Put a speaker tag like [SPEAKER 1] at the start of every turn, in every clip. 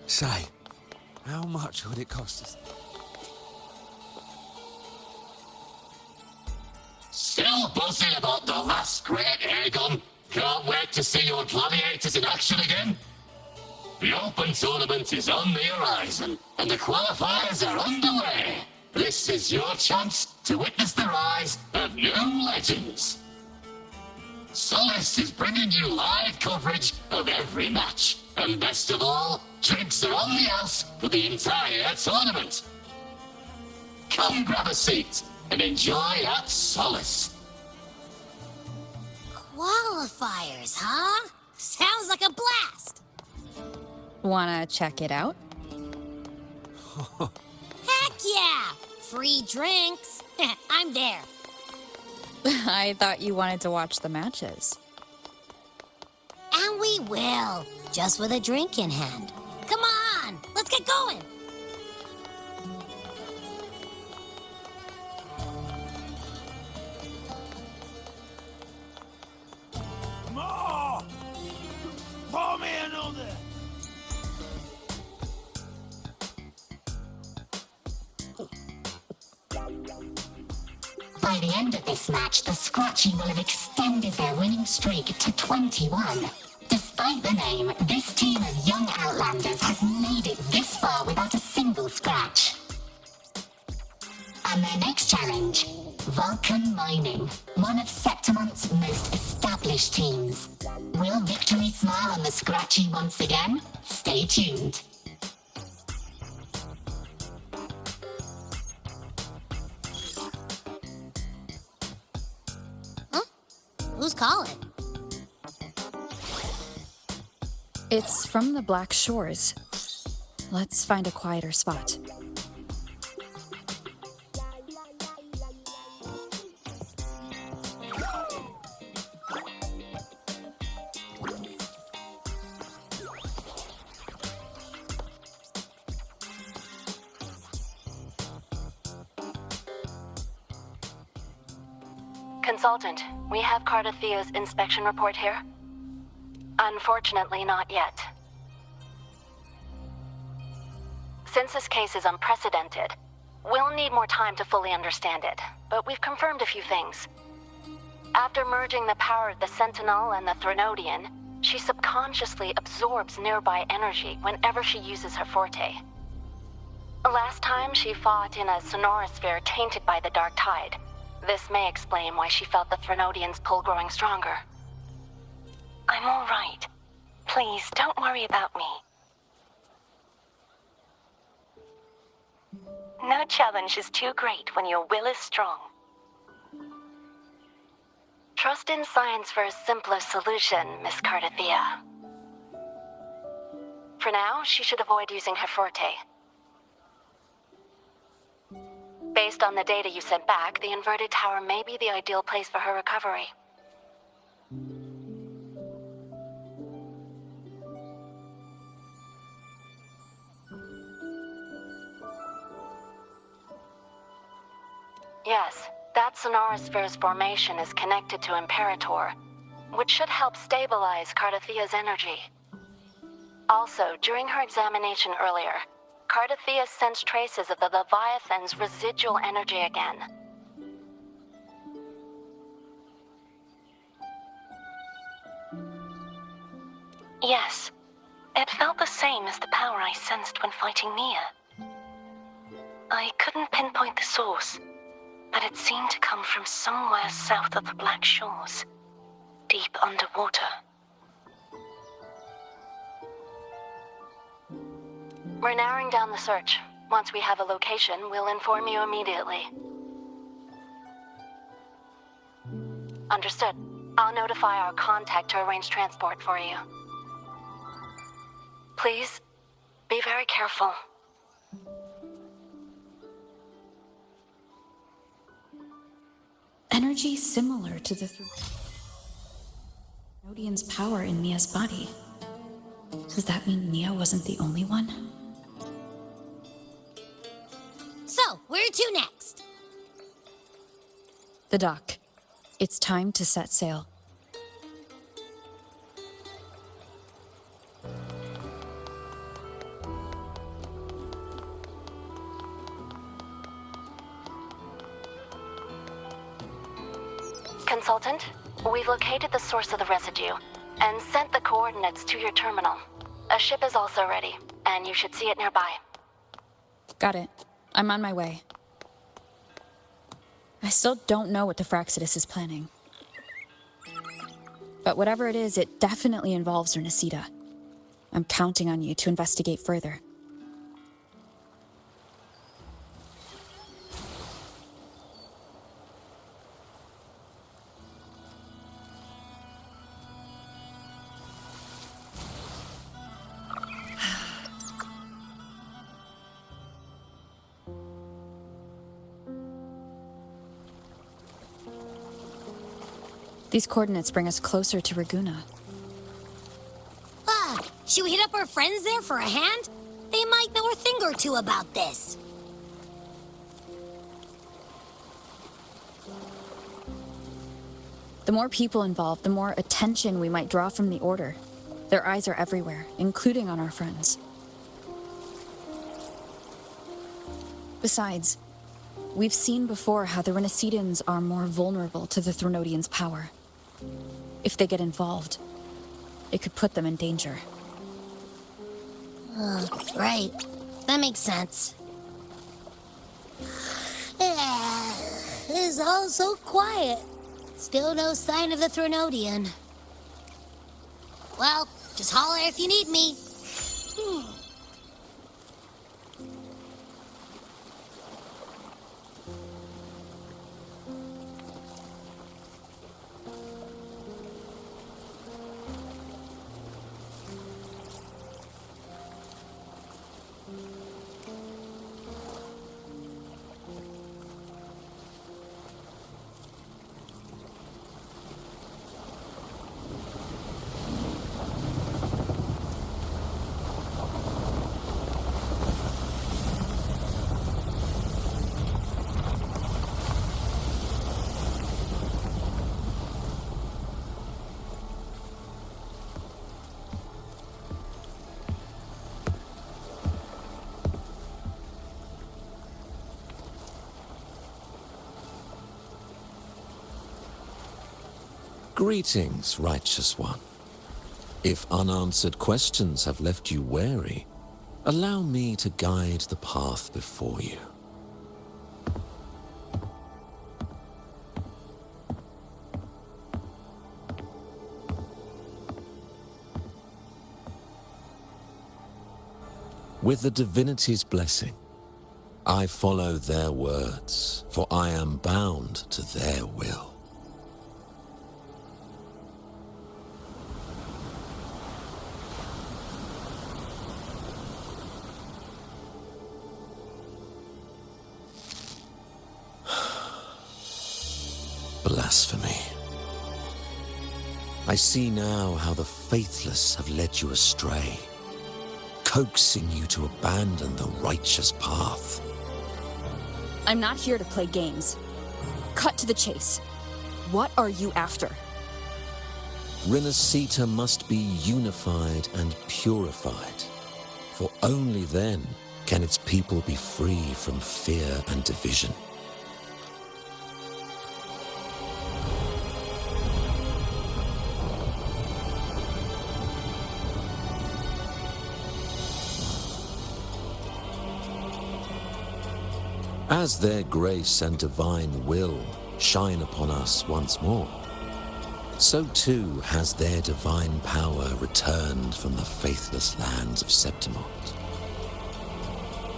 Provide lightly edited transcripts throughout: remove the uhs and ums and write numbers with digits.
[SPEAKER 1] Say, how much would it cost us?
[SPEAKER 2] Still buzzing about the last great air gun? Can't wait to see your gladiators in action again. The Open Tournament is on the horizon, and the qualifiers are underway. This is your chance to witness the rise of new legends. Solace is bringing you live coverage of every match. And best of all, drinks are on the house for the entire tournament. Come grab a seat and enjoy at Solace.
[SPEAKER 3] Qualifiers, huh? Sounds like a blast!
[SPEAKER 4] Wanna check it out?
[SPEAKER 3] Heck yeah! Free drinks! I'm there.
[SPEAKER 4] I thought you wanted to watch the matches.
[SPEAKER 3] And we will, just with a drink in hand. Come on, let's get going!
[SPEAKER 5] More! Pour me another!
[SPEAKER 6] By the end of this match, the Scratchy will have extended their winning streak to 21. Despite the name, this team of young Outlanders has made it this far without a single scratch. And their next challenge, Vulcan Mining, one of Septimont's most established teams. Will victory smile on the Scratchy once again? Stay tuned.
[SPEAKER 3] Who's calling?
[SPEAKER 4] It's from the Black Shores. Let's find a quieter spot.
[SPEAKER 7] Consultant, we have Cardathia's inspection report here. Unfortunately, not yet. Since this case is unprecedented, we'll need more time to fully understand it, but we've confirmed a few things. After merging the power of the Sentinel and the Threnodian, she subconsciously absorbs nearby energy whenever she uses her forte. Last time, she fought in a sonorosphere tainted by the Dark Tide. This may explain why she felt the Threnodian's pull growing stronger. I'm all right. Please, don't worry about me. No challenge is too great when your will is strong. Trust in science for a simpler solution, Miss Cardathia. For now, she should avoid using her forte. Based on the data you sent back, the inverted tower may be the ideal place for her recovery. Yes, that sonorosphere's formation is connected to Imperator, which should help stabilize Cardathia's energy. Also, during her examination earlier, Cardathia sensed traces of the Leviathan's residual energy again. Yes, it felt the same as the power I sensed when fighting Nia. I couldn't pinpoint the source, but it seemed to come from somewhere south of the Black Shores, deep underwater. We're narrowing down the search. Once we have a location, we'll inform you immediately. Understood. I'll notify our contact to arrange transport for you. Please, be very careful.
[SPEAKER 4] Energy similar to the Threnodian's power in Nia's body. Does that mean Nia wasn't the only one?
[SPEAKER 3] So, where to next?
[SPEAKER 4] The dock. It's time to set sail.
[SPEAKER 7] Consultant, we've located the source of the residue and sent the coordinates to your terminal. A ship is also ready, and you should see it nearby.
[SPEAKER 4] Got it. I'm on my way. I still don't know what the Fraxidus is planning. But whatever it is, it definitely involves Rinascita. I'm counting on you to investigate further. These coordinates bring us closer to Raguna.
[SPEAKER 3] Should we hit up our friends there for a hand? They might know a thing or two about this.
[SPEAKER 4] The more people involved, the more attention we might draw from the Order. Their eyes are everywhere, including on our friends. Besides, we've seen before how the Rinascitans are more vulnerable to the Threnodians' power. If they get involved, it could put them in danger.
[SPEAKER 3] Right. That makes sense. It's all so quiet. Still no sign of the Threnodian. Well, just holler if you need me.
[SPEAKER 1] Greetings, righteous one. If unanswered questions have left you wary, allow me to guide the path before you. With the divinity's blessing, I follow their words, for I am bound to their will. Blasphemy. I see now how the faithless have led you astray, coaxing you to abandon the righteous path.
[SPEAKER 4] I'm not here to play games. Cut to the chase. What are you after?
[SPEAKER 1] Rinascita must be unified and purified, for only then can its people be free from fear and division. As their grace and divine will shine upon us once more, so too has their divine power returned from the faithless lands of Septimont.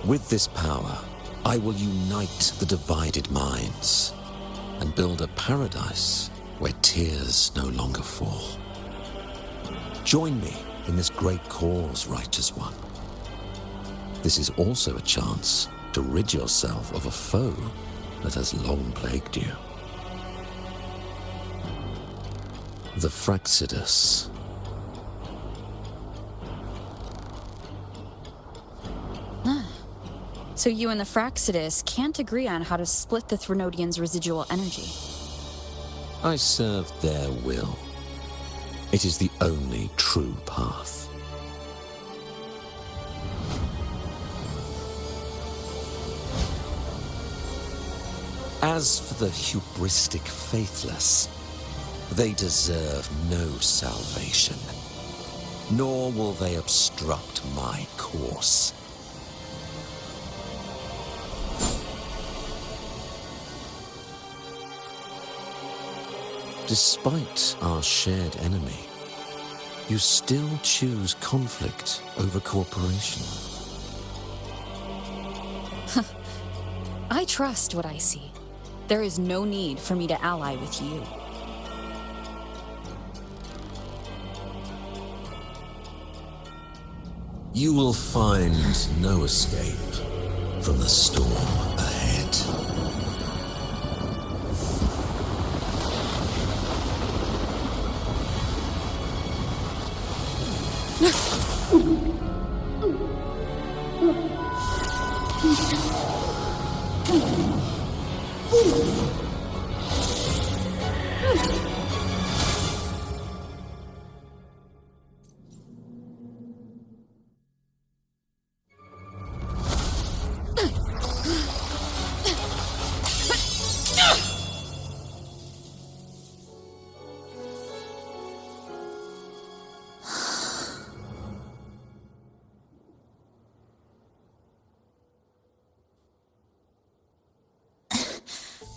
[SPEAKER 1] With this power, I will unite the divided minds and build a paradise where tears no longer fall. Join me in this great cause, righteous one. This is also a chance to rid yourself of a foe that has long plagued you. The Fraxidus.
[SPEAKER 4] So you and the Fraxidus can't agree on how to split the Threnodians' residual energy.
[SPEAKER 1] I serve their will. It is the only true path. As for the hubristic faithless, They deserve no salvation, nor will they obstruct my course. Despite our shared enemy, you still choose conflict over cooperation.
[SPEAKER 4] I trust what I see. There is no need for me to ally with you.
[SPEAKER 1] You will find no escape from the storm ahead.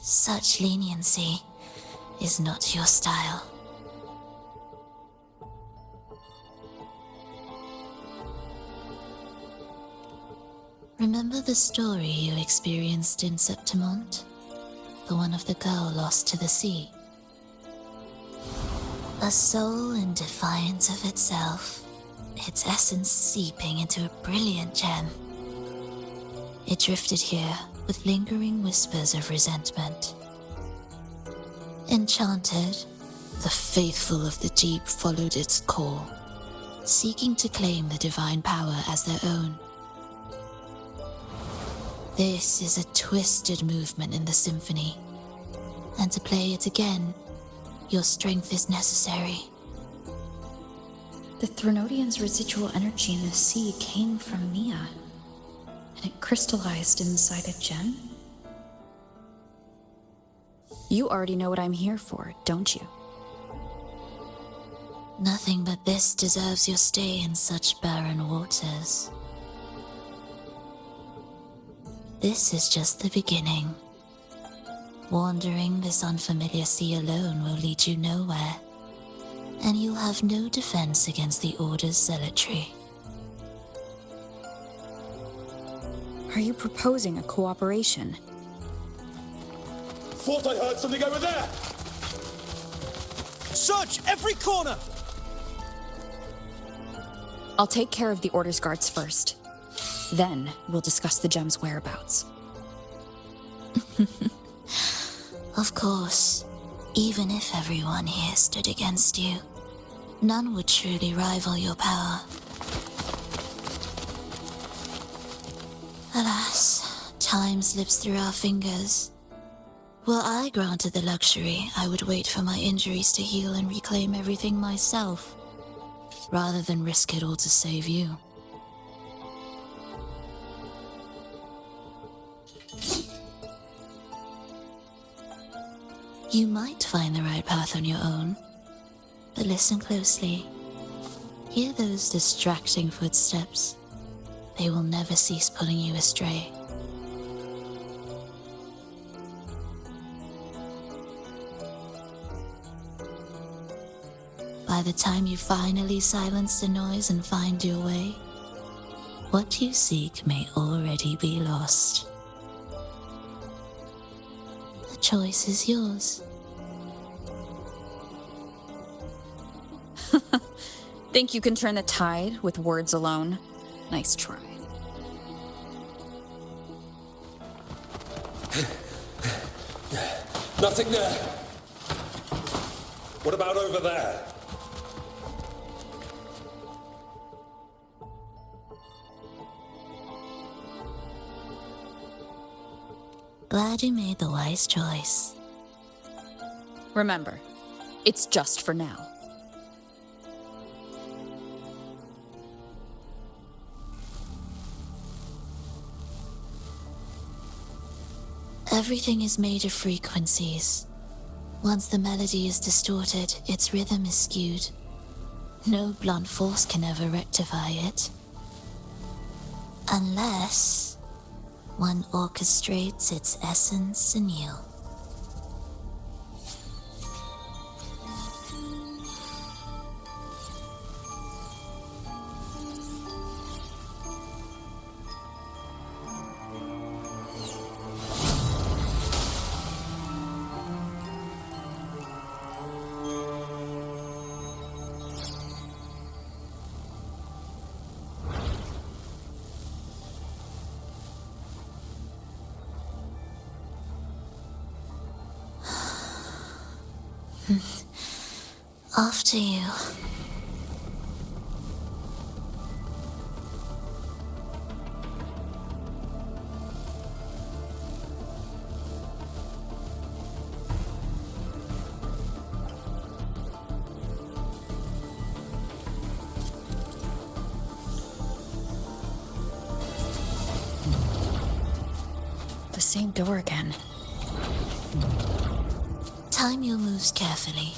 [SPEAKER 6] Such leniency is not your style. Remember the story you experienced in Septimont? The one of the girl lost to the sea? A soul in defiance of itself, its essence seeping into a brilliant gem. It drifted here with lingering whispers of resentment. Enchanted, the faithful of the deep followed its call, seeking to claim the divine power as their own. This is a twisted movement in the symphony, and to play it again, your strength is necessary.
[SPEAKER 4] The Threnodian's residual energy in the sea came from Mia, and it crystallized inside a gem? You already know what I'm here for, don't you?
[SPEAKER 6] Nothing but this deserves your stay in such barren waters. This is just the beginning. Wandering this unfamiliar sea alone will lead you nowhere, and you'll have no defense against the Order's zealotry.
[SPEAKER 4] Are you proposing a cooperation?
[SPEAKER 5] Thought I heard something over there! Search every corner!
[SPEAKER 4] I'll take care of the Order's guards first. Then we'll discuss the gem's whereabouts.
[SPEAKER 6] Of course, even if everyone here stood against you, none would truly rival your power. Alas, time slips through our fingers. Were I granted the luxury, I would wait for my injuries to heal and reclaim everything myself, rather than risk it all to save you. You might find the right path on your own, but listen closely. Hear those distracting footsteps. They will never cease pulling you astray. By the time you finally silence the noise and find your way, what you seek may already be lost. The choice is yours.
[SPEAKER 4] Think you can turn the tide with words alone? Nice try.
[SPEAKER 5] Nothing there. What about over there?
[SPEAKER 6] Glad you made the wise choice.
[SPEAKER 4] Remember, it's just for now.
[SPEAKER 6] Everything is made of frequencies.
[SPEAKER 8] Once the melody is distorted, its rhythm is skewed. No blunt force can ever rectify it. Unless one orchestrates its essence anew. After you.
[SPEAKER 4] The same door again.
[SPEAKER 8] Time your moves carefully.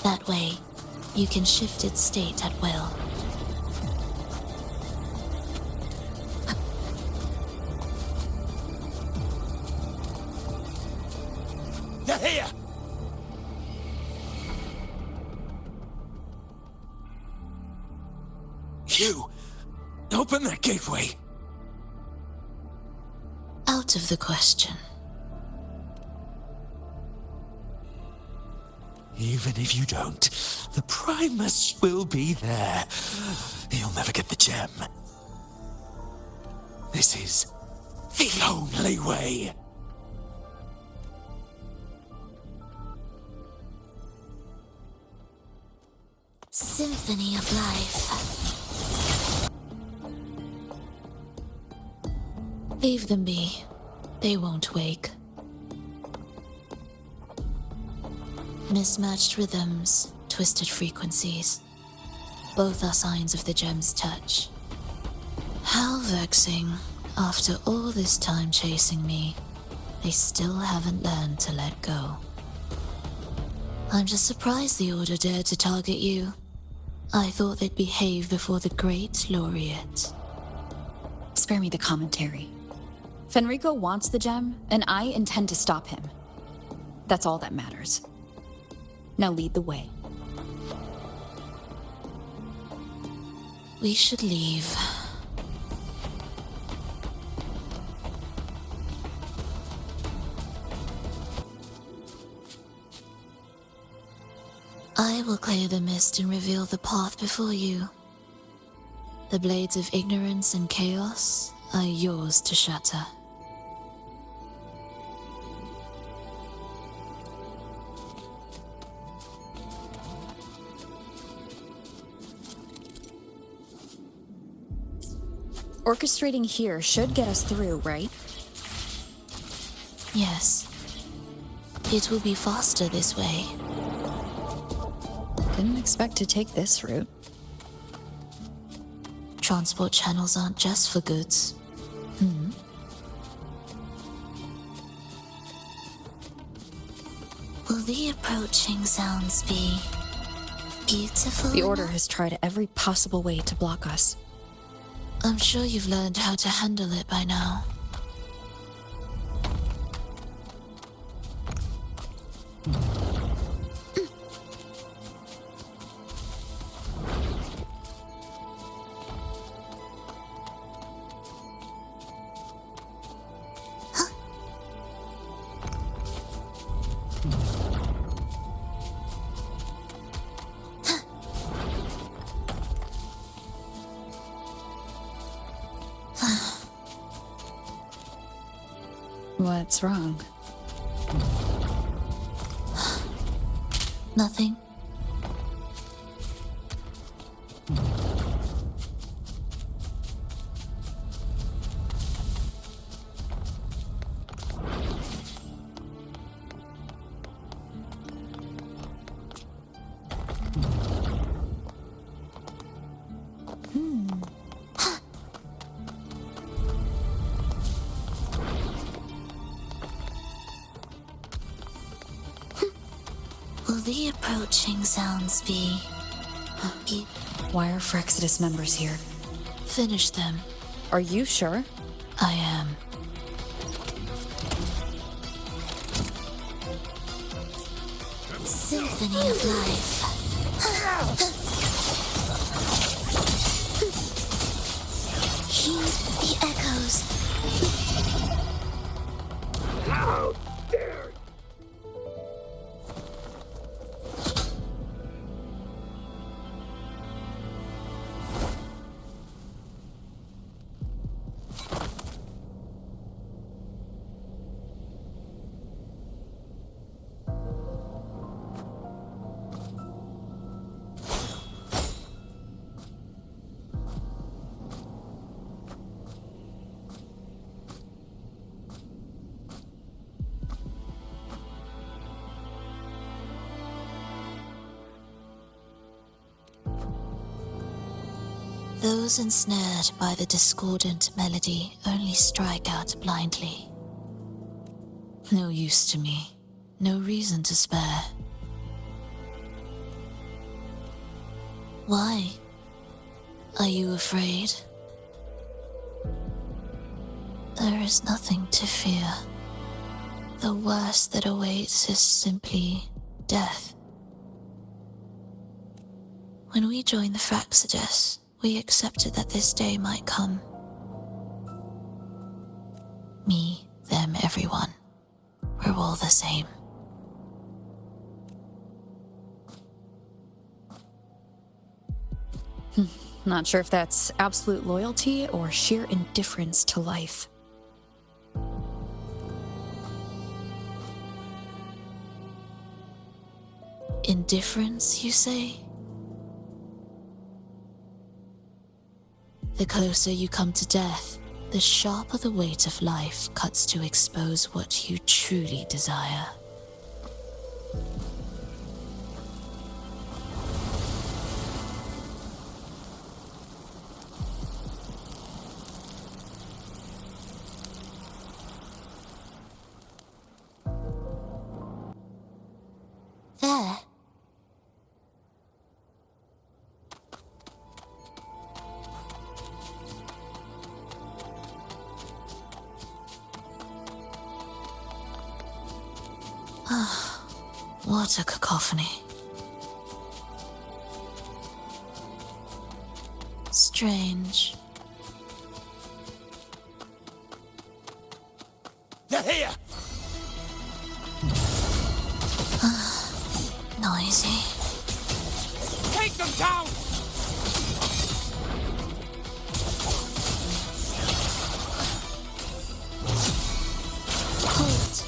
[SPEAKER 8] That way, you can shift its state at will.
[SPEAKER 5] They're here! You! Open that gateway!
[SPEAKER 8] Out of the question.
[SPEAKER 5] Even if you don't, the Primus will be there. You'll never get the gem. This is the only way.
[SPEAKER 8] Symphony of life. Leave them be. They won't wake. Mismatched rhythms, twisted frequencies. Both are signs of the gem's touch. How vexing. After all this time chasing me, they still haven't learned to let go. I'm just surprised the Order dared to target you. I thought they'd behave before the great laureate.
[SPEAKER 4] Spare me the commentary. Fenrico wants the gem, and I intend to stop him. That's all that matters. Now lead the way.
[SPEAKER 8] We should leave. I will clear the mist and reveal the path before you. The blades of ignorance and chaos are yours to shatter.
[SPEAKER 4] Orchestrating here should get us through, right?
[SPEAKER 8] Yes. It will be faster this way.
[SPEAKER 4] Didn't expect to take this route.
[SPEAKER 8] Transport channels aren't just for goods. Will the approaching sounds be beautiful?
[SPEAKER 4] The Order has tried every possible way to block us.
[SPEAKER 8] I'm sure you've learned how to handle it by now.
[SPEAKER 4] What's wrong?
[SPEAKER 8] Nothing. the approaching sounds be?
[SPEAKER 4] Why are Frexidus members here?
[SPEAKER 8] Finish them.
[SPEAKER 4] Are you sure?
[SPEAKER 8] I am. Symphony of life. Heed the echoes.
[SPEAKER 2] How dare you!
[SPEAKER 8] Those ensnared by the discordant melody only strike out blindly. No use to me, no reason to spare. Why? Are you afraid? There is nothing to fear. The worst that awaits is simply death. When we joined the Frexidus, we accepted that this day might come. Me, them, everyone. We're all the same.
[SPEAKER 4] Not sure if that's absolute loyalty or sheer indifference to life.
[SPEAKER 8] Indifference, you say? The closer you come to death, the sharper the weight of life cuts to expose what you truly desire. There. What a cacophony. Strange.
[SPEAKER 5] They're here!
[SPEAKER 8] Noisy.
[SPEAKER 5] Take them down!
[SPEAKER 8] Halt.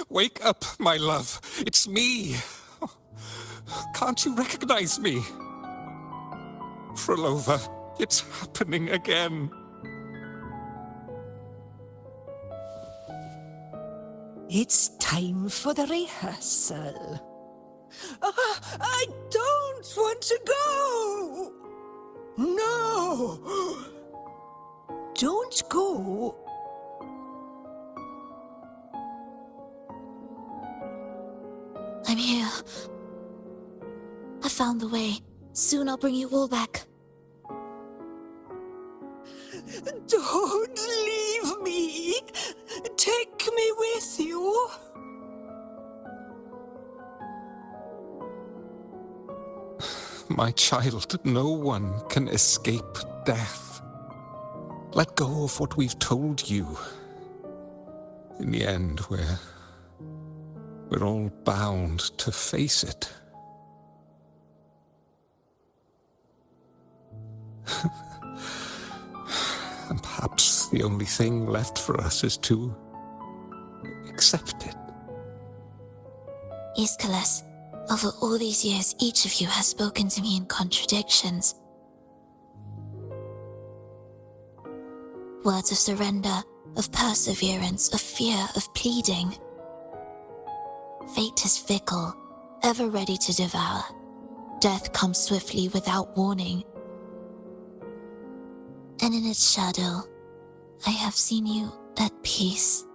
[SPEAKER 5] Wake up, my love. It's me. Can't you recognize me? Frolova, it's happening again.
[SPEAKER 9] It's time for the rehearsal. I don't want to go! No! Don't go!
[SPEAKER 8] I'm here. I found the way. Soon I'll bring you all back.
[SPEAKER 9] Don't leave me! Take me with you!
[SPEAKER 5] My child, no one can escape death. Let go of what we've told you. In the end, we're all bound to face it. And perhaps the only thing left for us is to accept it.
[SPEAKER 8] Iskalas, over all these years, each of you has spoken to me in contradictions. Words of surrender, of perseverance, of fear, of pleading. Fate is fickle, ever ready to devour. Death comes swiftly without warning. And in its shadow, I have seen you at peace,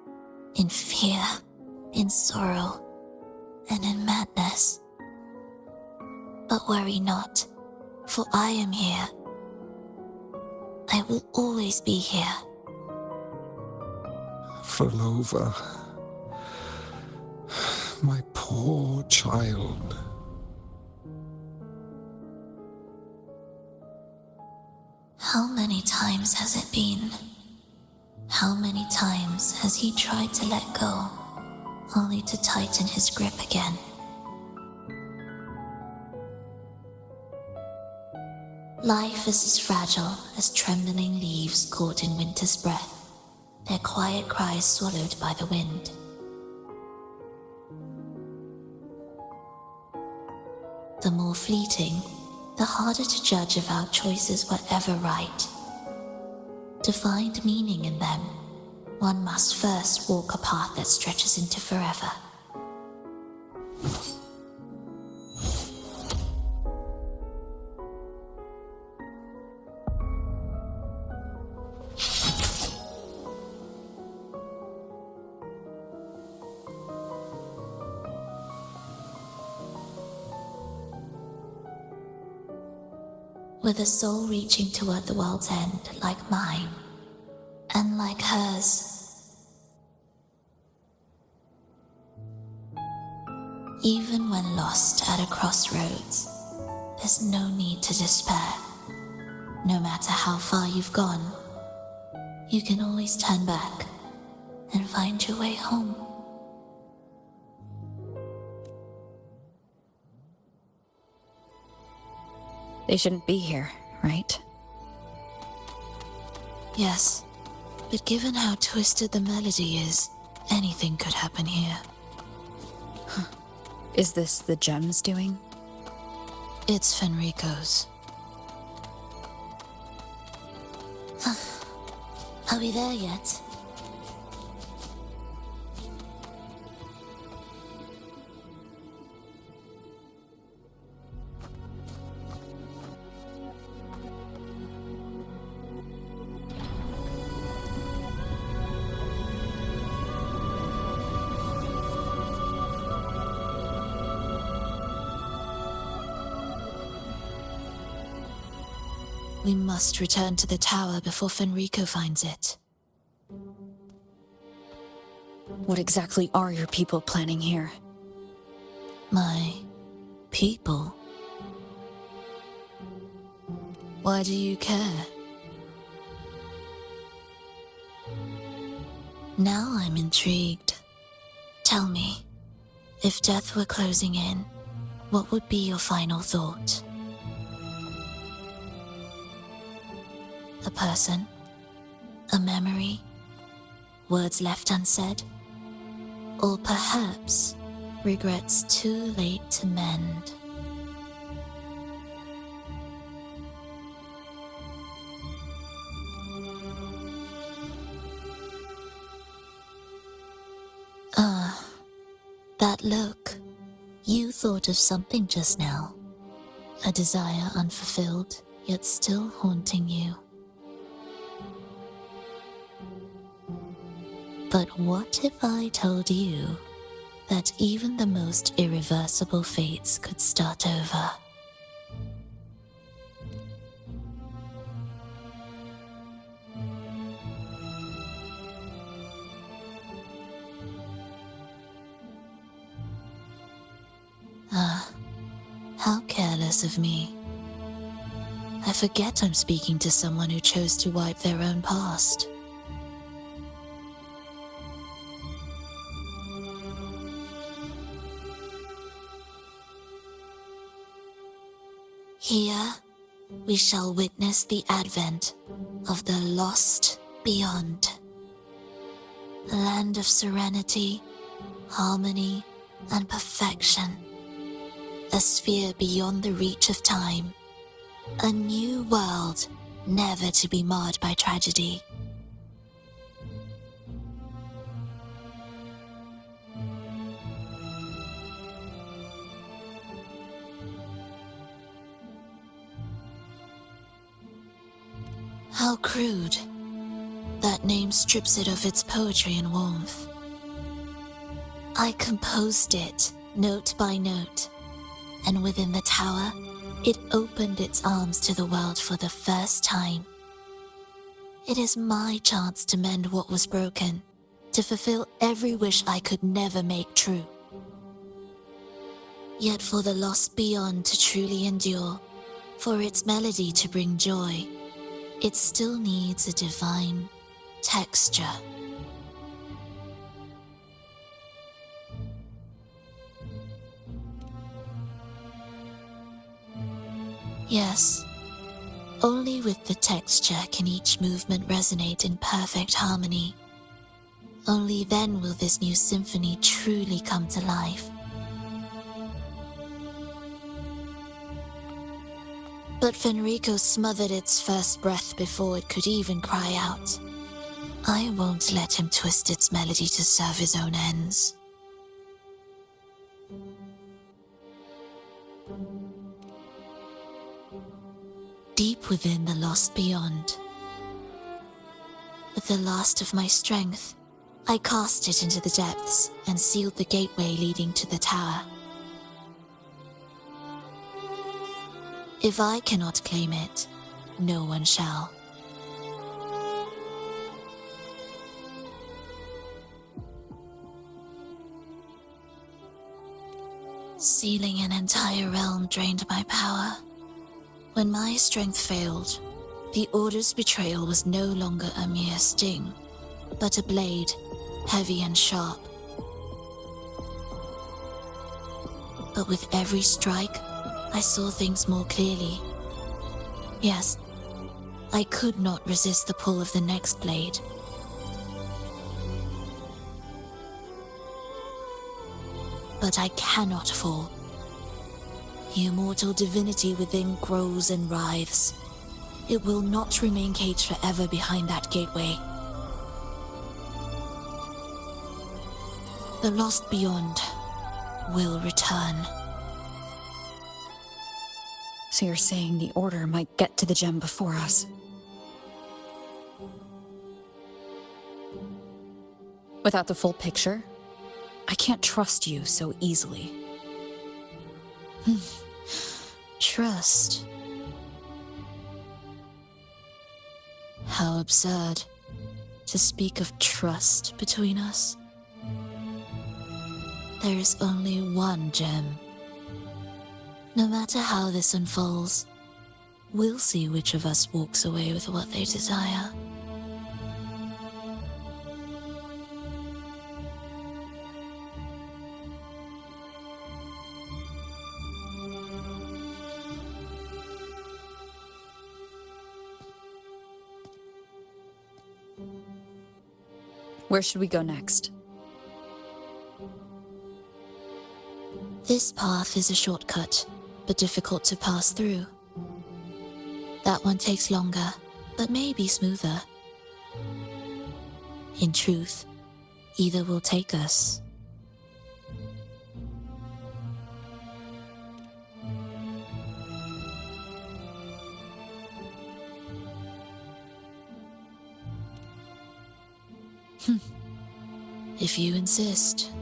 [SPEAKER 8] in fear, in sorrow, and in madness. But worry not, for I am here. I will always be here.
[SPEAKER 5] Volova, my poor child.
[SPEAKER 8] How many times has it been? How many times has he tried to let go, only to tighten his grip again? Life is as fragile as trembling leaves caught in winter's breath, their quiet cries swallowed by the wind. The more fleeting, the harder to judge if our choices were ever right. To find meaning in them, one must first walk a path that stretches into forever. With a soul reaching toward the world's end like mine, and like hers. Even when lost at a crossroads, there's no need to despair. No matter how far you've gone, you can always turn back and find your way home.
[SPEAKER 4] They shouldn't be here, right?
[SPEAKER 8] Yes, but given how twisted the melody is, anything could happen here.
[SPEAKER 4] Is this the gems doing?
[SPEAKER 8] It's Fenrico's. Are we there yet? We must return to the tower before Fenrico finds it.
[SPEAKER 4] What exactly are your people planning here?
[SPEAKER 8] My people? Why do you care? Now I'm intrigued. Tell me, if death were closing in, what would be your final thought? A person? A memory? Words left unsaid? Or perhaps regrets too late to mend? That look. You thought of something just now. A desire unfulfilled, yet still haunting you. But what if I told you that even the most irreversible fates could start over? How careless of me. I forget I'm speaking to someone who chose to wipe their own past. Here, we shall witness the advent of the lost beyond. A land of serenity, harmony, and perfection. A sphere beyond the reach of time. A new world, never to be marred by tragedy. How crude. That name strips it of its poetry and warmth. I composed it, note by note, and within the tower, it opened its arms to the world for the first time. It is my chance to mend what was broken, to fulfill every wish I could never make true. Yet for the lost beyond to truly endure, for its melody to bring joy, it still needs a divine texture. Yes, only with the texture can each movement resonate in perfect harmony. Only then will this new symphony truly come to life. But Fenrico smothered its first breath before it could even cry out. I won't let him twist its melody to serve his own ends. Deep within the lost beyond, with the last of my strength, I cast it into the depths and sealed the gateway leading to the tower. If I cannot claim it, no one shall. Sealing an entire realm drained my power. When my strength failed, the Order's betrayal was no longer a mere sting, but a blade, heavy and sharp. But with every strike, I saw things more clearly. Yes, I could not resist the pull of the next blade. But I cannot fall. The immortal divinity within grows and writhes. It will not remain caged forever behind that gateway. The lost beyond will return.
[SPEAKER 4] So you're saying the Order might get to the gem before us? Without the full picture, I can't trust you so easily.
[SPEAKER 8] Trust? How absurd to speak of trust between us. There is only one gem. No matter how this unfolds, we'll see which of us walks away with what they desire.
[SPEAKER 4] Where should we go next?
[SPEAKER 8] This path is a shortcut, but difficult to pass through. That one takes longer, but may be smoother. In truth, either will take us. If you insist.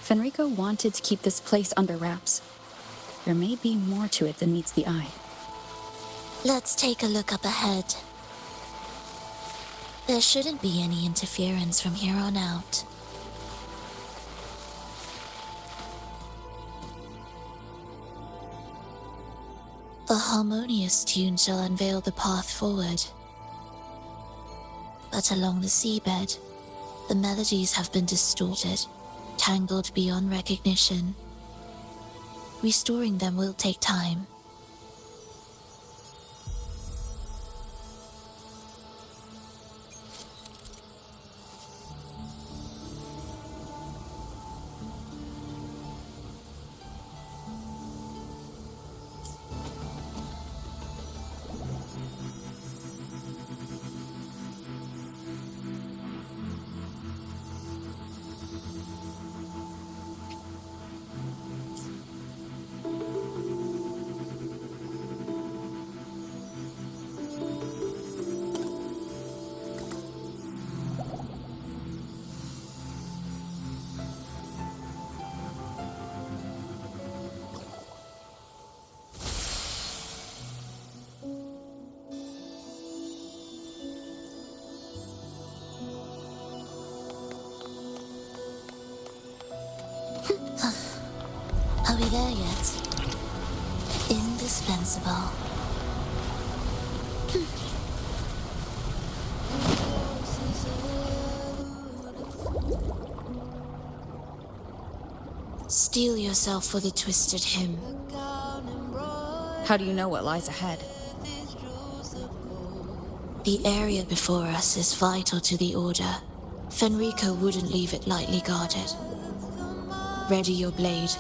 [SPEAKER 4] Fenrico wanted to keep this place under wraps. There may be more to it than meets the eye.
[SPEAKER 8] Let's take a look up ahead. There shouldn't be any interference from here on out. A harmonious tune shall unveil the path forward. But along the seabed, the melodies have been distorted, tangled beyond recognition. Restoring them will take time. we there yet? Indispensable. Steel yourself for the twisted hymn.
[SPEAKER 4] How do you know what lies ahead?
[SPEAKER 8] The area before us is vital to the Order. Fenrico wouldn't leave it lightly guarded. Ready your blade.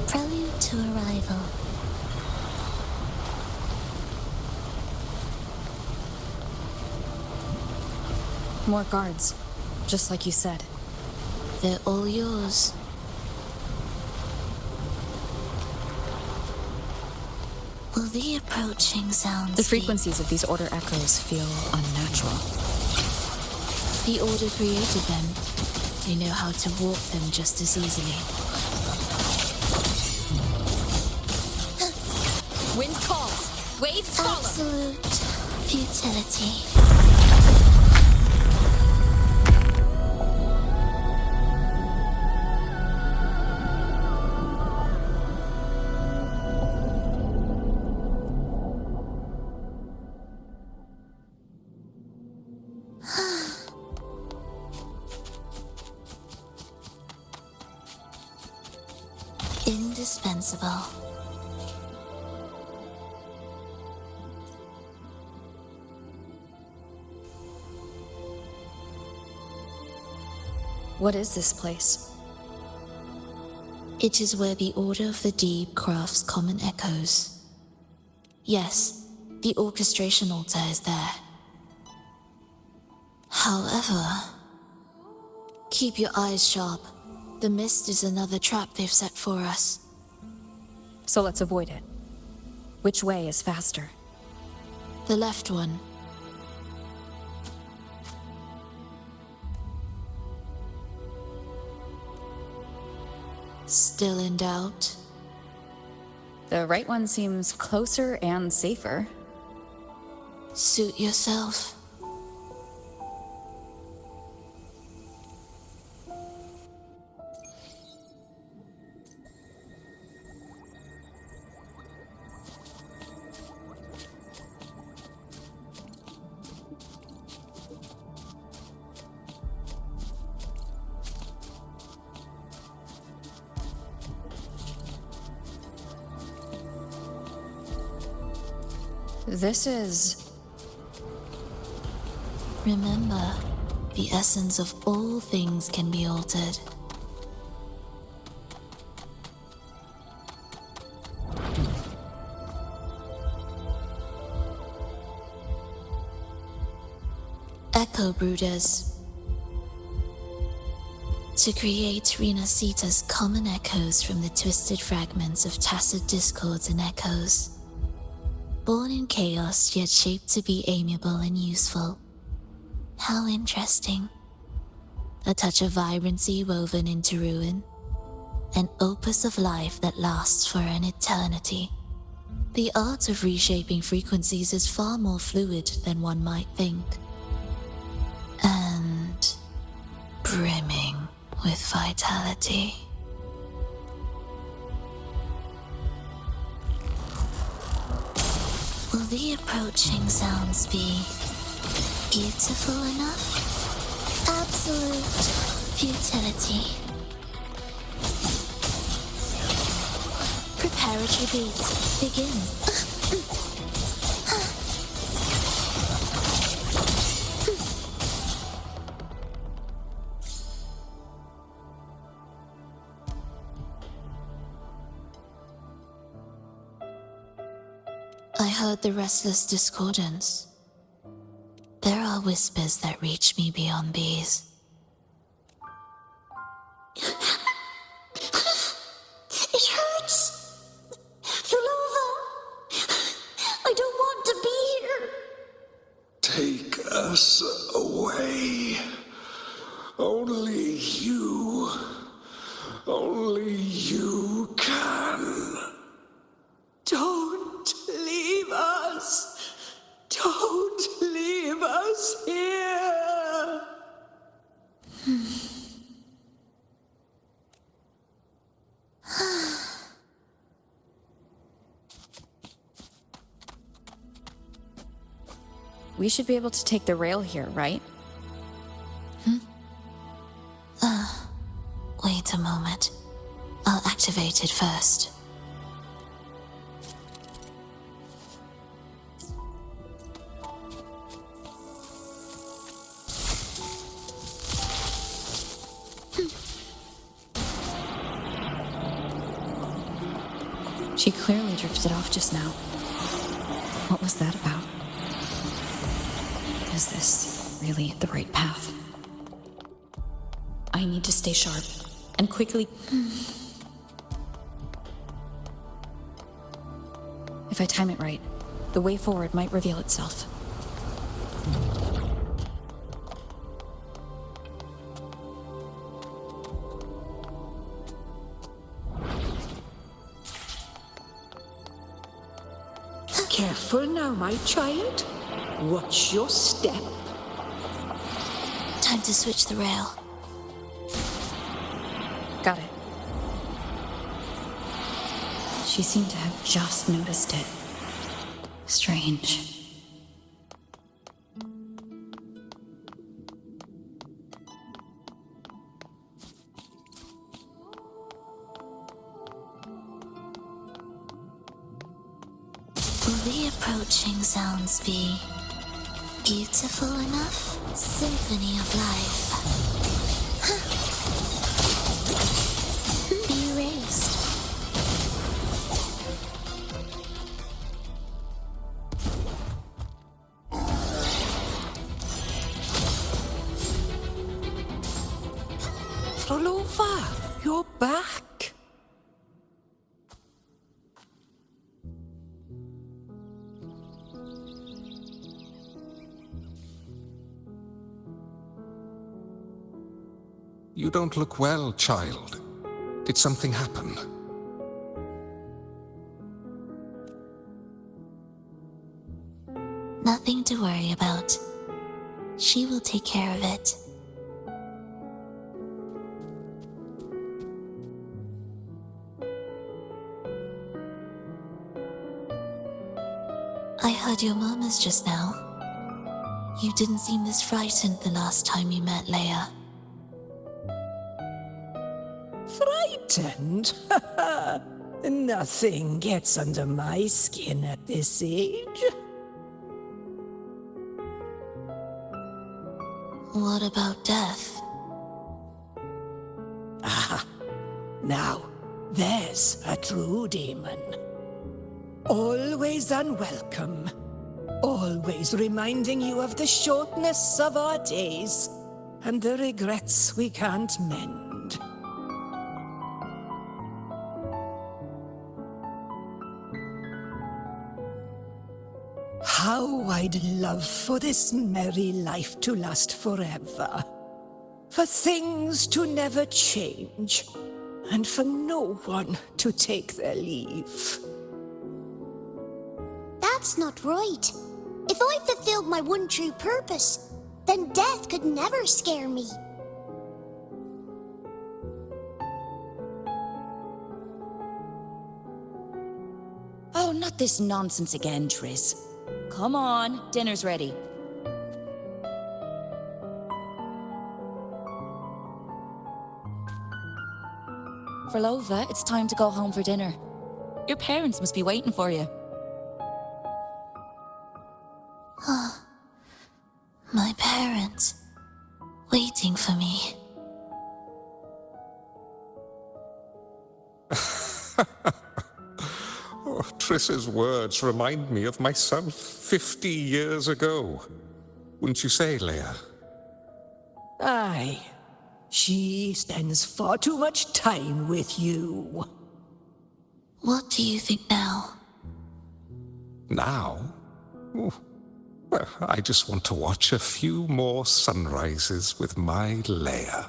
[SPEAKER 6] Prelude to arrival.
[SPEAKER 4] More guards, just like you said.
[SPEAKER 8] They're all yours.
[SPEAKER 6] Will the approaching sounds
[SPEAKER 4] The frequencies of these Order echoes feel unnatural.
[SPEAKER 8] The Order created them. They know how to warp them just as easily.
[SPEAKER 4] Wind calls! Waves follow!
[SPEAKER 6] Absolute futility. Indispensable.
[SPEAKER 4] What is this place?
[SPEAKER 8] It is where the Order of the Deep crafts common echoes. Yes, the orchestration altar is there. However, keep your eyes sharp. The mist is another trap they've set for us.
[SPEAKER 4] So let's avoid it. Which way is faster?
[SPEAKER 8] The left one. Still in doubt?
[SPEAKER 4] The right one seems closer and safer.
[SPEAKER 8] Suit yourself.
[SPEAKER 4] This is...
[SPEAKER 8] Remember, the essence of all things can be altered. Echo Brooders. To create Rinascita's common echoes from the twisted fragments of tacit discords and echoes. Born in chaos, yet shaped to be amiable and useful. How interesting. A touch of vibrancy woven into ruin. An opus of life that lasts for an eternity. The art of reshaping frequencies is far more fluid than one might think. And brimming with vitality.
[SPEAKER 6] Will the approaching sounds be beautiful enough? Absolute futility. Preparatory beats begin.
[SPEAKER 8] I heard the restless discordance. There are whispers that reach me beyond these.
[SPEAKER 6] It hurts! Fulova! I don't want to be here!
[SPEAKER 5] Take us away. Only you can.
[SPEAKER 9] Don't leave us. Don't leave us here.
[SPEAKER 4] We should be able to take the rail here, right?
[SPEAKER 8] Wait a moment. I'll activate it first.
[SPEAKER 4] She clearly drifted off just now. What was that about? Is this really the right path? I need to stay sharp and quickly. If I time it right, the way forward might reveal itself.
[SPEAKER 9] Careful now, my child. Watch your step.
[SPEAKER 8] Time to switch the rail.
[SPEAKER 4] Got it. She seemed to have just noticed it. Strange.
[SPEAKER 8] Will the approaching sounds be beautiful enough? Symphony of life. Be erased.
[SPEAKER 9] Fulova, you're back.
[SPEAKER 5] You don't look well, child. Did something happen?
[SPEAKER 8] Nothing to worry about. She will take care of it. I heard your murmurs just now. You didn't seem this frightened the last time you met Leia.
[SPEAKER 9] Frightened? Nothing gets under my skin at this age.
[SPEAKER 8] What about death?
[SPEAKER 9] Ah, now, there's a true demon. Always unwelcome. Always reminding you of the shortness of our days and the regrets we can't mend. How I'd love for this merry life to last forever. For things to never change, and for no one to take their leave.
[SPEAKER 3] That's not right. If I fulfilled my one true purpose, then death could never scare me.
[SPEAKER 10] Oh, not this nonsense again, Triss. Come on, dinner's ready. Fulova, it's time to go home for dinner. Your parents must be waiting for you.
[SPEAKER 8] My parents, waiting for me.
[SPEAKER 5] Oh, Triss's words remind me of myself 50 years ago. Wouldn't you say, Leia?
[SPEAKER 9] Aye. She spends far too much time with you.
[SPEAKER 8] What do you think now?
[SPEAKER 5] Now? Oh, well, I just want to watch a few more sunrises with my Leia.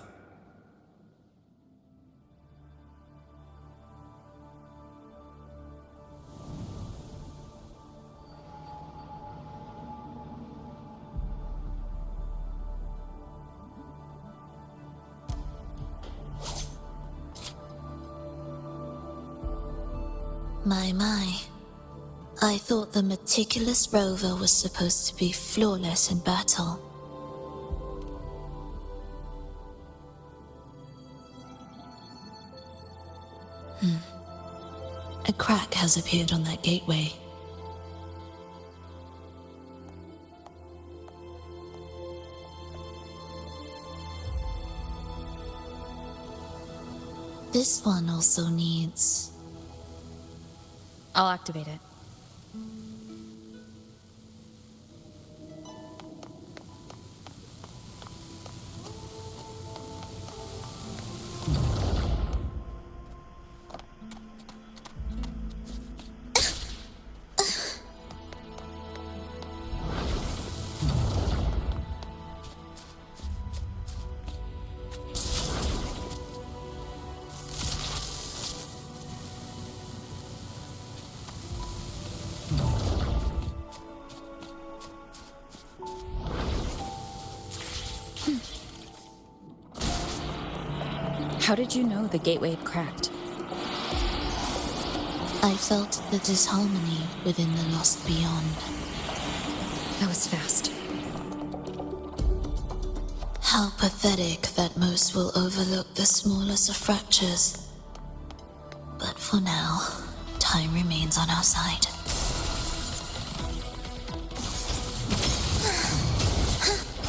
[SPEAKER 8] My. I thought the meticulous rover was supposed to be flawless in battle. A crack has appeared on that gateway. This one also needs...
[SPEAKER 4] I'll activate it. How did you know the gateway had cracked?
[SPEAKER 8] I felt the disharmony within the lost beyond.
[SPEAKER 4] That was fast.
[SPEAKER 8] How pathetic that most will overlook the smallest of fractures. But for now, time remains on our side.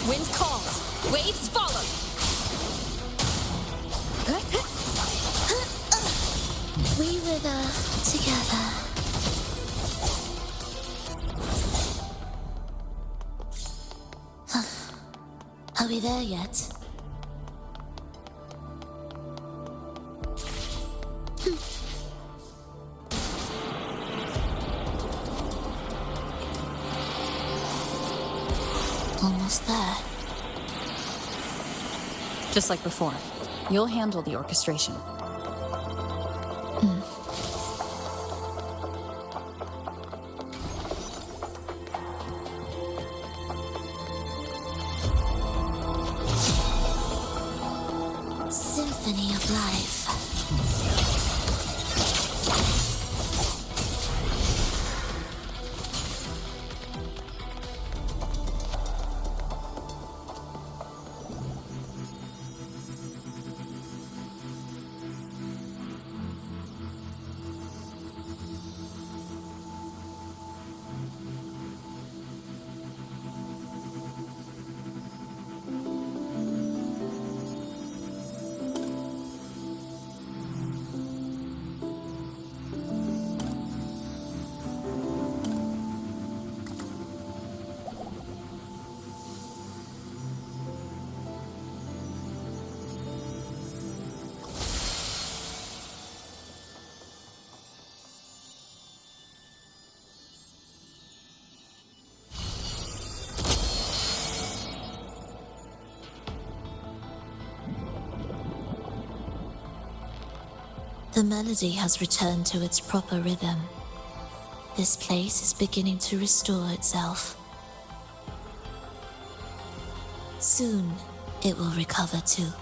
[SPEAKER 4] Wind calls, waves follow.
[SPEAKER 8] We wither together. Are we there yet? Almost there.
[SPEAKER 4] Just like before, you'll handle the orchestration.
[SPEAKER 8] Symphony of life. The melody has returned to its proper rhythm. This place is beginning to restore itself. Soon, it will recover too.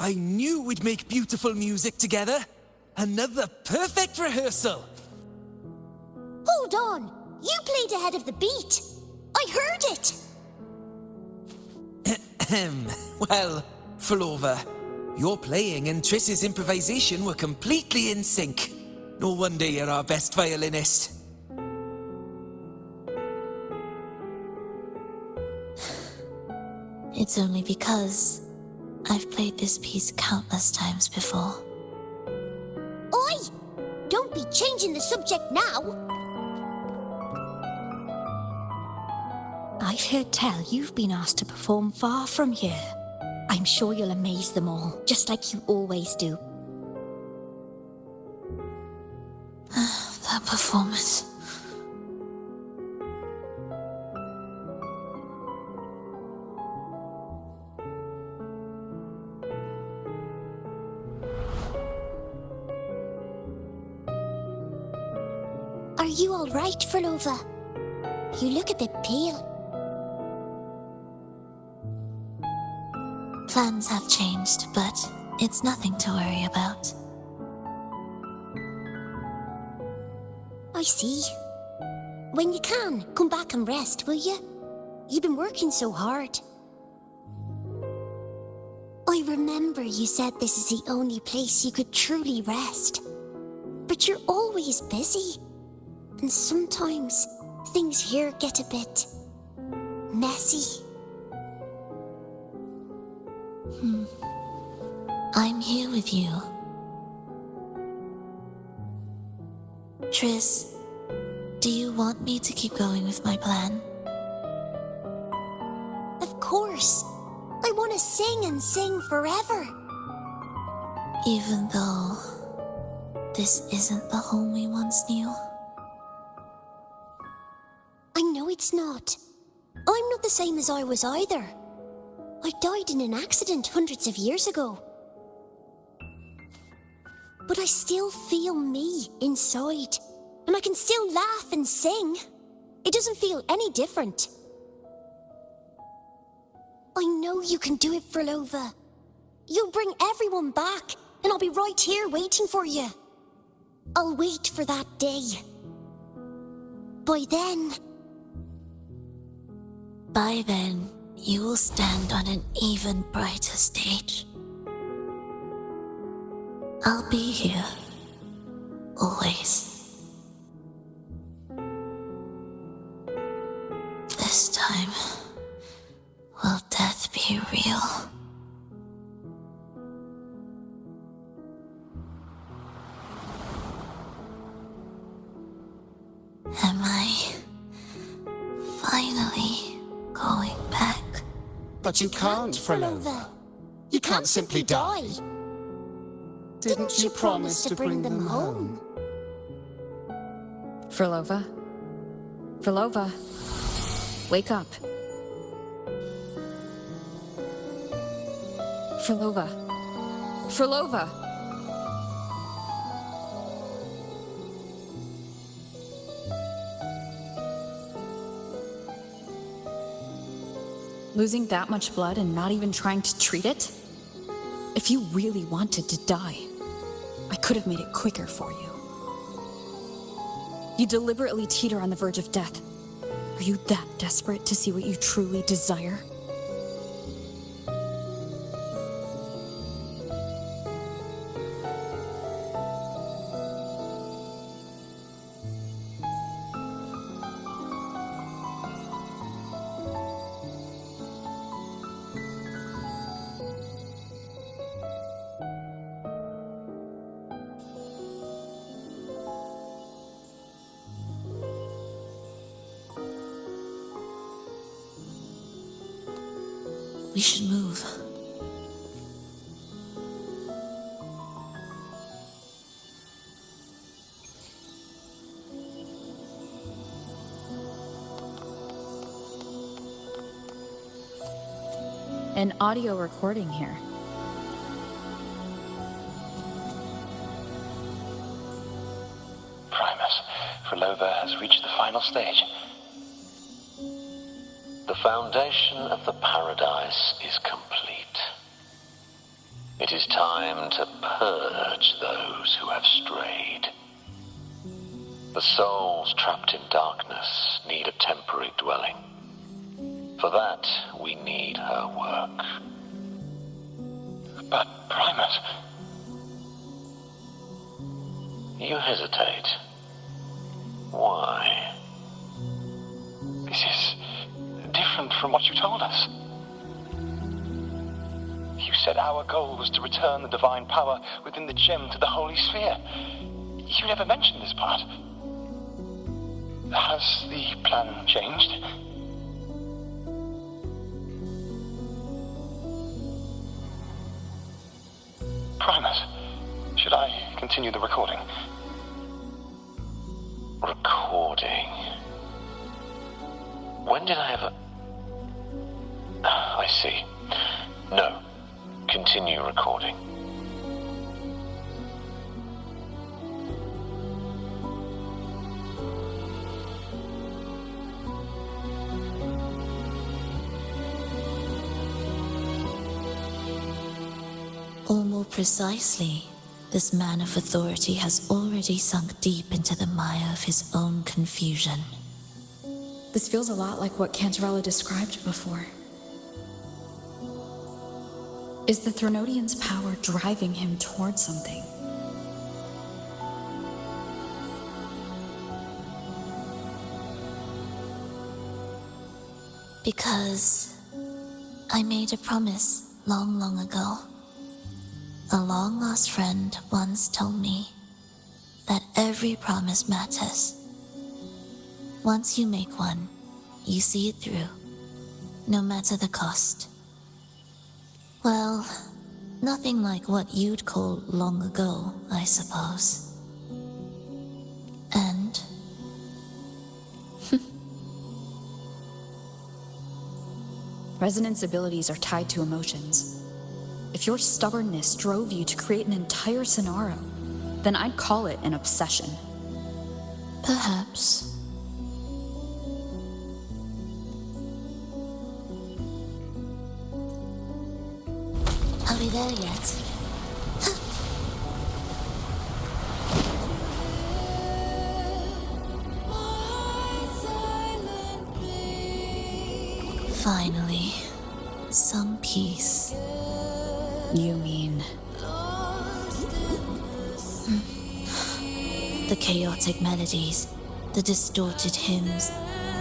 [SPEAKER 11] I knew we'd make beautiful music together. Another perfect rehearsal.
[SPEAKER 3] Hold on! You played ahead of the beat! I heard it!
[SPEAKER 11] Well, Flova, your playing and Triss's improvisation were completely in sync. No wonder you're our best violinist.
[SPEAKER 8] It's only because I've played this piece countless times before.
[SPEAKER 3] Oi! Don't be changing the subject now! I've heard tell you've been asked to perform far from here. I'm sure you'll amaze them all, just like you always do.
[SPEAKER 8] That performance.
[SPEAKER 3] Are you all right, Flova? You look a bit pale.
[SPEAKER 8] Plans have changed, but it's nothing to worry about.
[SPEAKER 3] I see. When you can, come back and rest, will you? You've been working so hard. I remember you said this is the only place you could truly rest. But you're always busy. And sometimes things here get a bit messy.
[SPEAKER 8] I'm here with you. Triss, do you want me to keep going with my plan?
[SPEAKER 3] Of course. I want to sing and sing forever.
[SPEAKER 8] Even though this isn't the home we once knew?
[SPEAKER 3] I know it's not. I'm not the same as I was either. I died in an accident hundreds of years ago. But I still feel me inside. And I can still laugh and sing. It doesn't feel any different. I know you can do it, Flova. You'll bring everyone back, and I'll be right here waiting for you. I'll wait for that day. By then, you will stand on an even brighter stage.
[SPEAKER 8] I'll be here. Always. This time, will death be real? Am I finally going back?
[SPEAKER 5] But you can't, Flova. You can't simply die. Didn't you promise to bring them home?
[SPEAKER 4] Flova? Flova? Wake up. Flova? Flova? Losing that much blood and not even trying to treat it? If you really wanted to die, I could have made it quicker for you. You deliberately teeter on the verge of death. Are you that desperate to see what you truly desire?
[SPEAKER 8] We should move.
[SPEAKER 4] An audio recording here.
[SPEAKER 1] Primus, Flova has reached the final stage. The foundation of the paradise is complete. It is time to purge those who have strayed. The souls trapped in darkness need a temporary dwelling. For that, we need her work.
[SPEAKER 12] But, Primus...
[SPEAKER 1] You hesitate. Why?
[SPEAKER 12] This is different from what you told us. You said our goal was to return the divine power within the gem to the Holy Sphere. You never mentioned this part. Has the plan changed? Primus, should I continue the recording?
[SPEAKER 1] Recording. When did I ever... I see. No. Continue recording.
[SPEAKER 8] Or more precisely, this man of authority has already sunk deep into the mire of his own confusion.
[SPEAKER 4] This feels a lot like what Cantarella described before. Is the Threnodian's power driving him towards something?
[SPEAKER 8] Because I made a promise long, long ago. A long-lost friend once told me that every promise matters. Once you make one, you see it through, no matter the cost. Well, nothing like what you'd call long ago, I suppose. And...
[SPEAKER 4] Resonance abilities are tied to emotions. If your stubbornness drove you to create an entire scenario, then I'd call it an obsession.
[SPEAKER 8] Perhaps. Are we there yet? Finally, some peace.
[SPEAKER 4] You mean...
[SPEAKER 8] The chaotic melodies, the distorted hymns,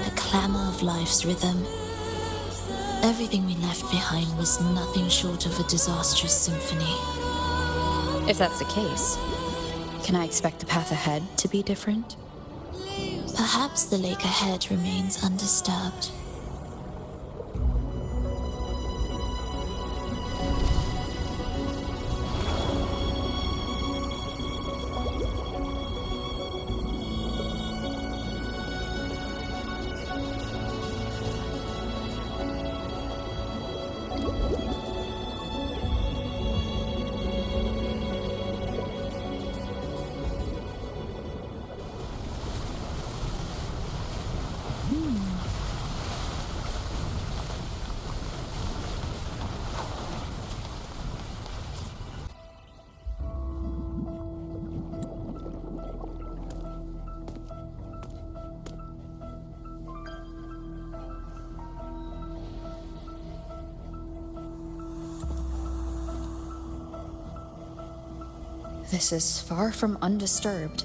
[SPEAKER 8] the clamor of life's rhythm. Everything we left behind was nothing short of a disastrous symphony.
[SPEAKER 4] If that's the case, can I expect the path ahead to be different?
[SPEAKER 8] Perhaps the lake ahead remains undisturbed.
[SPEAKER 4] This is far from undisturbed.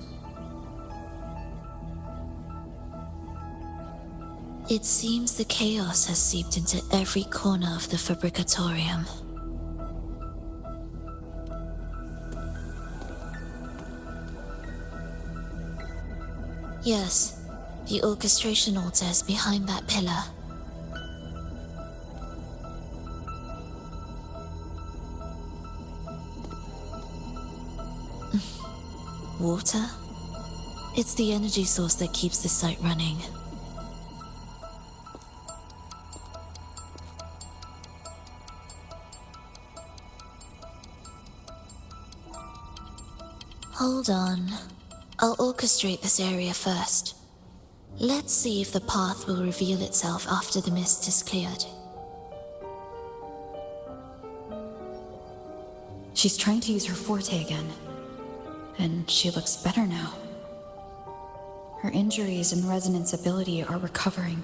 [SPEAKER 8] It seems the chaos has seeped into every corner of the Fabricatorium. Yes, the orchestration altar is behind that pillar. Water? It's the energy source that keeps the site running. Hold on. I'll orchestrate this area first. Let's see if the path will reveal itself after the mist is cleared.
[SPEAKER 4] She's trying to use her forte again. And she looks better now. Her injuries and resonance ability are recovering.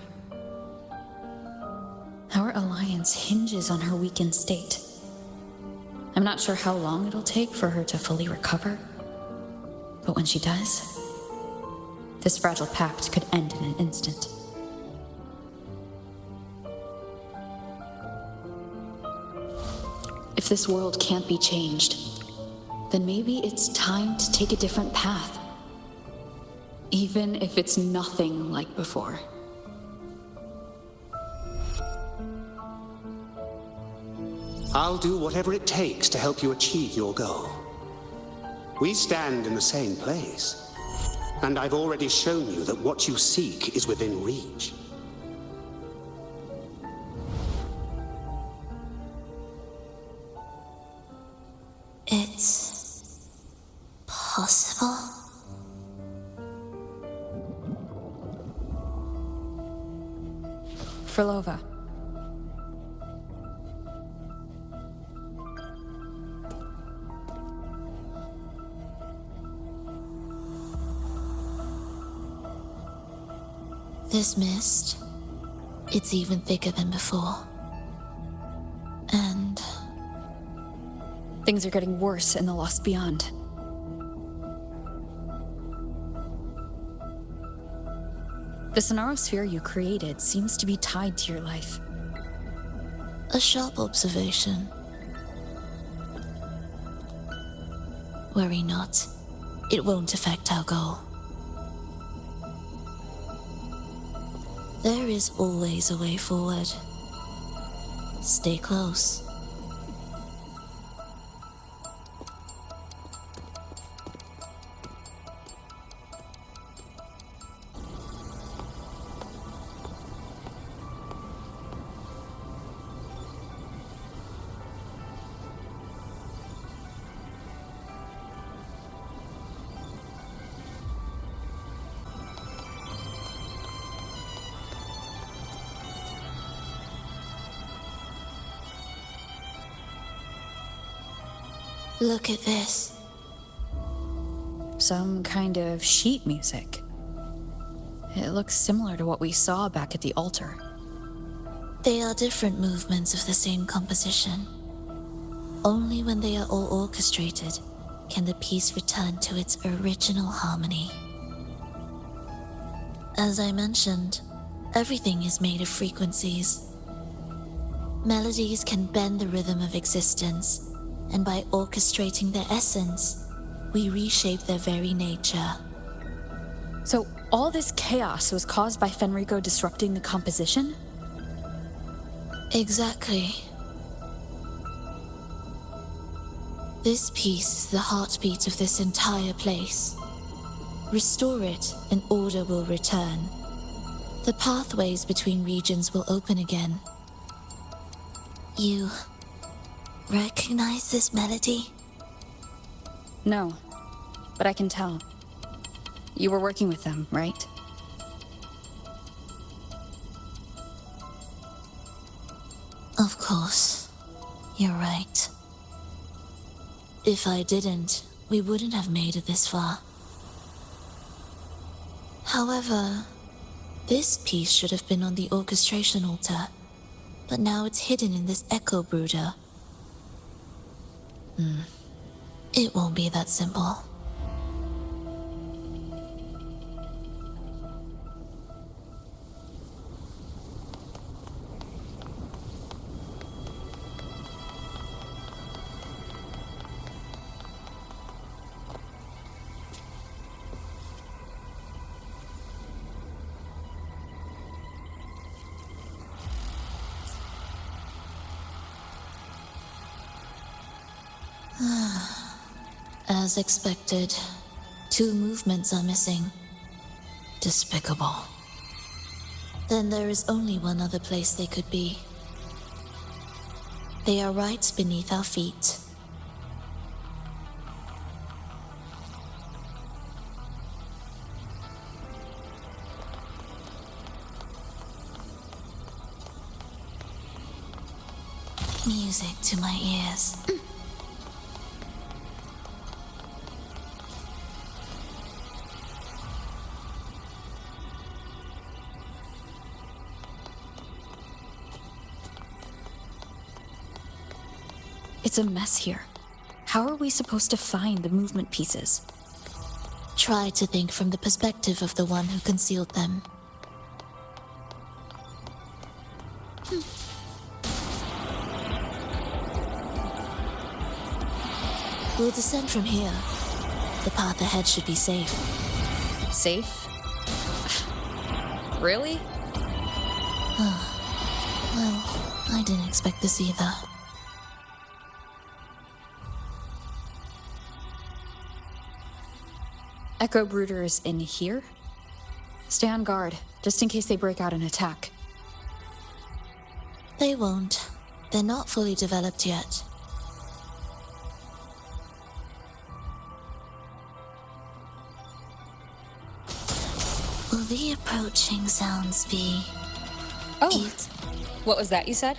[SPEAKER 4] Our alliance hinges on her weakened state. I'm not sure how long it'll take for her to fully recover, but when she does, this fragile pact could end in an instant. If this world can't be changed, then maybe it's time to take a different path. Even if it's nothing like before.
[SPEAKER 13] I'll do whatever it takes to help you achieve your goal. We stand in the same place, and I've already shown you that what you seek is within reach.
[SPEAKER 8] It's possible?
[SPEAKER 4] Frolova.
[SPEAKER 8] This mist, it's even thicker than before. And
[SPEAKER 4] things are getting worse in the Lost Beyond. The Sonarosphere you created seems to be tied to your life.
[SPEAKER 8] a sharp observation. Worry not. It won't affect our goal. There is always a way forward. Stay close. Look at this.
[SPEAKER 4] Some kind of sheet music. It looks similar to what we saw back at the altar.
[SPEAKER 8] They are different movements of the same composition. Only when they are all orchestrated can the piece return to its original harmony. As I mentioned, everything is made of frequencies. Melodies can bend the rhythm of existence, and by orchestrating their essence, we reshape their very nature.
[SPEAKER 4] So all this chaos was caused by Fenrico disrupting the composition?
[SPEAKER 8] Exactly. This piece is the heartbeat of this entire place. Restore it, and order will return. The pathways between regions will open again. You recognize this melody?
[SPEAKER 4] No, but I can tell. You were working with them, right?
[SPEAKER 8] Of course. You're right. If I didn't, we wouldn't have made it this far. However, this piece should have been on the orchestration altar, but now it's hidden in this echo brooder. It won't be that simple. As expected, 2 movements are missing. Despicable. Then there is only one other place they could be. They are right beneath our feet. Music to my ears.
[SPEAKER 4] It's a mess here. How are we supposed to find the movement pieces?
[SPEAKER 8] Try to think from the perspective of the one who concealed them. We'll descend from here. The path ahead should be safe.
[SPEAKER 4] Safe? Really?
[SPEAKER 8] Well, I didn't expect this either.
[SPEAKER 4] Echo brooders in here? Stay on guard, just in case they break out and attack.
[SPEAKER 8] They won't. They're not fully developed yet. Will the approaching sounds be...
[SPEAKER 4] Oh, what was that you said?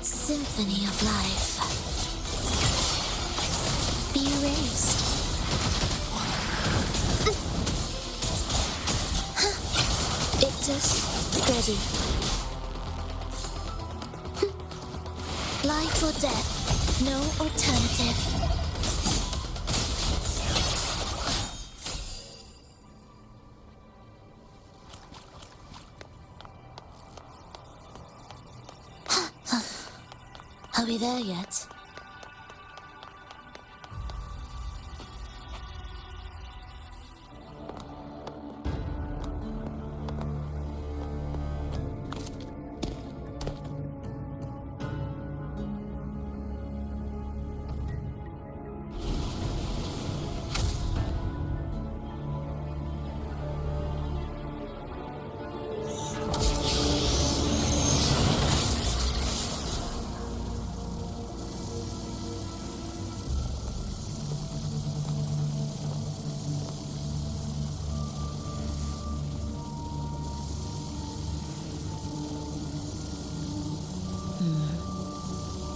[SPEAKER 8] Symphony of life. Be erased. Ictus, ready. Life or death, no alternative. Are we there yet?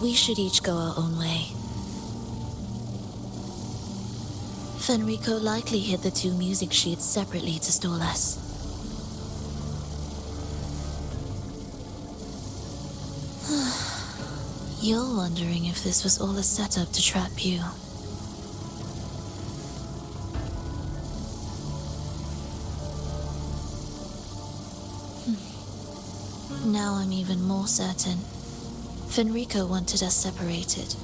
[SPEAKER 8] We should each go our own way. Fenrico likely hid the two music sheets separately to stall us. You're wondering if this was all a setup to trap you. Now I'm even more certain. Fenrico wanted us separated.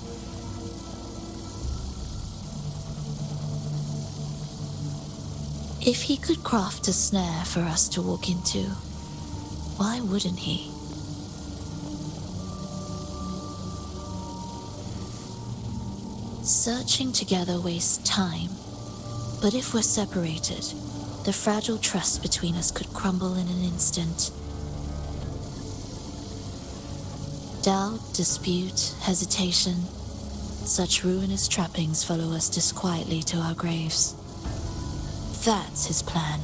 [SPEAKER 8] If he could craft a snare for us to walk into, why wouldn't he? Searching together wastes time, but if we're separated, the fragile trust between us could crumble in an instant. Doubt, dispute, hesitation, such ruinous trappings follow us disquietly to our graves. That's his plan.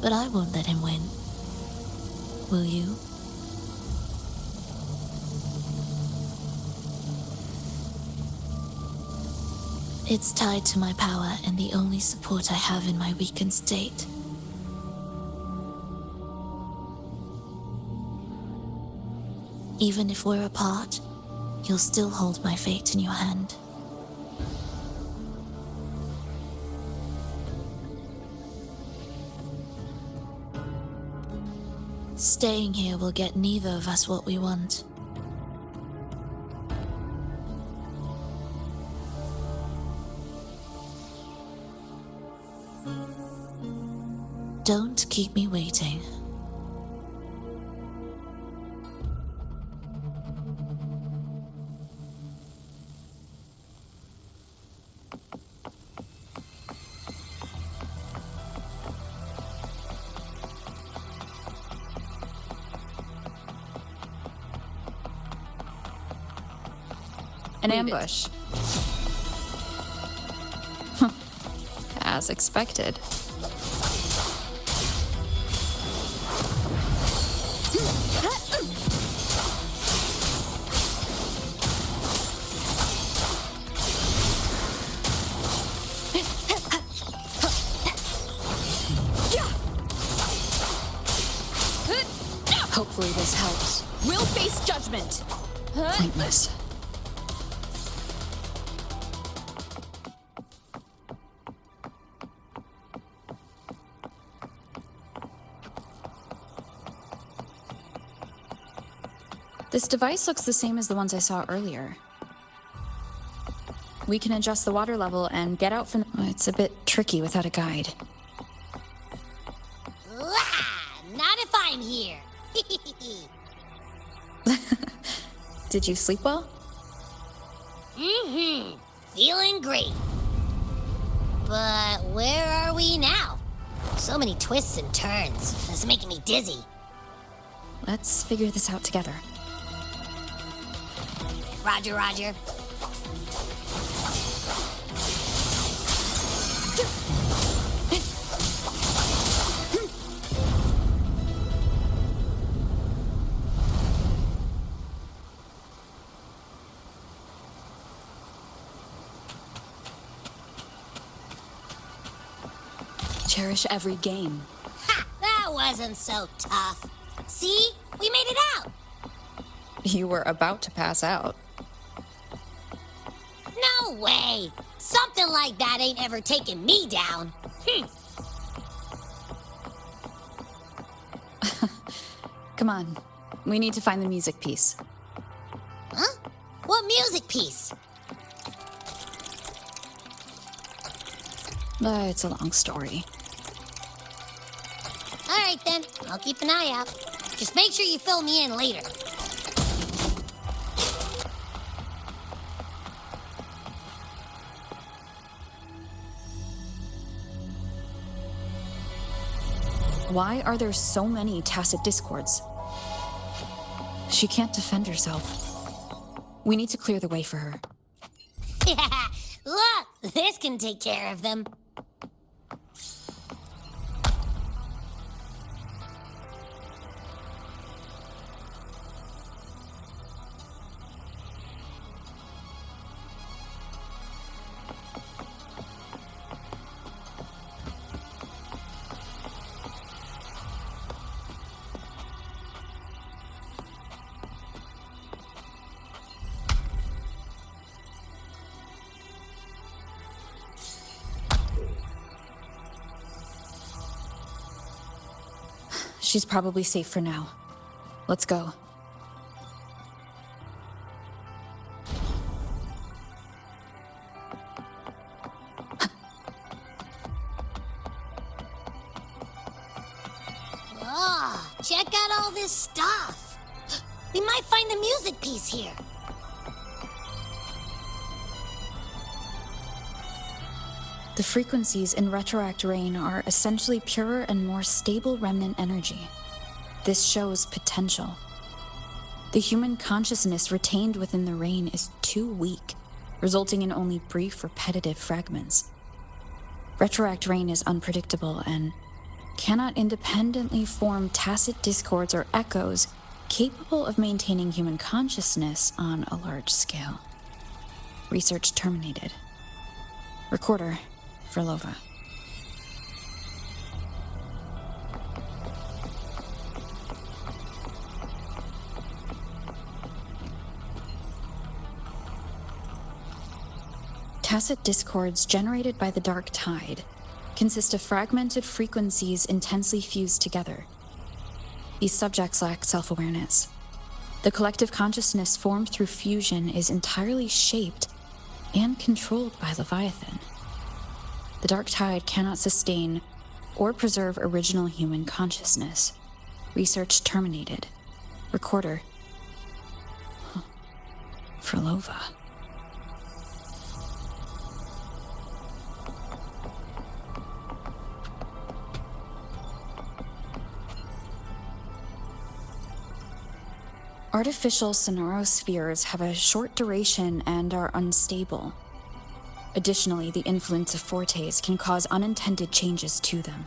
[SPEAKER 8] But I won't let him win. Will you? It's tied to my power and the only support I have in my weakened state. Even if we're apart, you'll still hold my fate in your hand. Staying here will get neither of us what we want. Don't keep me waiting.
[SPEAKER 4] An ambush. As expected. this helps. We'll face judgment! Pointless. This device looks the same as the ones I saw earlier. We can adjust the water level and get out from... It's a bit tricky without a guide.
[SPEAKER 6] Not if I'm here.
[SPEAKER 4] Did you sleep well?
[SPEAKER 6] Feeling great. But where are we now? So many twists and turns. It's making me dizzy.
[SPEAKER 4] Let's figure this out together.
[SPEAKER 6] Roger, roger.
[SPEAKER 4] Cherish every game.
[SPEAKER 6] Ha! That wasn't so tough. See? We made it out!
[SPEAKER 4] You were about to pass out.
[SPEAKER 6] No way! Something like that ain't ever taken me down.
[SPEAKER 4] Come on. We need to find the music piece.
[SPEAKER 6] Huh? What music piece?
[SPEAKER 4] It's a long story.
[SPEAKER 6] Alright then, I'll keep an eye out. Just make sure you fill me in later.
[SPEAKER 4] Why are there so many tacit discords? She can't defend herself. We need to clear the way for her.
[SPEAKER 6] Look, this can take care of them.
[SPEAKER 4] She's probably safe for now. Let's go.
[SPEAKER 6] Oh, check out all this stuff. We might find the music piece here.
[SPEAKER 4] The frequencies in Retroact Rain are essentially purer and more stable remnant energy. This shows potential. The human consciousness retained within the rain is too weak, resulting in only brief, repetitive fragments. Retroact Rain is unpredictable and cannot independently form tacit discords or echoes capable of maintaining human consciousness on a large scale. Research terminated. Recorder. Frolova. Tacit discords generated by the dark tide consist of fragmented frequencies intensely fused together. These subjects lack self-awareness. The collective consciousness formed through fusion is entirely shaped and controlled by Leviathan. The dark tide cannot sustain or preserve original human consciousness. Research terminated. Recorder. Frolova. Artificial sonorospheres have a short duration and are unstable. Additionally, the influence of fortes can cause unintended changes to them.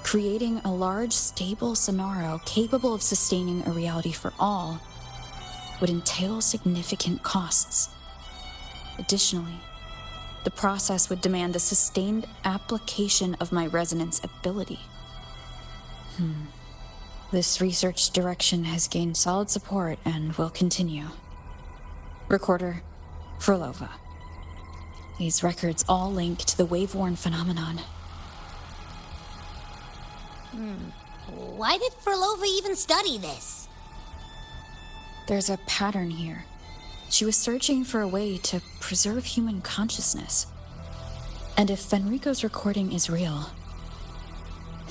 [SPEAKER 4] Creating a large, stable sonoro capable of sustaining a reality for all would entail significant costs. Additionally, the process would demand the sustained application of my resonance ability. This research direction has gained solid support and will continue. Recorder, Frolova. These records all link to the wave-worn phenomenon.
[SPEAKER 3] Why did Frolova even study this?
[SPEAKER 4] There's a pattern here. She was searching for a way to preserve human consciousness. And if Fenrico's recording is real,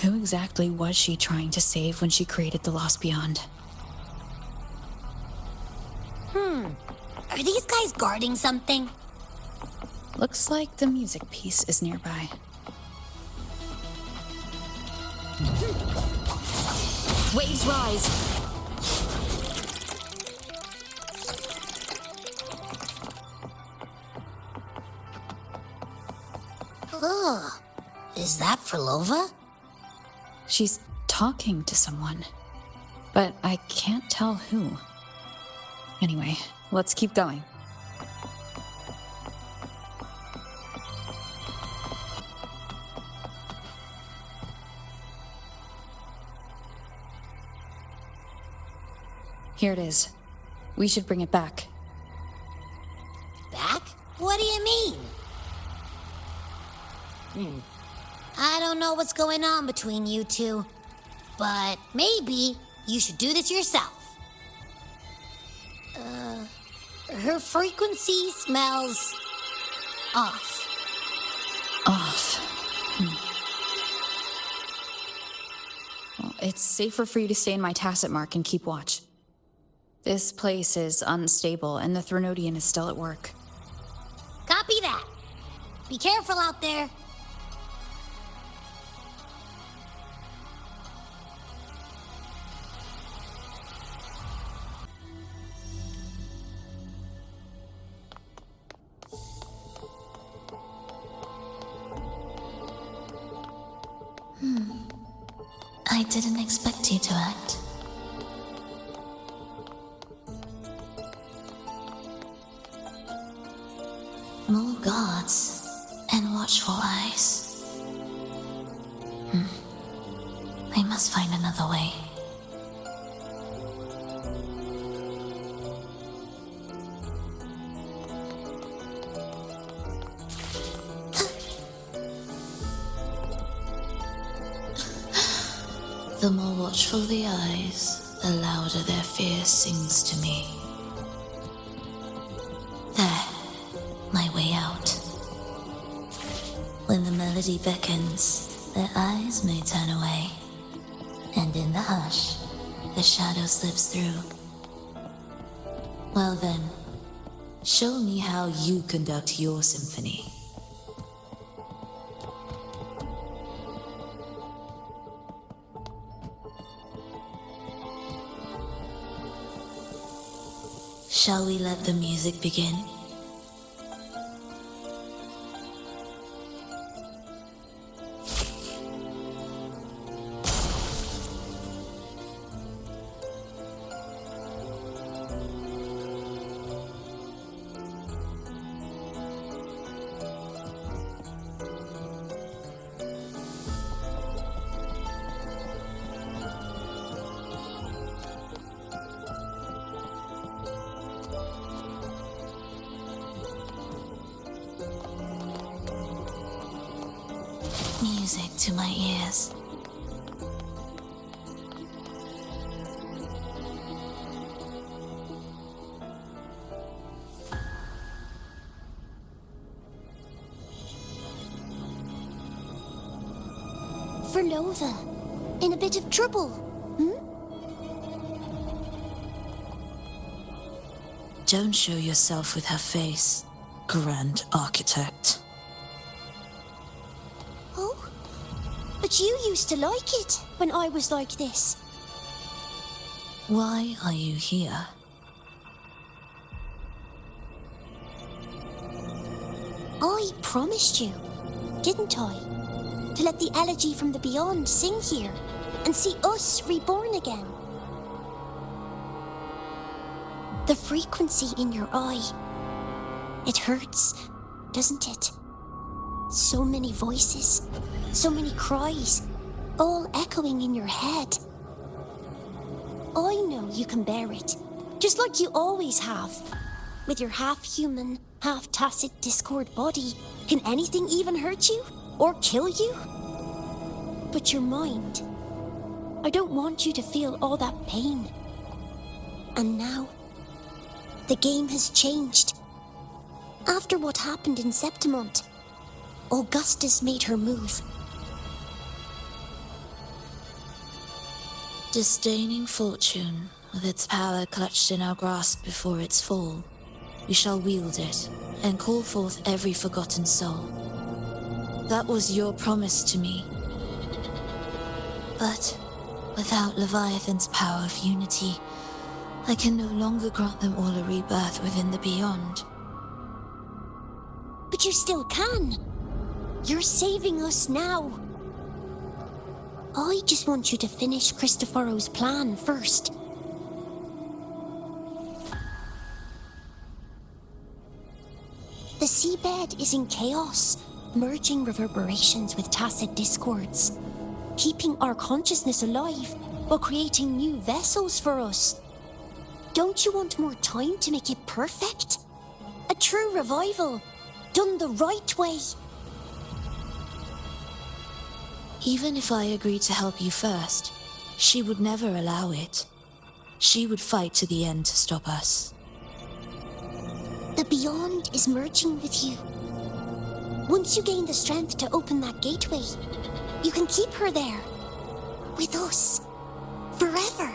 [SPEAKER 4] who exactly was she trying to save when she created the Lost Beyond?
[SPEAKER 3] Are these guys guarding something?
[SPEAKER 4] Looks like the music piece is nearby.
[SPEAKER 3] Waves rise. Oh, is that Frolova?
[SPEAKER 4] She's talking to someone, but I can't tell who. Anyway, let's keep going. Here it is. We should bring it back.
[SPEAKER 3] Back? What do you mean? I don't know what's going on between you two, but maybe you should do this yourself. Her frequency smells off.
[SPEAKER 4] Off. Well, it's safer for you to stay in my tacit mark and keep watch. This place is unstable, and the Threnodian is still at work.
[SPEAKER 3] Copy that. Be careful out there.
[SPEAKER 8] I didn't expect you to act. More guards and watchful eyes. I must find another way. The more watchful the eyes, the louder their fear sings to me. There, my way out. When the melody beckons, their eyes may turn away, and in the hush, the shadow slips through. Well then, show me how you conduct your symphony. Shall we let the music begin? Music to my ears.
[SPEAKER 3] Frolova, in a bit of trouble,
[SPEAKER 8] Don't show yourself with her face, Grand Architect.
[SPEAKER 3] Oh, but you used to like it when I was like this.
[SPEAKER 8] Why are you here?
[SPEAKER 3] I promised you, didn't I? To let the elegy from the beyond sing here and see us reborn again. The frequency in your eye, it hurts, doesn't it? So many voices, so many cries, all echoing in your head. I know you can bear it, just like you always have. With your half-human, half-tacit Discord body, can anything even hurt you? Or kill you? But your mind, I don't want you to feel all that pain. And now, the game has changed. After what happened in Septimont, Augustus made her move.
[SPEAKER 8] Disdaining fortune, with its power clutched in our grasp before its fall, we shall wield it and call forth every forgotten soul. That was your promise to me. But without Leviathan's power of unity, I can no longer grant them all a rebirth within the beyond.
[SPEAKER 3] But you still can. You're saving us now. I just want you to finish Cristoforo's plan first. The seabed is in chaos, merging reverberations with tacit discords, keeping our consciousness alive while creating new vessels for us. Don't you want more time to make it perfect? A true revival, done the right way.
[SPEAKER 8] Even if I agreed to help you first, she would never allow it. She would fight to the end to stop us.
[SPEAKER 3] The Beyond is merging with you. Once you gain the strength to open that gateway, you can keep her there. With us. Forever.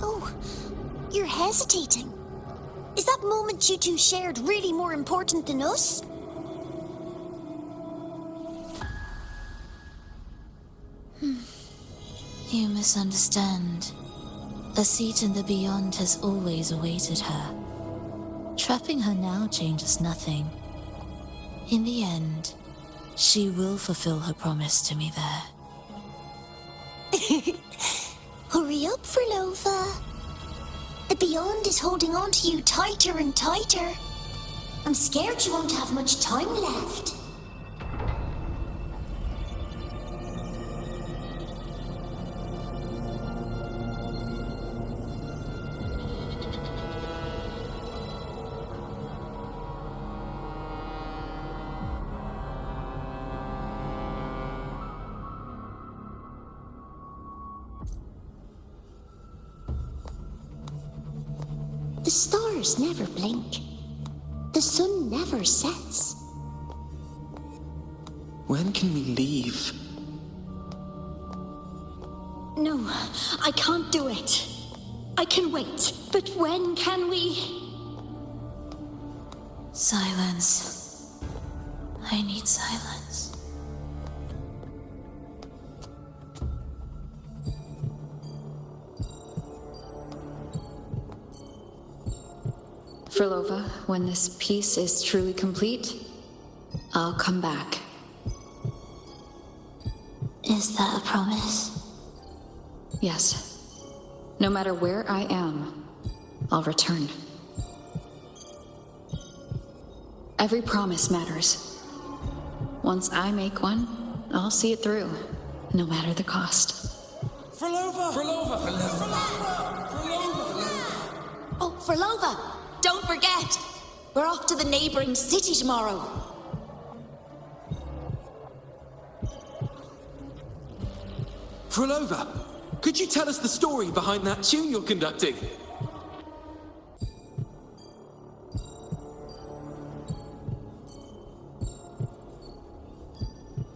[SPEAKER 3] Oh, you're hesitating. Is that moment you two shared really more important than us?
[SPEAKER 8] You misunderstand. A seat in the Beyond has always awaited her. Trapping her now changes nothing. In the end, she will fulfill her promise to me there.
[SPEAKER 3] Hurry up, Frilova. The Beyond is holding on to you tighter and tighter. I'm scared you won't have much time left. The stars never blink. The sun never sets.
[SPEAKER 11] When can we leave?
[SPEAKER 14] No, I can't do it. I can wait, but when can we?
[SPEAKER 8] Silence. I need silence.
[SPEAKER 4] Frilova, when this piece is truly complete, I'll come back.
[SPEAKER 8] Is that a promise?
[SPEAKER 4] Yes. No matter where I am, I'll return. Every promise matters. Once I make one, I'll see it through, no matter the cost.
[SPEAKER 11] Frilova! Frilova!
[SPEAKER 14] Oh, Frilova! Don't forget! We're off to the neighboring city tomorrow.
[SPEAKER 11] Frilova, could you tell us the story behind that tune you're conducting?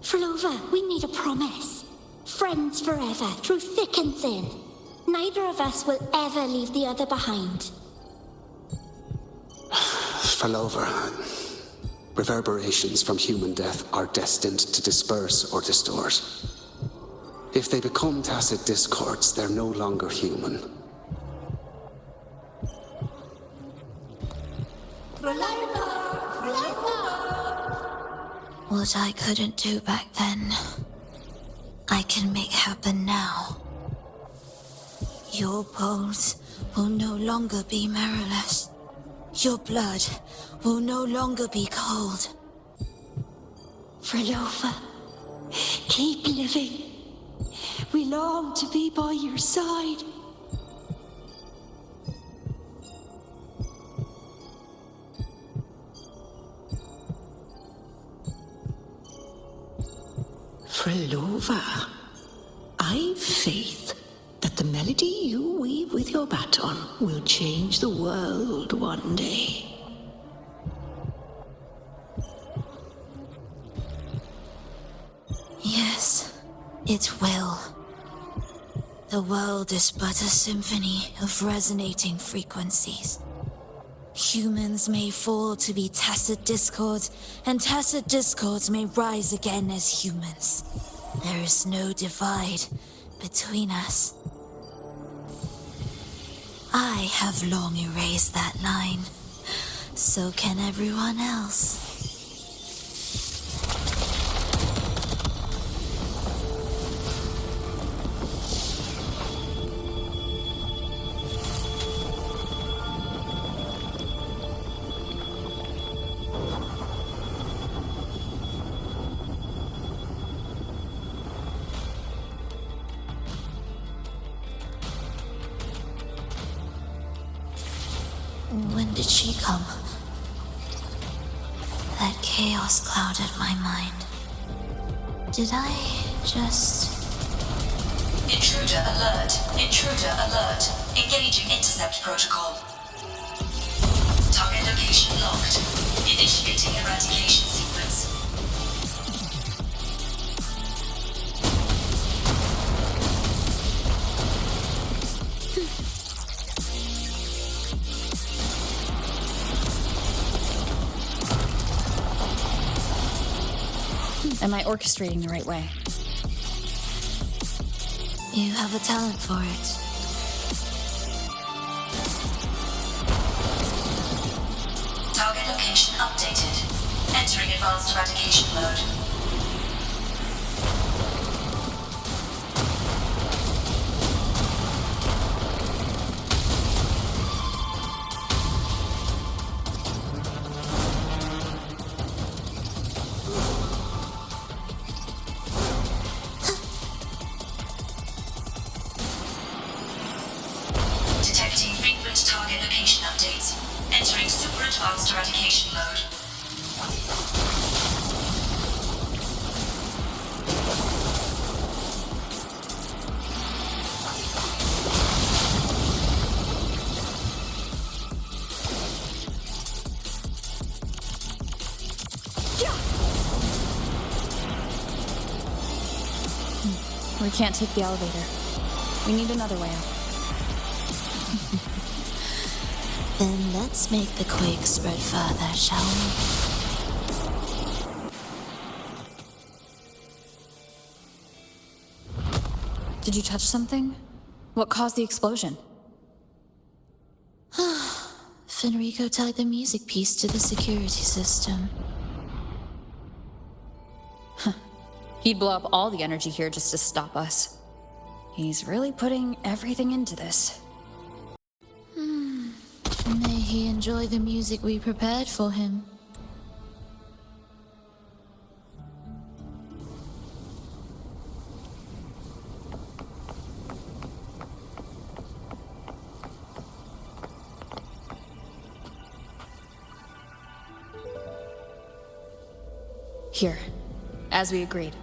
[SPEAKER 14] Frilova, we need a promise. Friends forever, through thick and thin. Neither of us will ever leave the other behind.
[SPEAKER 13] Frilova, reverberations from human death are destined to disperse or distort. If they become tacit discords, they're no longer human.
[SPEAKER 8] What I couldn't do back then, I can make happen now. Your bones will no longer be marrowless. Your blood will no longer be cold.
[SPEAKER 14] Frolova, keep living. We long to be by your side.
[SPEAKER 9] Frolova, I've faith that the melody you weave with your baton will change the world one day.
[SPEAKER 8] Yes, it will. The world is but a symphony of resonating frequencies. Humans may fall to be tacit discords, and tacit discords may rise again as humans. There is no divide between us. I have long erased that line. So can everyone else. When did she come? That chaos clouded my mind. Did I just...
[SPEAKER 15] Intruder alert. Intruder alert. Engaging intercept protocol. Target location locked. Initiating eradication sequence.
[SPEAKER 4] Am I orchestrating the right way?
[SPEAKER 8] You have a talent for it.
[SPEAKER 15] Target location updated. Entering advanced eradication mode. Detecting frequent target location updates. Entering super advanced eradication mode.
[SPEAKER 4] We can't take the elevator. We need another way up.
[SPEAKER 8] Then let's make the quake spread further, shall we?
[SPEAKER 4] Did you touch something? What caused the explosion?
[SPEAKER 8] Fenrico tied the music piece to the security system.
[SPEAKER 4] He'd blow up all the energy here just to stop us. He's really putting everything into this.
[SPEAKER 8] May he enjoy the music we prepared for him.
[SPEAKER 4] Here, as we agreed.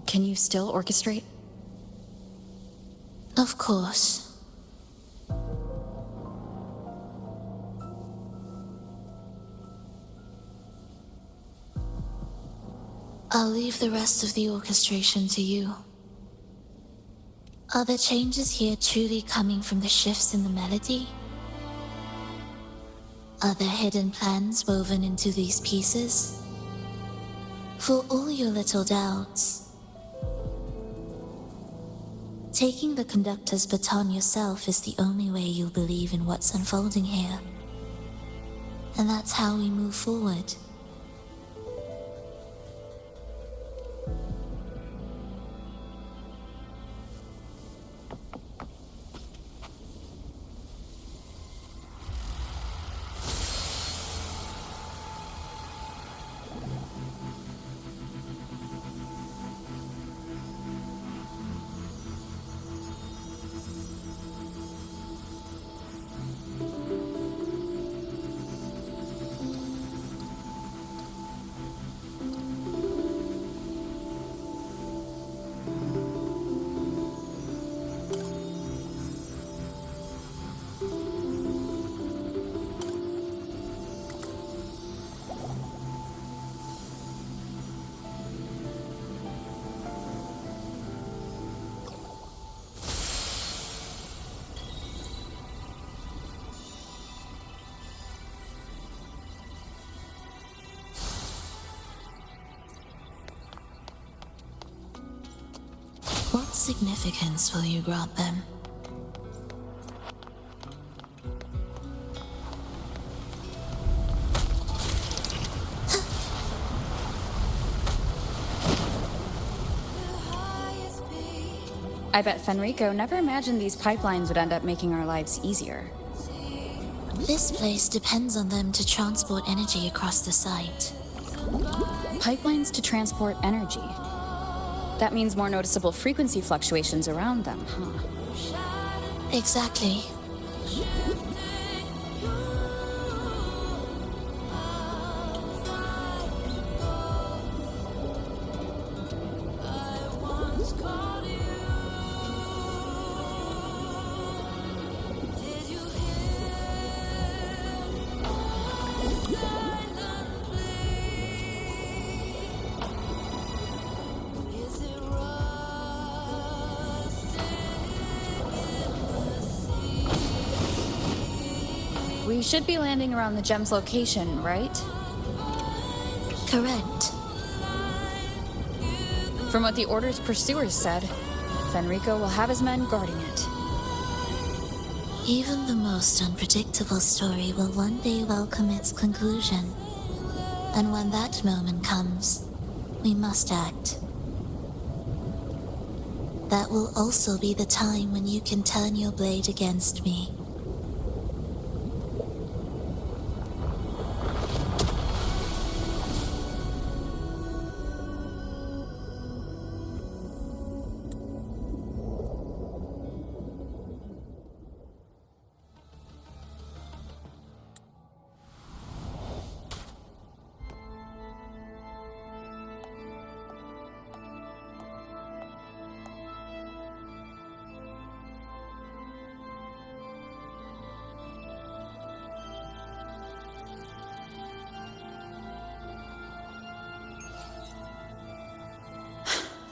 [SPEAKER 4] Can you still orchestrate?
[SPEAKER 8] Of course. I'll leave the rest of the orchestration to you. Are the changes here truly coming from the shifts in the melody? Are there hidden plans woven into these pieces? For all your little doubts, taking the conductor's baton yourself is the only way you'll believe in what's unfolding here. And that's how we move forward. significance will you grant them?
[SPEAKER 4] I bet Fenrico never imagined these pipelines would end up making our lives easier.
[SPEAKER 8] This place depends on them to transport energy across the site.
[SPEAKER 4] Pipelines to transport energy. That means more noticeable frequency fluctuations around them, huh?
[SPEAKER 8] Exactly.
[SPEAKER 4] We should be landing around the gem's location, right?
[SPEAKER 8] Correct.
[SPEAKER 4] From what the Order's pursuers said, Fenrico will have his men guarding it.
[SPEAKER 8] Even the most unpredictable story will one day welcome its conclusion. And when that moment comes, we must act. That will also be the time when you can turn your blade against me.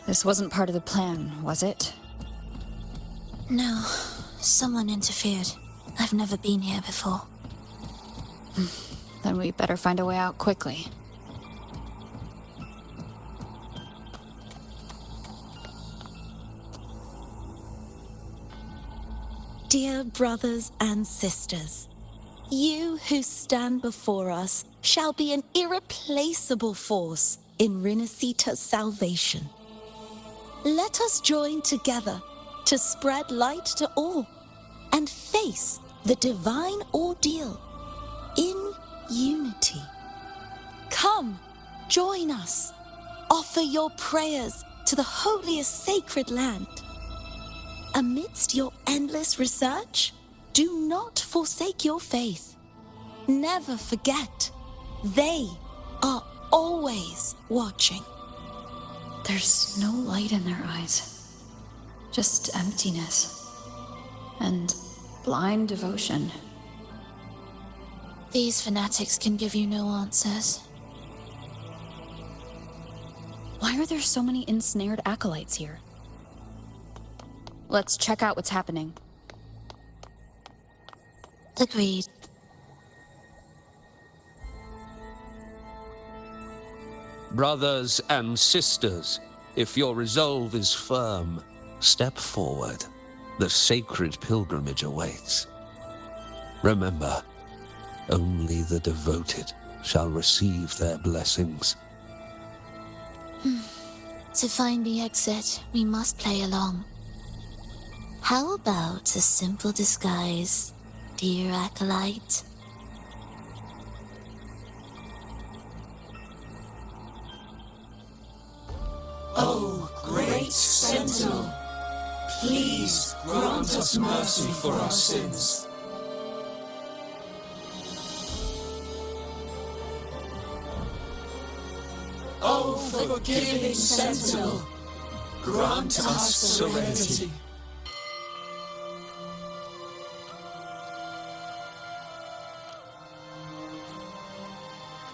[SPEAKER 4] This wasn't part of the plan, was it?
[SPEAKER 8] No, someone interfered. I've never been here before.
[SPEAKER 4] Then we better find a way out quickly.
[SPEAKER 16] Dear brothers and sisters, you who stand before us shall be an irreplaceable force in Rinascita's salvation. Let us join together to spread light to all and face the divine ordeal in unity. Come, join us. Offer your prayers to the holiest sacred land. Amidst your endless research, do not forsake your faith. Never forget, they are always watching.
[SPEAKER 4] There's no light in their eyes. Just emptiness. And blind devotion.
[SPEAKER 8] These fanatics can give you no answers.
[SPEAKER 4] Why are there so many ensnared acolytes here? Let's check out what's happening.
[SPEAKER 8] Agreed.
[SPEAKER 1] Brothers and sisters, if your resolve is firm, step forward. The sacred pilgrimage awaits. Remember, only the devoted shall receive their blessings.
[SPEAKER 8] To find the exit, we must play along. How about a simple disguise, dear acolyte?
[SPEAKER 17] O great Sentinel, please grant us mercy for our sins. O forgiving Sentinel, grant us serenity.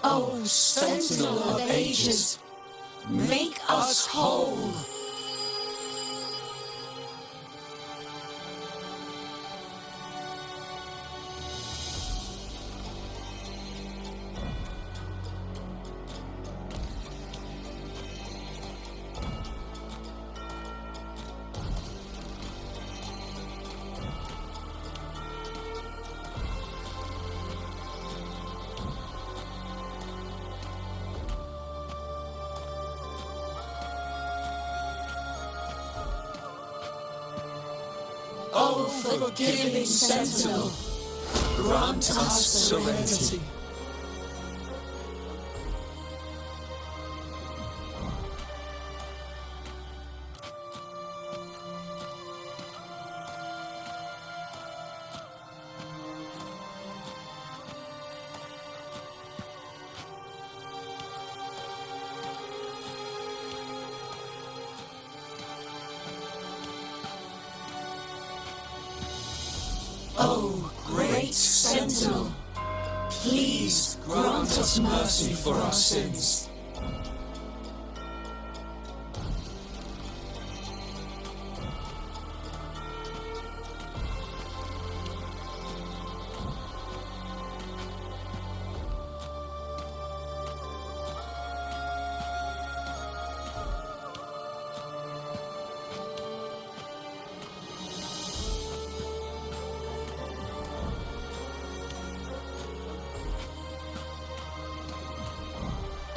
[SPEAKER 17] O Sentinel of ages, make us whole. forgiving sentinel, grant us serenity. O great sentinel, please grant us mercy for our sins.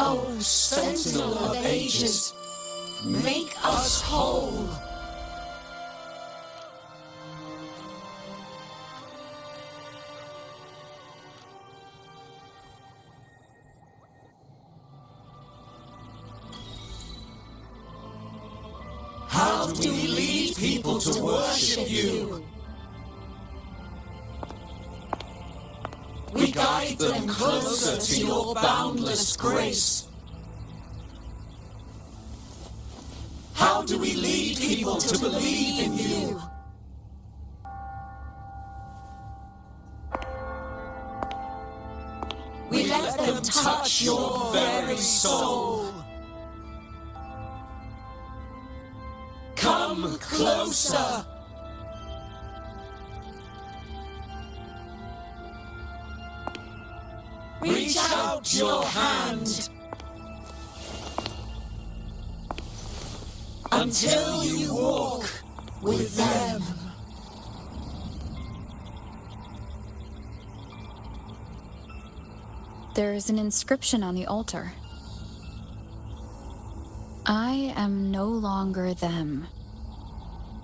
[SPEAKER 17] O sentinel of ages, make us whole. How do we lead people to worship you? We guide them closer to your boundless grace. How do we lead people to believe in you? We let them touch your very soul. Come closer. Reach out your hand until you walk with them.
[SPEAKER 4] There is an inscription on the altar. I am no longer them.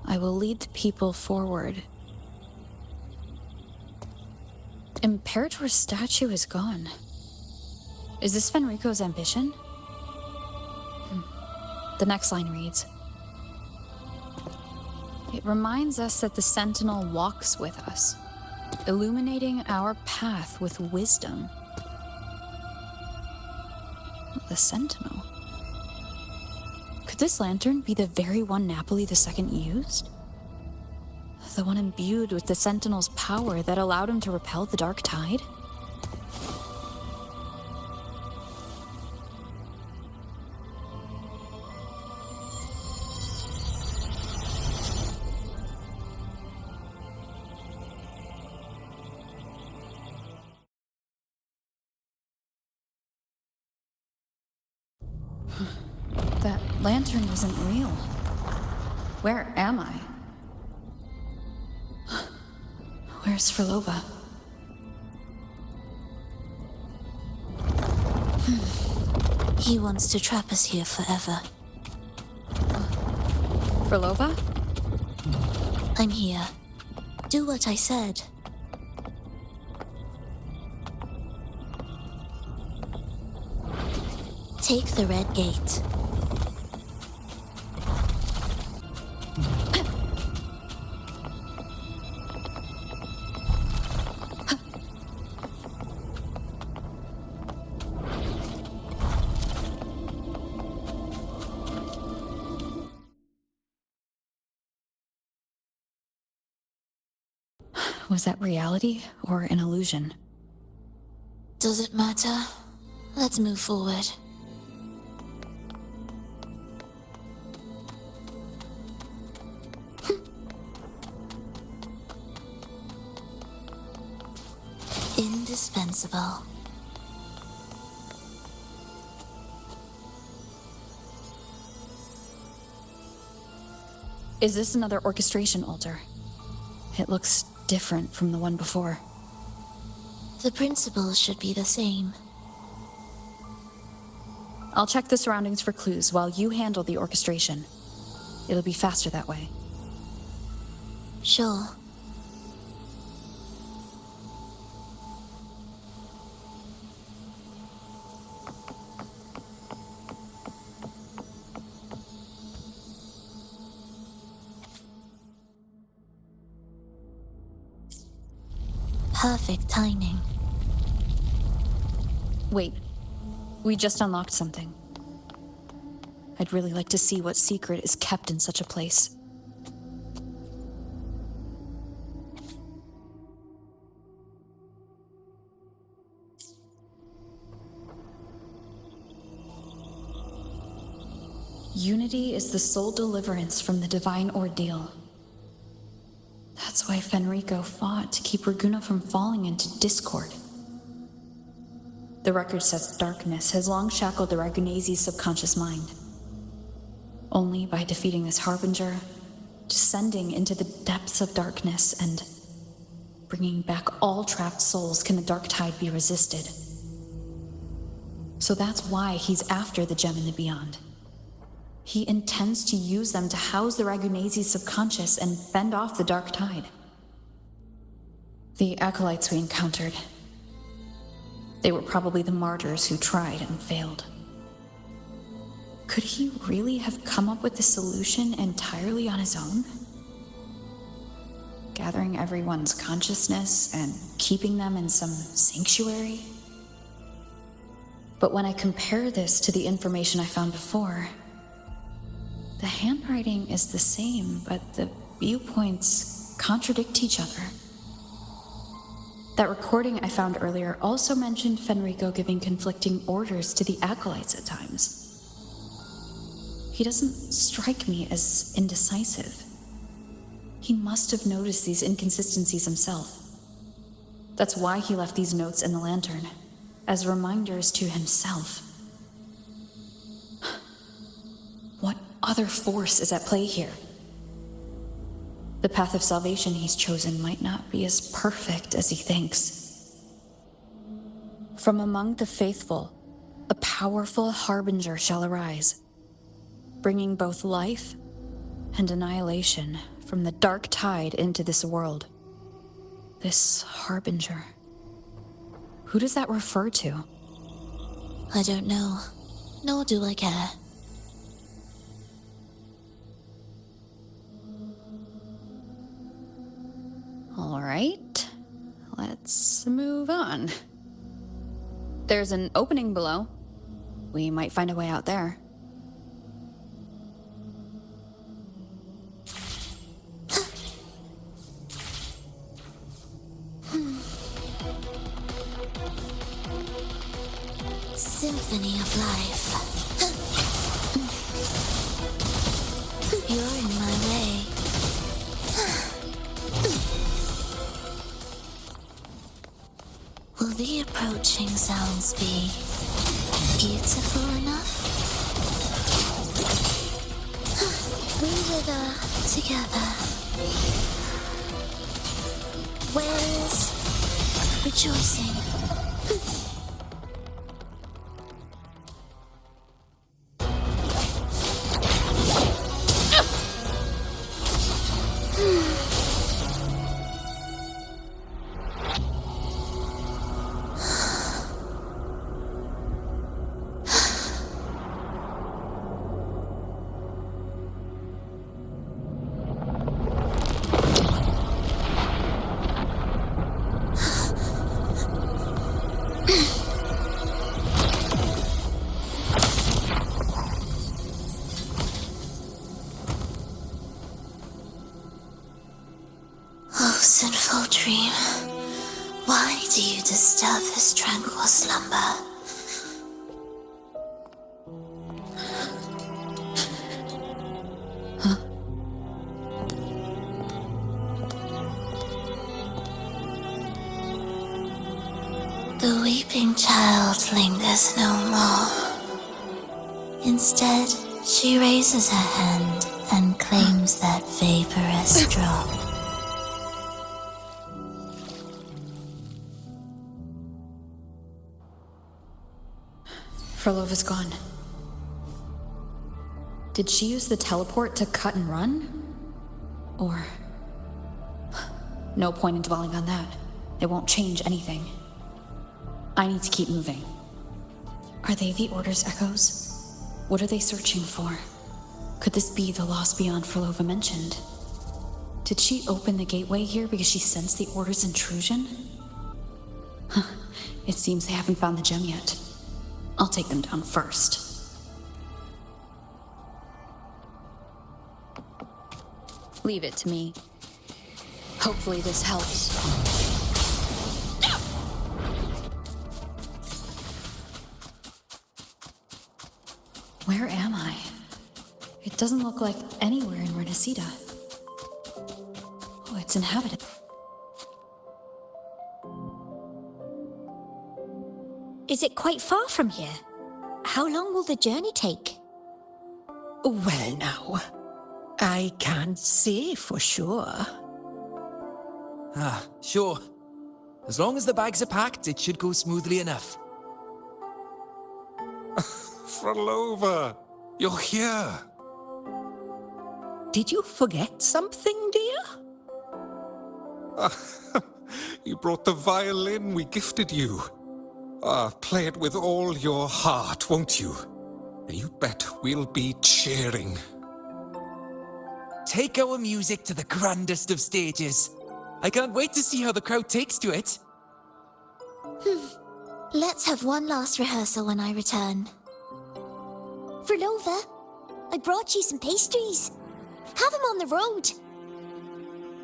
[SPEAKER 4] I will lead the people forward. Imperator's statue is gone. Is this Fenrico's ambition? The next line reads, it reminds us that the Sentinel walks with us, illuminating our path with wisdom. The Sentinel? Could this lantern be the very one Napoli II used? The one imbued with the Sentinel's power that allowed him to repel the dark tide? That lantern isn't real. Where am I? Where's Frolova?
[SPEAKER 8] He wants to trap us here forever.
[SPEAKER 4] Frolova?
[SPEAKER 8] I'm here. Do what I said. Take the red gate.
[SPEAKER 4] Was that reality or an illusion?
[SPEAKER 8] Does it matter? Let's move forward. Indispensable.
[SPEAKER 4] Is this another orchestration altar? It looks different from the one before.
[SPEAKER 8] The principles should be the same.
[SPEAKER 4] I'll check the surroundings for clues while you handle the orchestration. It'll be faster that way.
[SPEAKER 8] Sure. perfect timing.
[SPEAKER 4] Wait, we just unlocked something. I'd really like to see what secret is kept in such a place. Unity is the sole deliverance from the divine ordeal. That's why Fenrico fought to keep Raguna from falling into discord. The record says darkness has long shackled the Ragunese's subconscious mind. Only by defeating this harbinger, descending into the depths of darkness, and bringing back all trapped souls can the dark tide be resisted. So that's why he's after the gem in the beyond. He intends to use them to house the Ragunese's subconscious and fend off the dark tide. The acolytes we encountered, they were probably the martyrs who tried and failed. Could he really have come up with the solution entirely on his own? Gathering everyone's consciousness and keeping them in some sanctuary? But when I compare this to the information I found before, the handwriting is the same, but the viewpoints contradict each other. That recording I found earlier also mentioned Fenrico giving conflicting orders to the acolytes at times. He doesn't strike me as indecisive. He must have noticed these inconsistencies himself. That's why he left these notes in the lantern, as reminders to himself. What other force is at play here? The path of salvation he's chosen might not be as perfect as he thinks. From among the faithful, a powerful harbinger shall arise, bringing both life and annihilation from the dark tide into this world. This harbinger. Who does that refer to?
[SPEAKER 8] I don't know, nor do I care.
[SPEAKER 4] All right, let's move on. There's an opening below. We might find a way out there.
[SPEAKER 8] Symphony of life. You're in my way. Will the approaching sounds be beautiful enough? We wither together. Where is rejoicing? Sinful dream, why do you disturb this tranquil slumber?
[SPEAKER 4] Huh?
[SPEAKER 8] The weeping child lingers no more. Instead, she raises her hand and claims that vaporous drop.
[SPEAKER 4] Frolov is gone. Did she use the teleport to cut and run? Or... No point in dwelling on that. It won't change anything. I need to keep moving. Are they the Order's echoes? What are they searching for? Could this be the lost beyond Frolova mentioned? Did she open the gateway here because she sensed the Order's intrusion? It seems they haven't found the gem yet. I'll take them down first. Leave it to me. Hopefully this helps. Where am I? It doesn't look like anywhere in Rinascita. Oh, it's inhabited.
[SPEAKER 14] Is it quite far from here? How long will the journey take?
[SPEAKER 9] Well, now, I can't say for sure.
[SPEAKER 11] Ah, sure. As long as the bags are packed, it should go smoothly enough.
[SPEAKER 5] Frolova, you're here.
[SPEAKER 9] Did you forget something, dear?
[SPEAKER 5] You brought the violin we gifted you. Play it with all your heart, won't you? You bet we'll be cheering.
[SPEAKER 11] Take our music to the grandest of stages. I can't wait to see how the crowd takes to it.
[SPEAKER 3] Let's have one last rehearsal when I return. Frolova, I brought you some pastries. Have them on the road.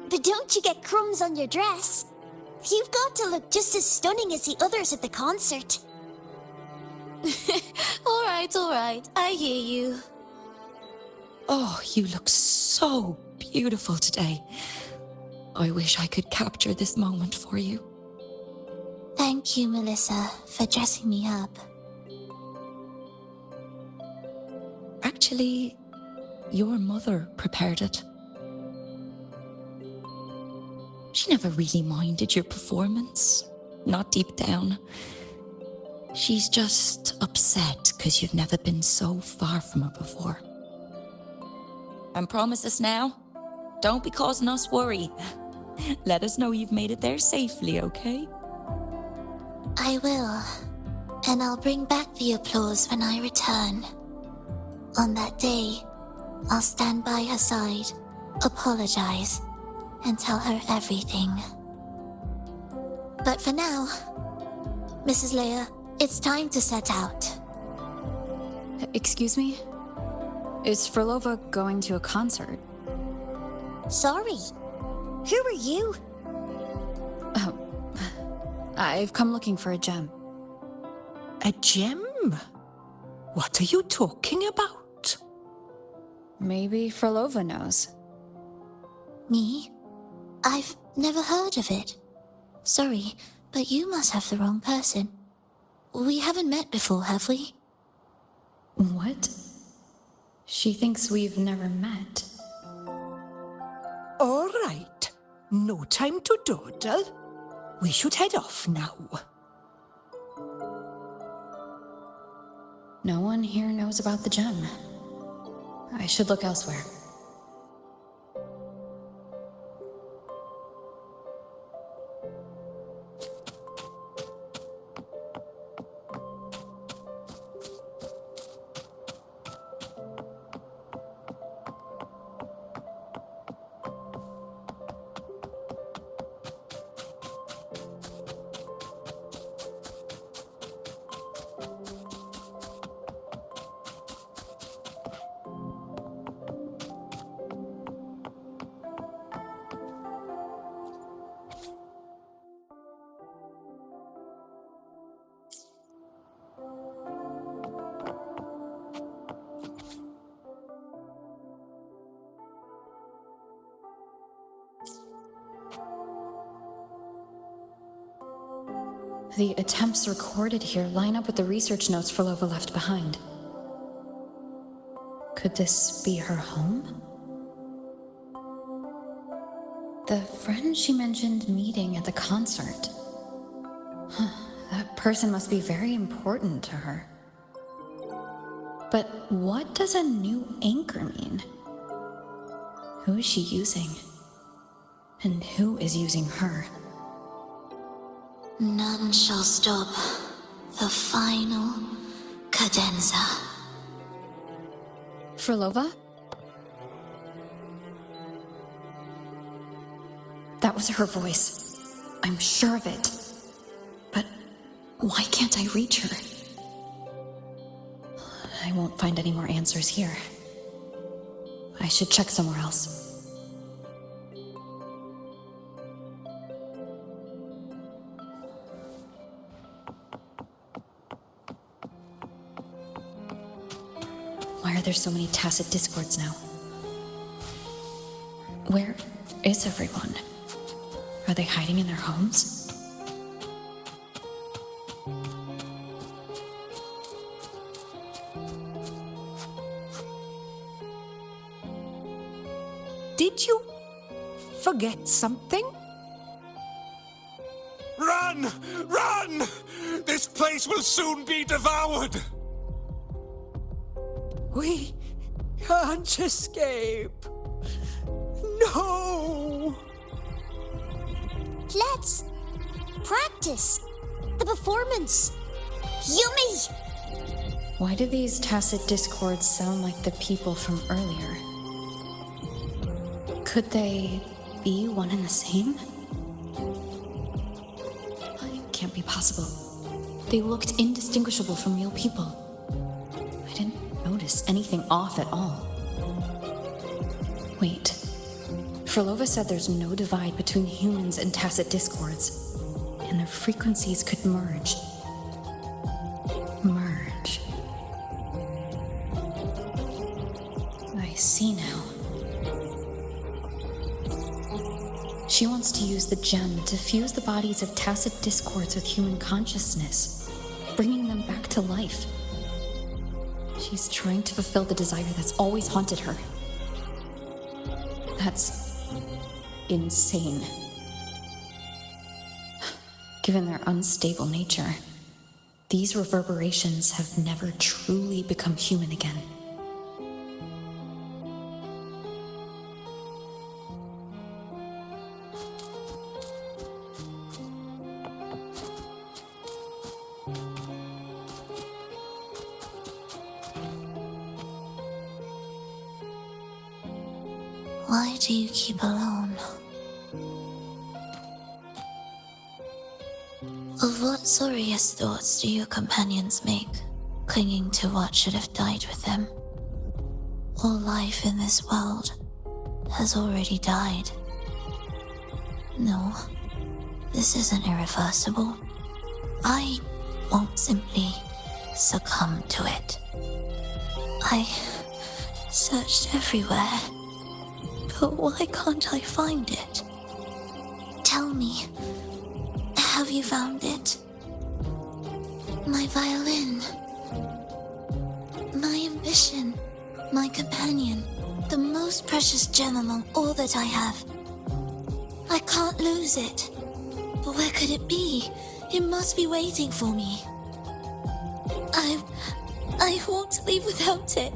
[SPEAKER 3] But don't you get crumbs on your dress. You've got to look just as stunning as the others at the concert.
[SPEAKER 16] All right, I hear you.
[SPEAKER 10] Oh, you look so beautiful today. I wish I could capture this moment for you.
[SPEAKER 3] Thank you, Melissa, for dressing me up.
[SPEAKER 10] Actually, your mother prepared it. She never really minded your performance, not deep down. She's just upset because you've never been so far from her before. And promise us now, don't be causing us worry. Let us know you've made it there safely, okay?
[SPEAKER 3] I will. And I'll bring back the applause when I return. On that day, I'll stand by her side, apologize, and tell her everything. But for now, Mrs. Leia, it's time to set out.
[SPEAKER 4] Excuse me? Is Frolova going to a concert?
[SPEAKER 3] Sorry. Who are you?
[SPEAKER 4] Oh, I've come looking for a gem.
[SPEAKER 9] A gem? What are you talking about?
[SPEAKER 4] Maybe Frolova knows.
[SPEAKER 3] Me? I've never heard of it. Sorry, but you must have the wrong person. We haven't met before, have we?
[SPEAKER 4] What? She thinks we've never met.
[SPEAKER 9] All right. No time to dawdle. We should head off now.
[SPEAKER 4] No one here knows about the gem. I should look elsewhere. The attempts recorded here line up with the research notes Frolova left behind. Could this be her home? The friend she mentioned meeting at the concert. That person must be very important to her. But what does a new anchor mean? Who is she using? And who is using her?
[SPEAKER 3] None shall stop the final cadenza.
[SPEAKER 4] Frolova? That was her voice. I'm sure of it. But Why can't I reach her? I won't find any more answers here. I should check somewhere else. Why are there so many tacit discords now? Where is everyone? Are they hiding in their homes?
[SPEAKER 9] Did you forget something?
[SPEAKER 5] Run! Run! This place will soon be devoured!
[SPEAKER 9] We can't escape. No!
[SPEAKER 3] Let's practice the performance. Yummy!
[SPEAKER 4] Why do these tacit discords sound like the people from earlier? Could they be one and the same? It can't be possible. They looked indistinguishable from real people. I didn't notice anything off at all. Wait. Frolova said there's no divide between humans and tacit discords, and their frequencies could merge. Merge. I see now. She wants to use the gem to fuse the bodies of tacit discords with human consciousness, bringing them back to life. She's trying to fulfill the desire that's always haunted her. That's insane. Given their unstable nature, these reverberations have never truly become human again.
[SPEAKER 8] Why do you keep alone? Of what sorriest thoughts do your companions make, clinging to what should have died with them? All life in this world has already died. No, this isn't irreversible. I won't simply succumb to it. I searched everywhere, but why can't I find it? Tell me, have you found it? My violin. My ambition. My companion. The most precious gem among all that I have. I can't lose it. But where could it be? It must be waiting for me. I won't leave without it.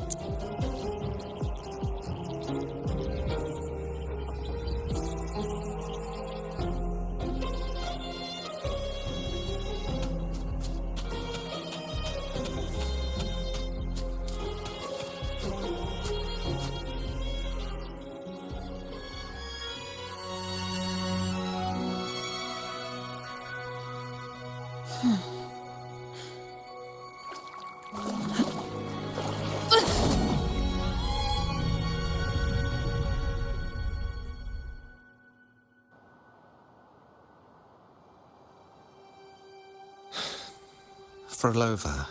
[SPEAKER 5] Frolova,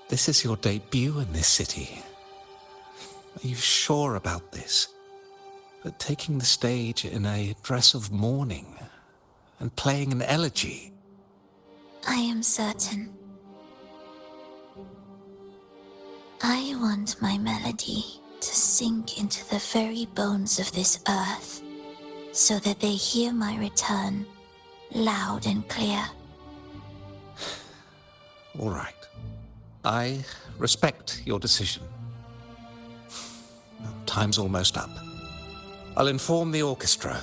[SPEAKER 5] this is your debut in this city. Are you sure about this? But taking the stage in a dress of mourning and playing an elegy?
[SPEAKER 8] I am certain. I want my melody to sink into the very bones of this earth, so that they hear my return loud and clear.
[SPEAKER 5] All right. I respect your decision. Time's almost up. I'll inform the orchestra.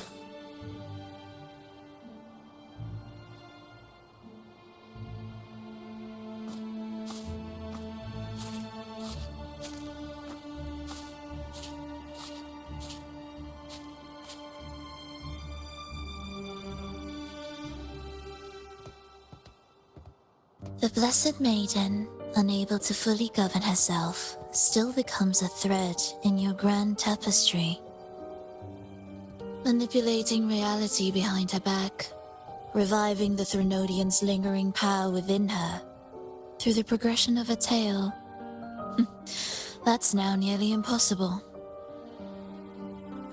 [SPEAKER 8] The Blessed Maiden, unable to fully govern herself, still becomes a thread in your grand tapestry, manipulating reality behind her back, reviving the Threnodian's lingering power within her through the progression of a tale. That's now nearly impossible.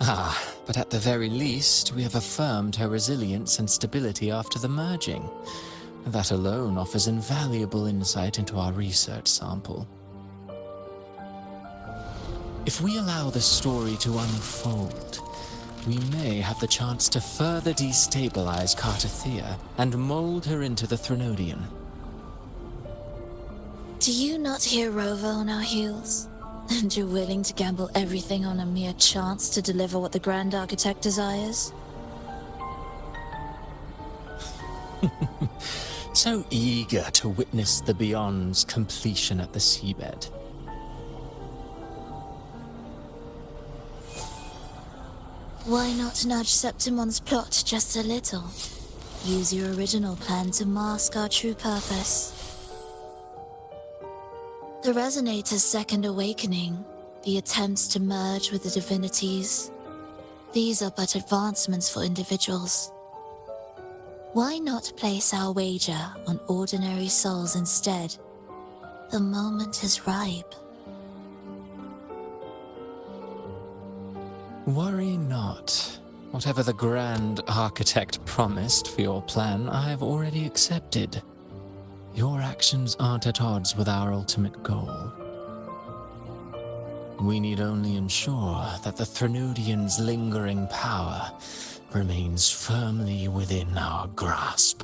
[SPEAKER 18] Ah, but at the very least, we have affirmed her resilience and stability after the merging. That alone offers invaluable insight into our research sample. If we allow the story to unfold, we may have the chance to further destabilize Cartathea and mold her into the Threnodian.
[SPEAKER 8] Do you not hear Rover on our heels? And you're willing to gamble everything on a mere chance to deliver what the Grand Architect desires?
[SPEAKER 18] So eager to witness the Beyond's completion at the seabed.
[SPEAKER 8] Why not nudge Septimon's plot just a little? Use your original plan to mask our true purpose. The Resonator's second awakening, the attempts to merge with the divinities, these are but advancements for individuals. Why not place our wager on ordinary souls instead? The moment is ripe.
[SPEAKER 18] Worry not. Whatever the Grand Architect promised for your plan, I have already accepted. Your actions aren't at odds with our ultimate goal. We need only ensure that the Threnodian's lingering power remains firmly within our grasp.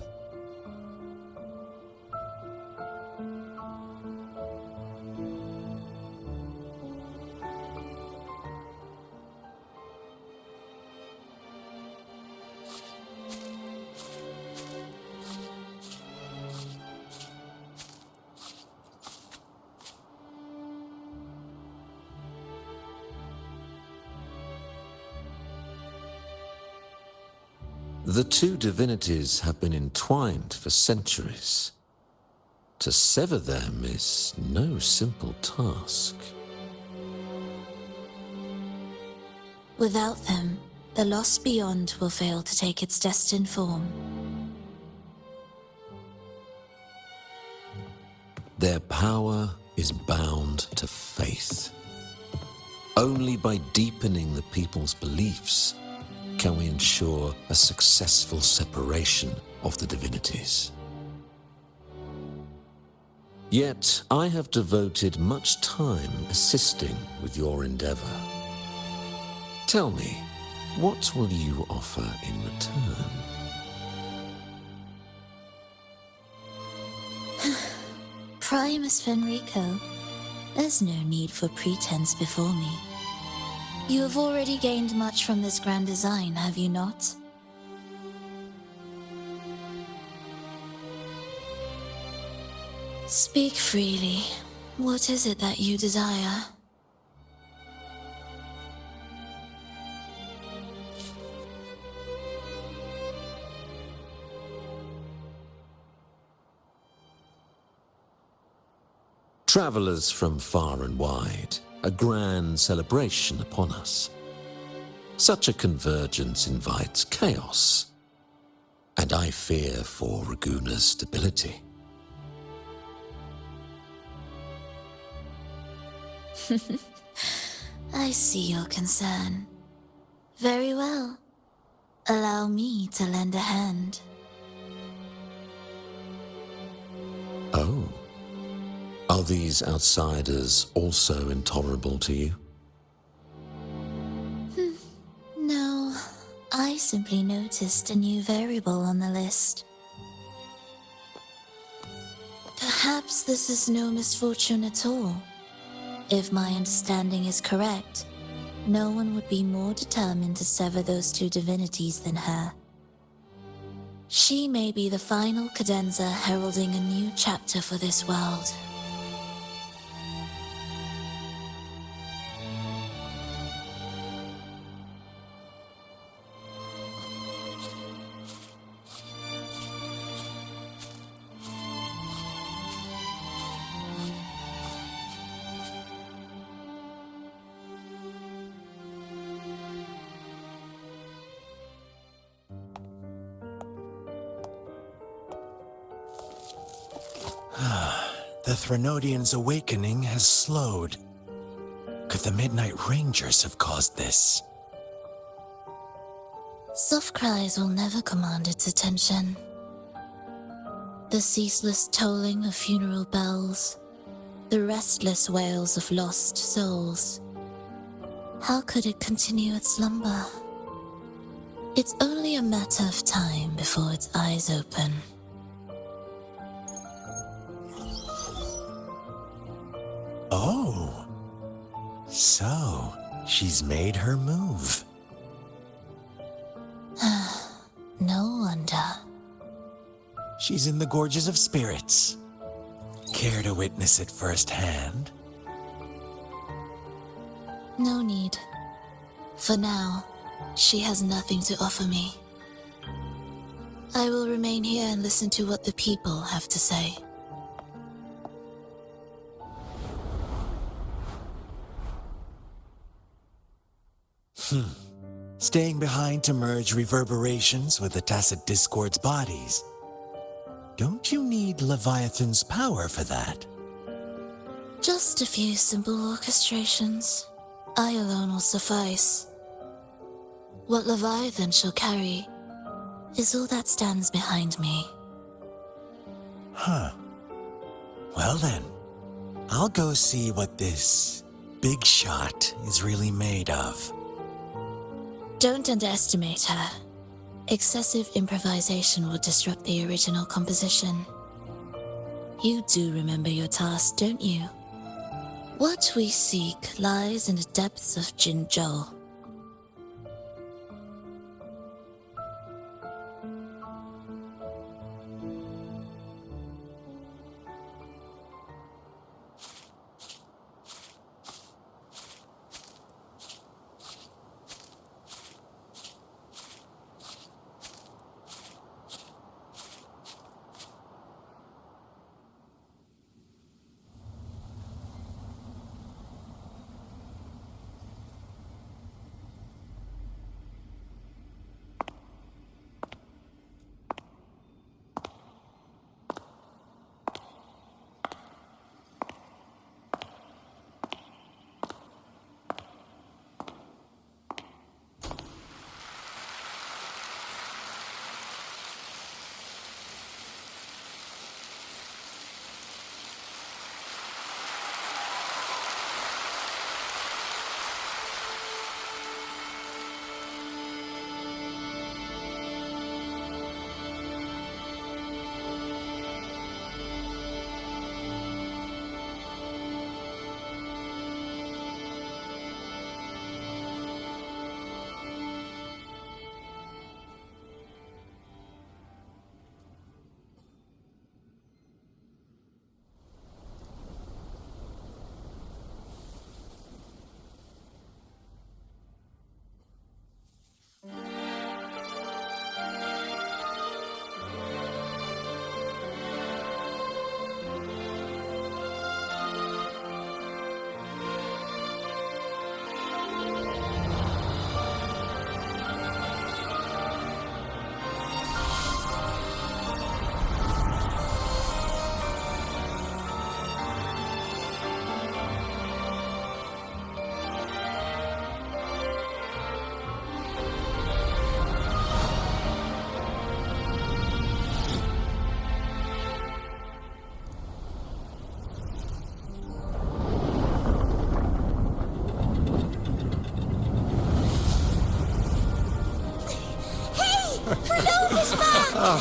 [SPEAKER 1] The two divinities have been entwined for centuries. To sever them is no simple task.
[SPEAKER 8] Without them, the lost beyond will fail to take its destined form.
[SPEAKER 1] Their power is bound to faith. Only by deepening the people's beliefs can we ensure a successful separation of the divinities. Yet, I have devoted much time assisting with your endeavor. Tell me, what will you offer in return?
[SPEAKER 8] Primus Fenrico, there's no need for pretense before me. You have already gained much from this grand design, have you not? Speak freely. What is it that you desire?
[SPEAKER 1] Travelers from far and wide, a grand celebration upon us. Such a convergence invites chaos, and I fear for Raguna's stability.
[SPEAKER 8] I see your concern. Very well. Allow me to lend a hand.
[SPEAKER 1] Oh. Are these outsiders also intolerable to you?
[SPEAKER 8] No, I simply noticed a new variable on the list. Perhaps this is no misfortune at all. If my understanding is correct, no one would be more determined to sever those two divinities than her. She may be the final cadenza heralding a new chapter for this world.
[SPEAKER 19] The Threnodians' awakening has slowed. Could the Midnight Rangers have caused this?
[SPEAKER 8] Soft cries will never command its attention. The ceaseless tolling of funeral bells, the restless wails of lost souls. How could it continue its slumber? It's only a matter of time before its eyes open.
[SPEAKER 19] Oh. So, she's made her move.
[SPEAKER 8] No wonder.
[SPEAKER 19] She's in the Gorges of Spirits. Care to witness it firsthand?
[SPEAKER 8] No need. For now, she has nothing to offer me. I will remain here and listen to what the people have to say.
[SPEAKER 19] Staying behind to merge reverberations with the Tacit Discord's bodies. Don't you need Leviathan's power for that?
[SPEAKER 8] Just a few simple orchestrations. I alone will suffice. What Leviathan shall carry is all that stands behind me.
[SPEAKER 19] Huh. Well then, I'll go see what this big shot is really made of.
[SPEAKER 8] Don't underestimate her. Excessive improvisation will disrupt the original composition. You do remember your task, don't you? What we seek lies in the depths of Jinzhou.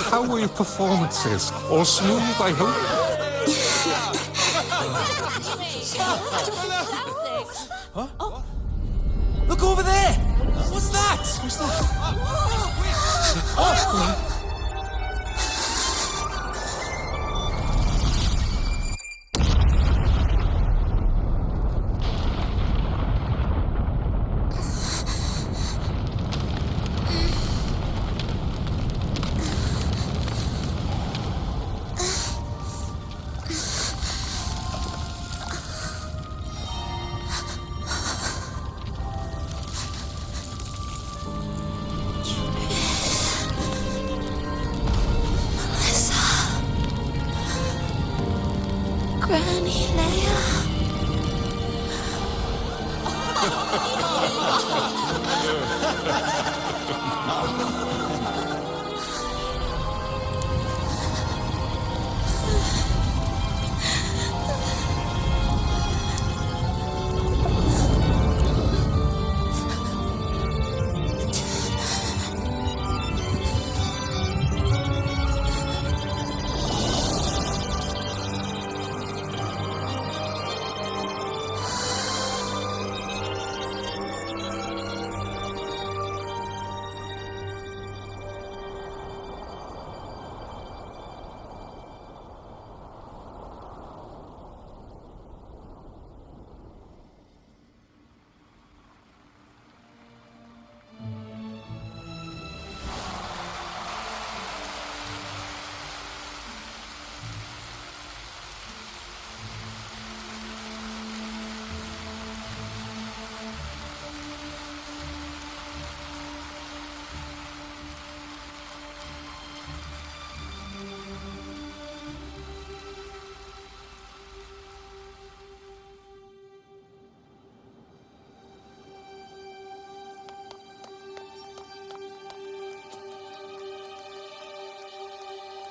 [SPEAKER 5] How were your performances? All smooth, I hope?
[SPEAKER 11] Huh? Look over there! What's that? What's that? Oh!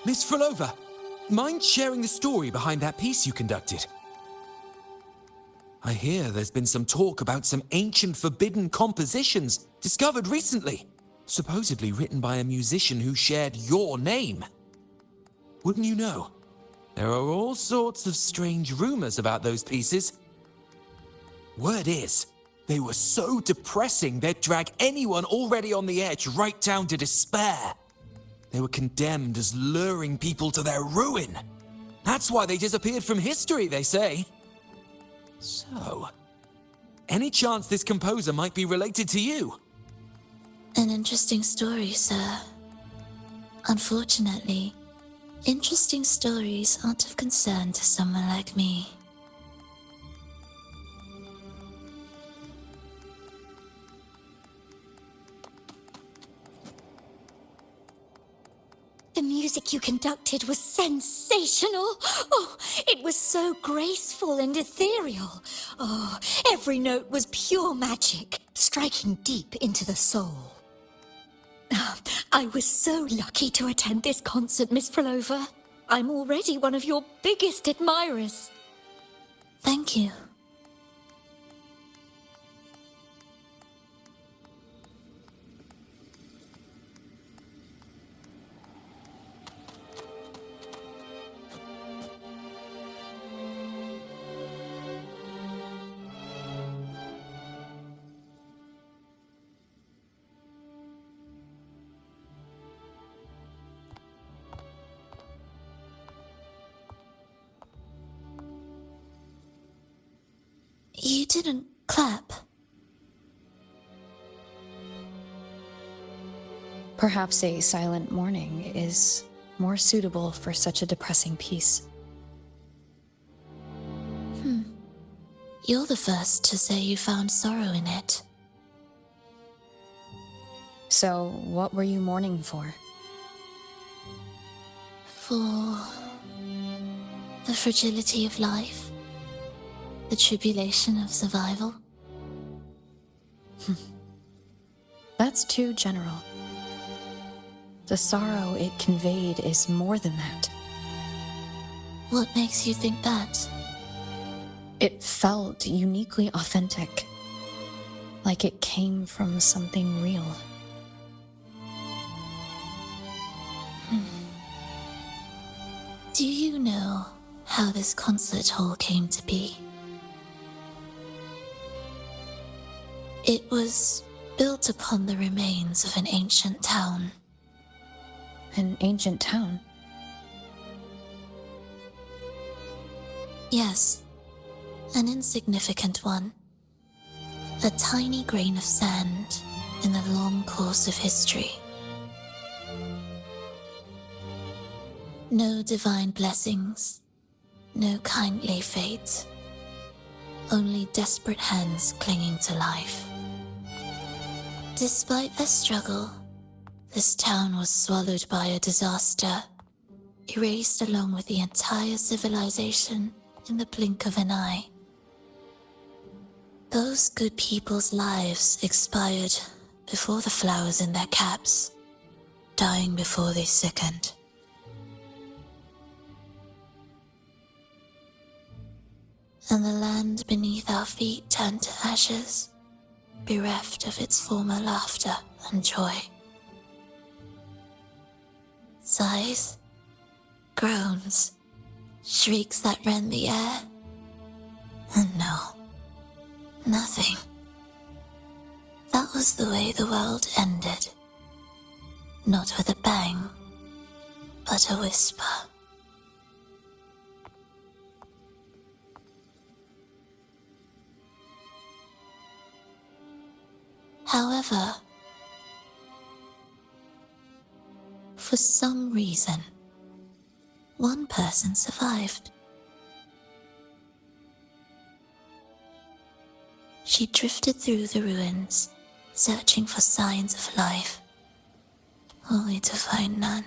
[SPEAKER 11] Miss Frolova, mind sharing the story behind that piece you conducted? I hear there's been some talk about some ancient forbidden compositions discovered recently, supposedly written by a musician who shared your name. Wouldn't you know? There are all sorts of strange rumors about those pieces. Word is, they were so depressing they'd drag anyone already on the edge right down to despair. They were condemned as luring people to their ruin. That's why they disappeared from history, they say. So, any chance this composer might be related to you?
[SPEAKER 8] An interesting story, sir. Unfortunately, interesting stories aren't of concern to someone like me.
[SPEAKER 14] The music you conducted was sensational. Oh, it was so graceful and ethereal. Oh, every note was pure magic, striking deep into the soul. I was so lucky to attend this concert, Miss Frolova. I'm already one of your biggest admirers.
[SPEAKER 8] Thank you. You didn't clap.
[SPEAKER 4] Perhaps a silent mourning is more suitable for such a depressing piece.
[SPEAKER 8] You're the first to say you found sorrow in it.
[SPEAKER 4] So, what were you mourning for?
[SPEAKER 8] For the fragility of life. The tribulation of survival.
[SPEAKER 4] That's too general. The sorrow it conveyed is more than that.
[SPEAKER 8] What makes you think that?
[SPEAKER 4] It felt uniquely authentic. Like it came from something real.
[SPEAKER 8] Do you know how this concert hall came to be? It was built upon the remains of an ancient town.
[SPEAKER 4] An ancient town?
[SPEAKER 8] Yes, an insignificant one. A tiny grain of sand in the long course of history. No divine blessings, no kindly fate. Only desperate hands clinging to life. Despite their struggle, this town was swallowed by a disaster, erased along with the entire civilization in the blink of an eye. Those good people's lives expired before the flowers in their caps, dying before they sickened. And the land beneath our feet turned to ashes, bereft of its former laughter and joy. Sighs, groans, shrieks that rend the air, and no, nothing. That was the way the world ended. Not with a bang, but a whisper. However, for some reason, one person survived. She drifted through the ruins, searching for signs of life, only to find none.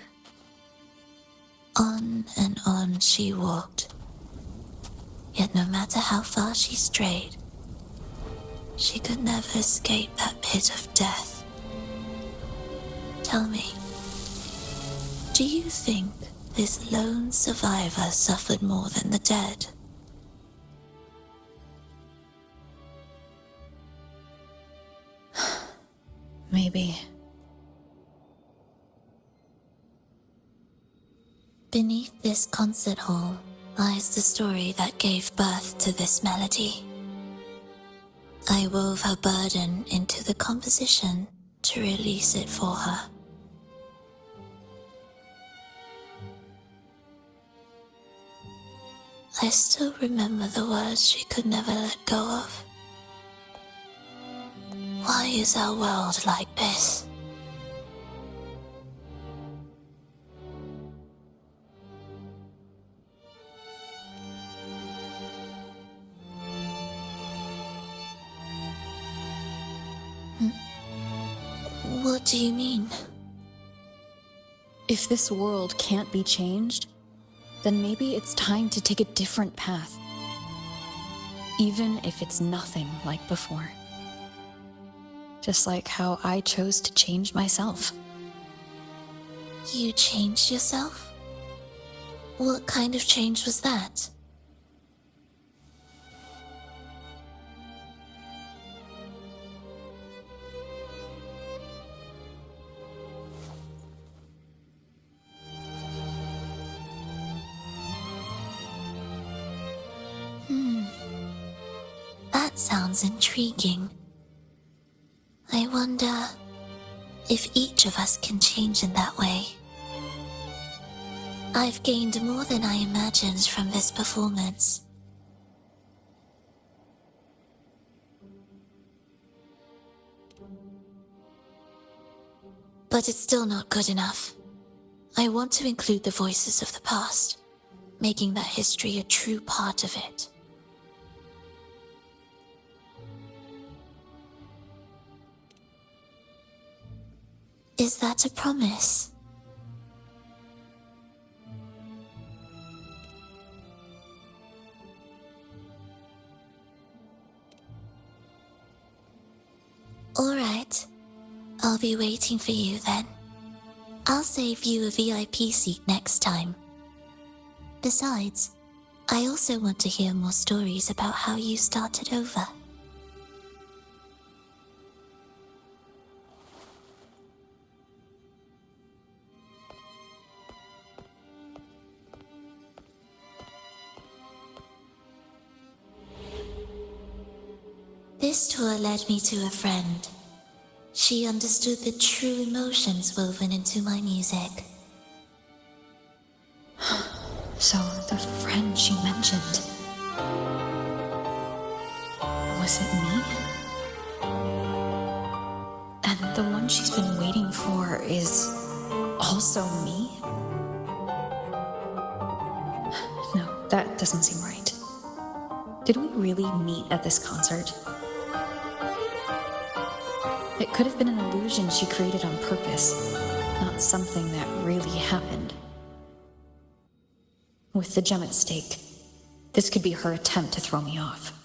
[SPEAKER 8] On and on she walked, yet no matter how far she strayed, she could never escape that pit of death. Tell me, do you think this lone survivor suffered more than the dead?
[SPEAKER 4] Maybe.
[SPEAKER 8] Beneath this concert hall lies the story that gave birth to this melody. I wove her burden into the composition to release it for her. I still remember the words she could never let go of. Why is our world like this? What do you mean?
[SPEAKER 4] If this world can't be changed, then maybe it's time to take a different path. Even if it's nothing like before. Just like how I chose to change myself.
[SPEAKER 8] You changed yourself? What kind of change was that? That sounds intriguing. I wonder if each of us can change in that way. I've gained more than I imagined from this performance. But it's still not good enough. I want to include the voices of the past, making that history a true part of it. Is that a promise? All right. I'll be waiting for you then. I'll save you a VIP seat next time. Besides, I also want to hear more stories about how you started over. This tour led me to a friend. She understood the true emotions woven into my music.
[SPEAKER 4] So, the friend she mentioned... was it me? And the one she's been waiting for is... also me? No, that doesn't seem right. Did we really meet at this concert? It could have been an illusion she created on purpose, not something that really happened. With the gem at stake, This could be her attempt to throw me off.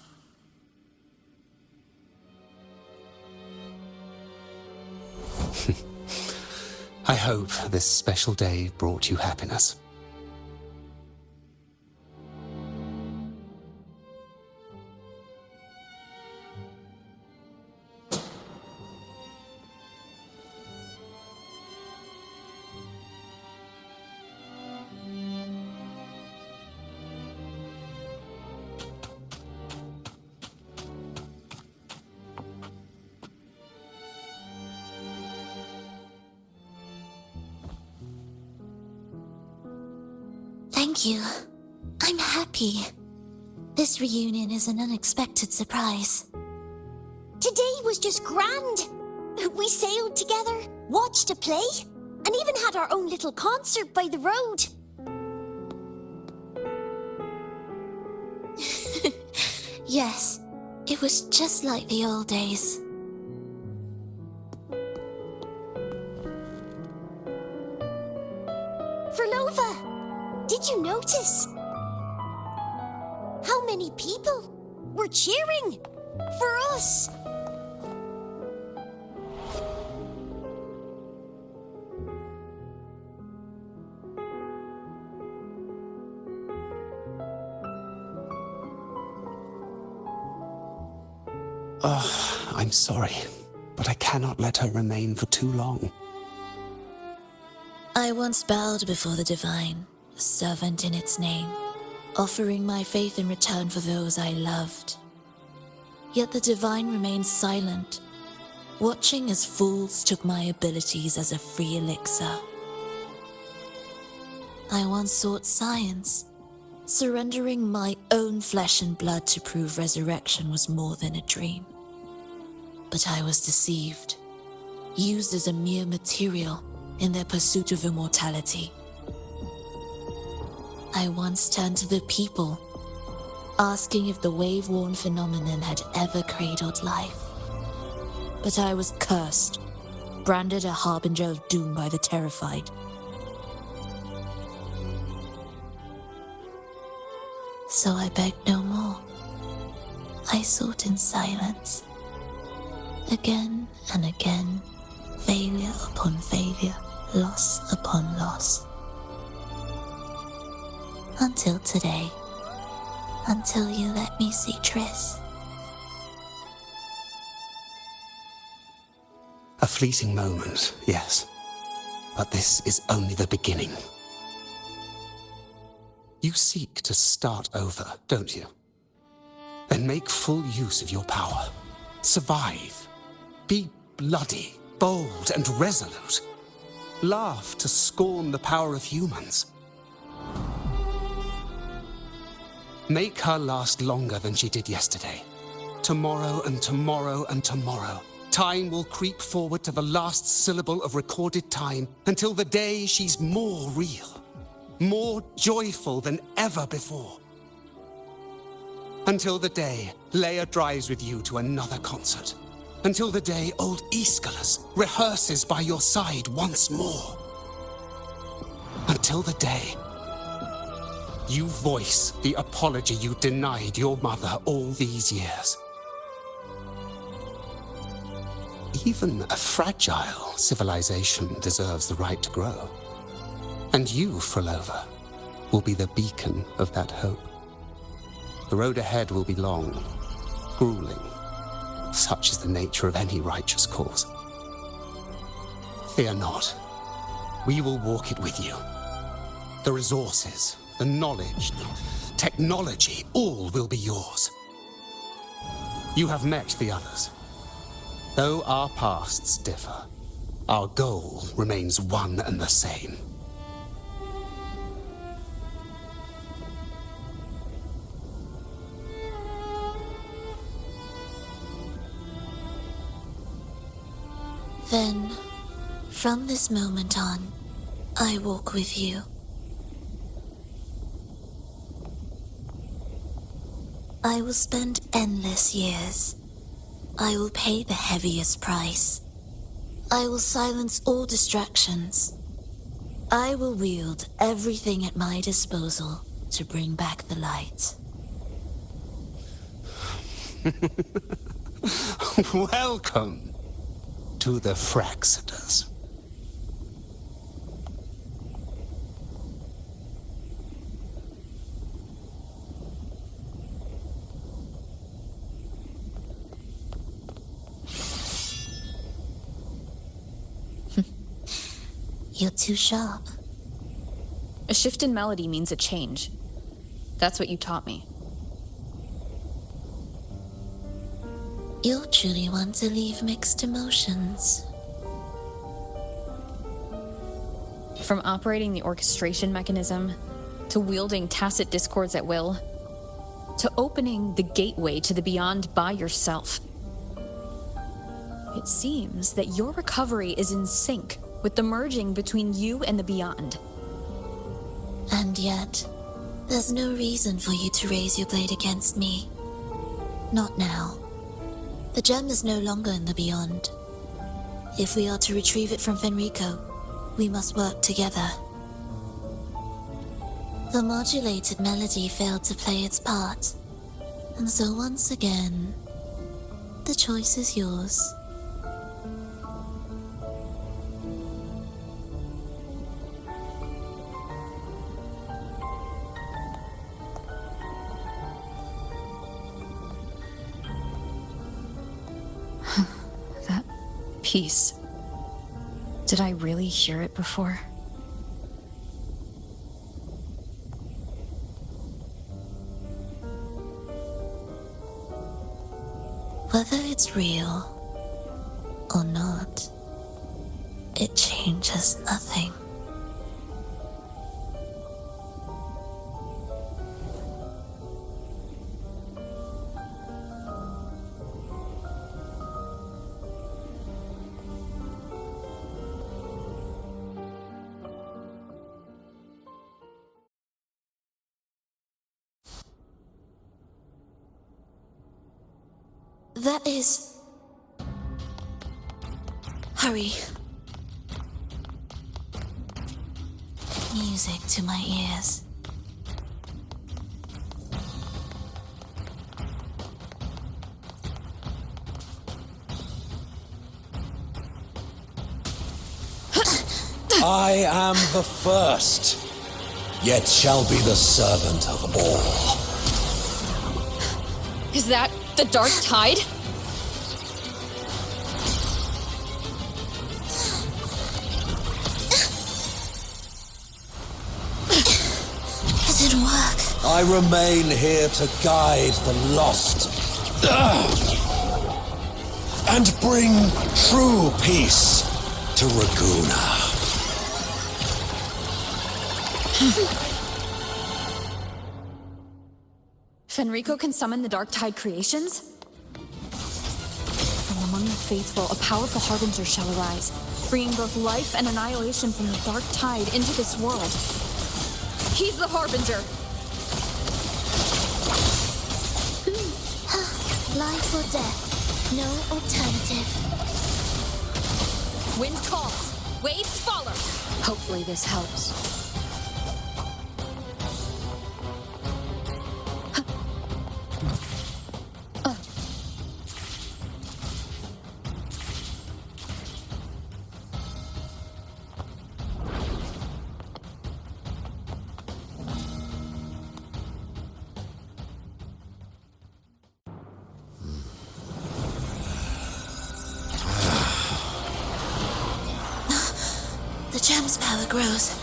[SPEAKER 13] I hope this special day brought you happiness.
[SPEAKER 8] Thank you. I'm happy. This reunion is an unexpected surprise.
[SPEAKER 3] Today was just grand. We sailed together, watched a play, and even had our own little concert by the road.
[SPEAKER 8] Yes, it was just like the old days.
[SPEAKER 3] Verlova, did you notice? How many people were cheering for us?
[SPEAKER 13] I'm sorry, but I cannot let her remain for too long.
[SPEAKER 8] I once bowed before the divine, a servant in its name, offering my faith in return for those I loved. Yet the divine remained silent, watching as fools took my abilities as a free elixir. I once sought science, surrendering my own flesh and blood to prove resurrection was more than a dream. But I was deceived, used as a mere material in their pursuit of immortality. I once turned to the people, asking if the wave-worn phenomenon had ever cradled life. But I was cursed, branded a harbinger of doom by the terrified. So I begged no more. I sought in silence. Again and again, failure upon failure, loss upon loss. Until today. Until you let me see Triss.
[SPEAKER 13] A fleeting moment, yes. But this is only the beginning. You seek to start over, don't you? Then make full use of your power. Survive. Be bloody, bold, and resolute. Laugh to scorn the power of humans. Make her last longer than she did yesterday. Tomorrow and tomorrow and tomorrow. Time will creep forward to the last syllable of recorded time until the day she's more real, more joyful than ever before. Until the day Leia drives with you to another concert. Until the day old Aeschylus rehearses by your side once more. Until the day you voice the apology you denied your mother all these years. Even a fragile civilization deserves the right to grow. And you, Frolova, will be the beacon of that hope. The road ahead will be long, grueling. Such is the nature of any righteous cause. Fear not. We will walk it with you. The resources, the knowledge, the technology, all will be yours. You have met the others. Though our pasts differ, our goal remains one and the same.
[SPEAKER 8] Then, from this moment on, I walk with you. I will spend endless years. I will pay the heaviest price. I will silence all distractions. I will wield everything at my disposal to bring back the light.
[SPEAKER 13] Welcome to the Fraxiters.
[SPEAKER 8] You're too sharp.
[SPEAKER 4] A shift in melody means a change. That's what you taught me.
[SPEAKER 8] You're truly one to leave mixed emotions.
[SPEAKER 4] From operating the orchestration mechanism, to wielding tacit discords at will, to opening the gateway to the beyond by yourself. It seems that your recovery is in sync with the merging between you and the beyond.
[SPEAKER 8] And yet, there's no reason for you to raise your blade against me. Not now. The gem is no longer in the beyond. If we are to retrieve it from Fenrico, we must work together. The modulated melody failed to play its part, and so once again, the choice is yours.
[SPEAKER 4] That piece. Did I really hear it before?
[SPEAKER 8] Whether it's real or not, it changes nothing. That is... Hurry. Music to my ears.
[SPEAKER 1] I am the first, yet shall be the servant of all.
[SPEAKER 4] Is that the dark tide?
[SPEAKER 8] It didn't work.
[SPEAKER 1] I remain here to guide the lost and bring true peace to Raguna.
[SPEAKER 4] Fenrico can summon the dark tide creations? From among the faithful, a powerful harbinger shall arise, bringing both life and annihilation from the dark tide into this world. He's the harbinger!
[SPEAKER 8] Life or death, no alternative.
[SPEAKER 4] Wind calls, waves follow. Hopefully this helps.
[SPEAKER 8] The gem's power grows.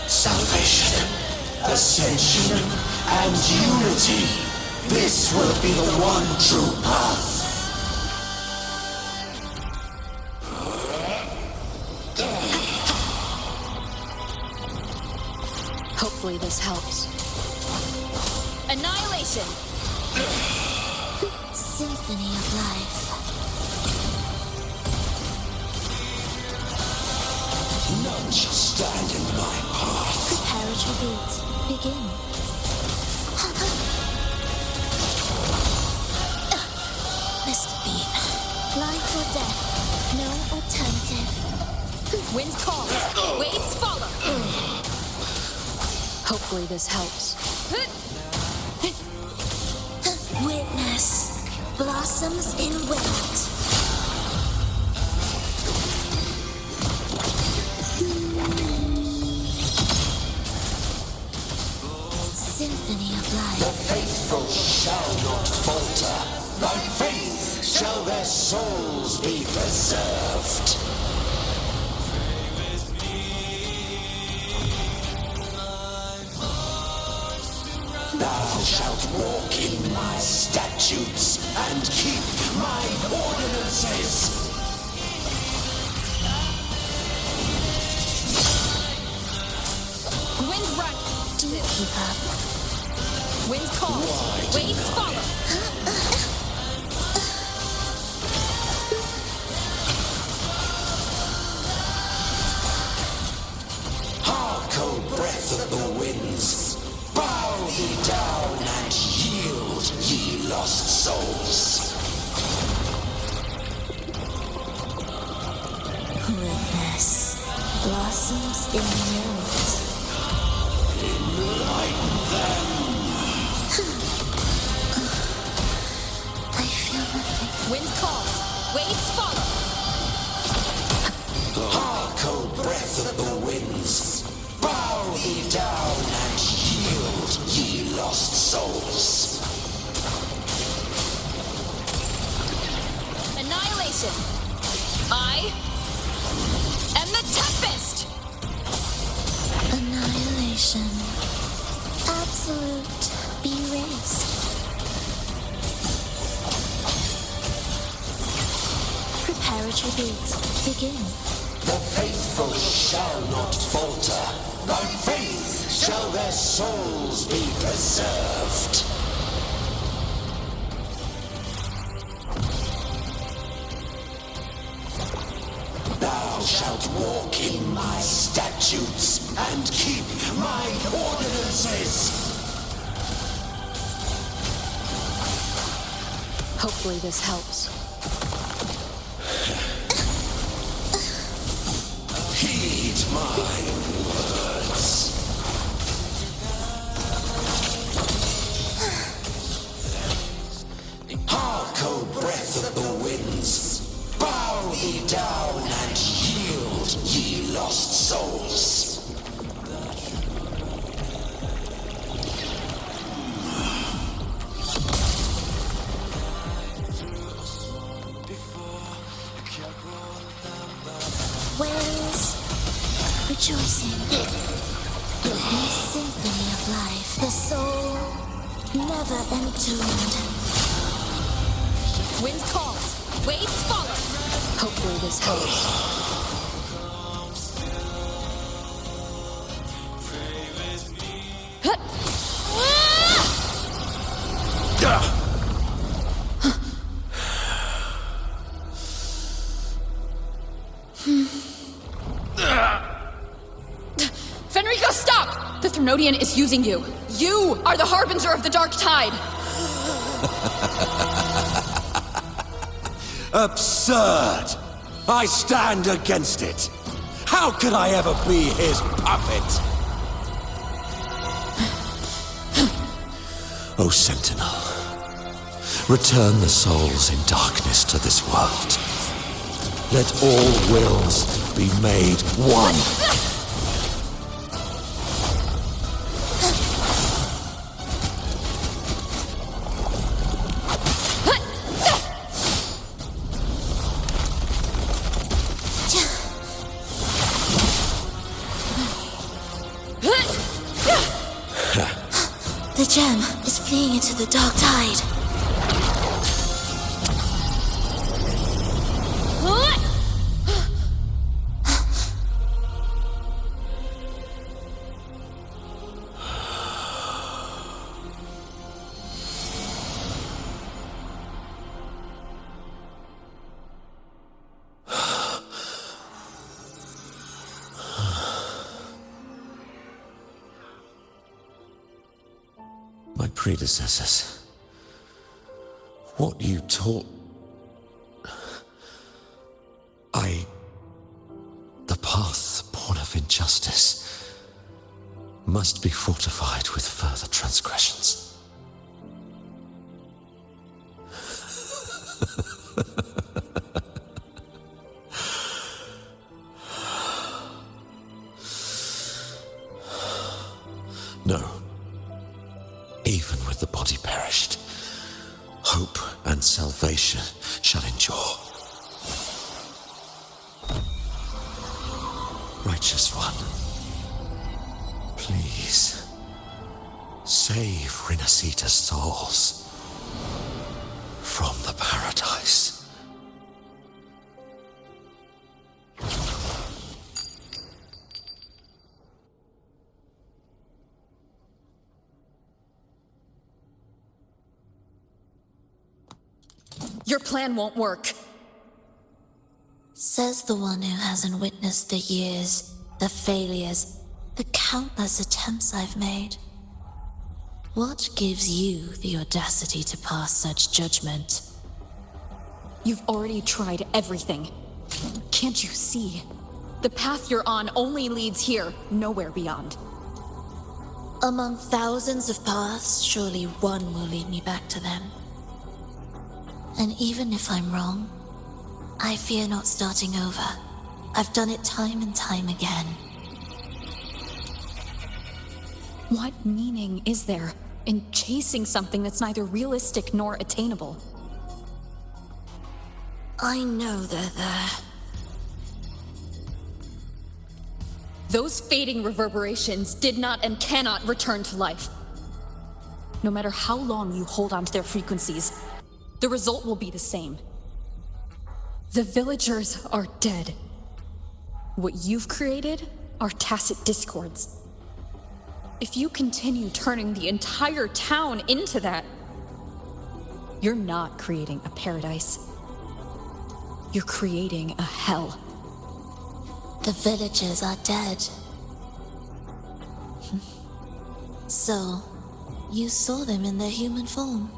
[SPEAKER 17] Salvation, ascension, and unity. This will be the one true path.
[SPEAKER 4] Hopefully this helps. Annihilation!
[SPEAKER 8] Symphony of life.
[SPEAKER 1] None shall stand in my path.
[SPEAKER 8] Prepare a tribute. Begin. Mr. Bean. Life or death, no alternative.
[SPEAKER 4] Wind calls, waves follow. Hopefully this helps.
[SPEAKER 3] Witness blossoms in wind. Symphony of life.
[SPEAKER 17] The faithful shall not falter. By faith shall their souls be preserved. Thou shalt walk in my statutes and keep my ordinances.
[SPEAKER 4] Wind run. Do keep up. Wind calls, waves follow.
[SPEAKER 17] Hark, O breath of the winds. Bow thee down and yield, ye lost souls.
[SPEAKER 3] Witness blossoms in wind.
[SPEAKER 17] Enlighten them.
[SPEAKER 3] I feel nothing.
[SPEAKER 4] Wind calls, waves follow.
[SPEAKER 17] Hark, O breath of the winds. Bow thee down and yield, ye lost souls.
[SPEAKER 4] Annihilation. I am the Tempest.
[SPEAKER 3] Annihilation. Absolute erased. Preparatory beats begin.
[SPEAKER 17] The faithful shall not falter. By faith shall their souls be preserved. Thou shalt walk in my statutes and keep my ordinances.
[SPEAKER 4] Hopefully this helps.
[SPEAKER 17] Heed my words. Hark, O breath of the winds. Bow thee down and yield, ye lost souls.
[SPEAKER 3] Whales rejoicing. In symphony of life, the soul never entombed.
[SPEAKER 4] Wind calls, waves follow. Hopefully this helps. Fenrico, stop! The Threnodian is using you. You are the harbinger of the dark tide.
[SPEAKER 17] Absurd! I stand against it. How could I ever be his puppet? O Sentinel, return the souls in darkness to this world. Let all wills be made one.
[SPEAKER 3] The gem is fleeing into the dark tide.
[SPEAKER 17] My predecessors, what you taught, the path born of injustice must be fortified with further transgressions. No. Even with the body perished, hope and salvation shall endure. Righteous One, please save Rinascita's souls from the paradise.
[SPEAKER 4] Your plan won't work.
[SPEAKER 8] Says the one who hasn't witnessed the years, the failures, the countless attempts I've made. What gives you the audacity to pass such judgment?
[SPEAKER 4] You've already tried everything. Can't you see? The path you're on only leads here, nowhere beyond.
[SPEAKER 8] Among thousands of paths, surely one will lead me back to them. And even if I'm wrong, I fear not starting over. I've done it time and time again.
[SPEAKER 4] What meaning is there in chasing something that's neither realistic nor attainable?
[SPEAKER 8] I know they're there.
[SPEAKER 4] Those fading reverberations did not and cannot return to life. No matter how long you hold on to their frequencies, the result will be the same. The villagers are dead. What you've created are tacit discords. If you continue turning the entire town into that, you're not creating a paradise. You're creating a hell.
[SPEAKER 8] The villagers are dead. So, you saw them in their human form.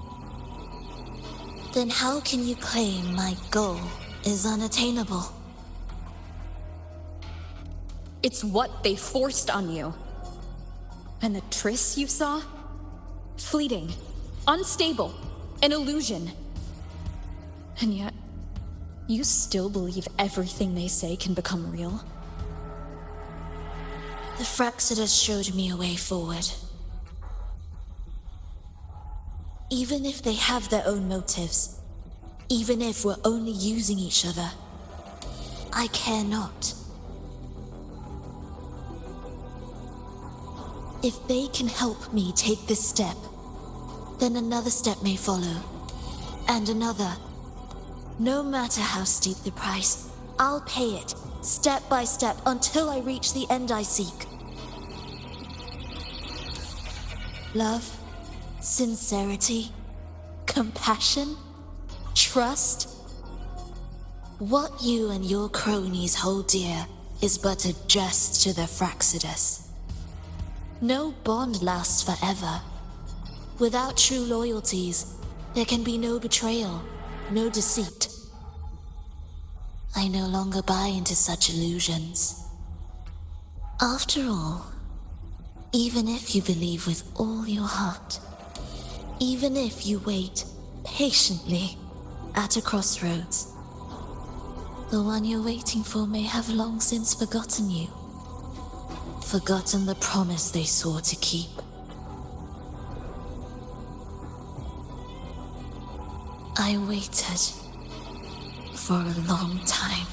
[SPEAKER 8] Then how can you claim my goal is unattainable?
[SPEAKER 4] It's what they forced on you. And the tryst you saw? Fleeting, unstable, an illusion. And yet, you still believe everything they say can become real?
[SPEAKER 8] The Fraxidus showed me a way forward. Even if they have their own motives, even if we're only using each other, I care not. If they can help me take this step, then another step may follow, and another. No matter how steep the price, I'll pay it, step by step, until I reach the end I seek. Love, sincerity, compassion, trust. What you and your cronies hold dear is but a jest to the Fraxidus. No bond lasts forever. Without true loyalties, there can be no betrayal, no deceit. I no longer buy into such illusions. After all, even if you believe with all your heart, even if you wait patiently at a crossroads, the one you're waiting for may have long since forgotten you, forgotten the promise they swore to keep. I waited for a long time.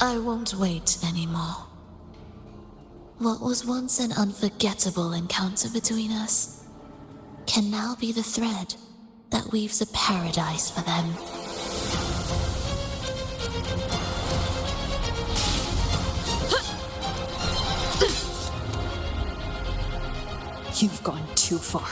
[SPEAKER 8] I won't wait anymore. What was once an unforgettable encounter between us can now be the thread that weaves a paradise for them.
[SPEAKER 4] You've gone too far.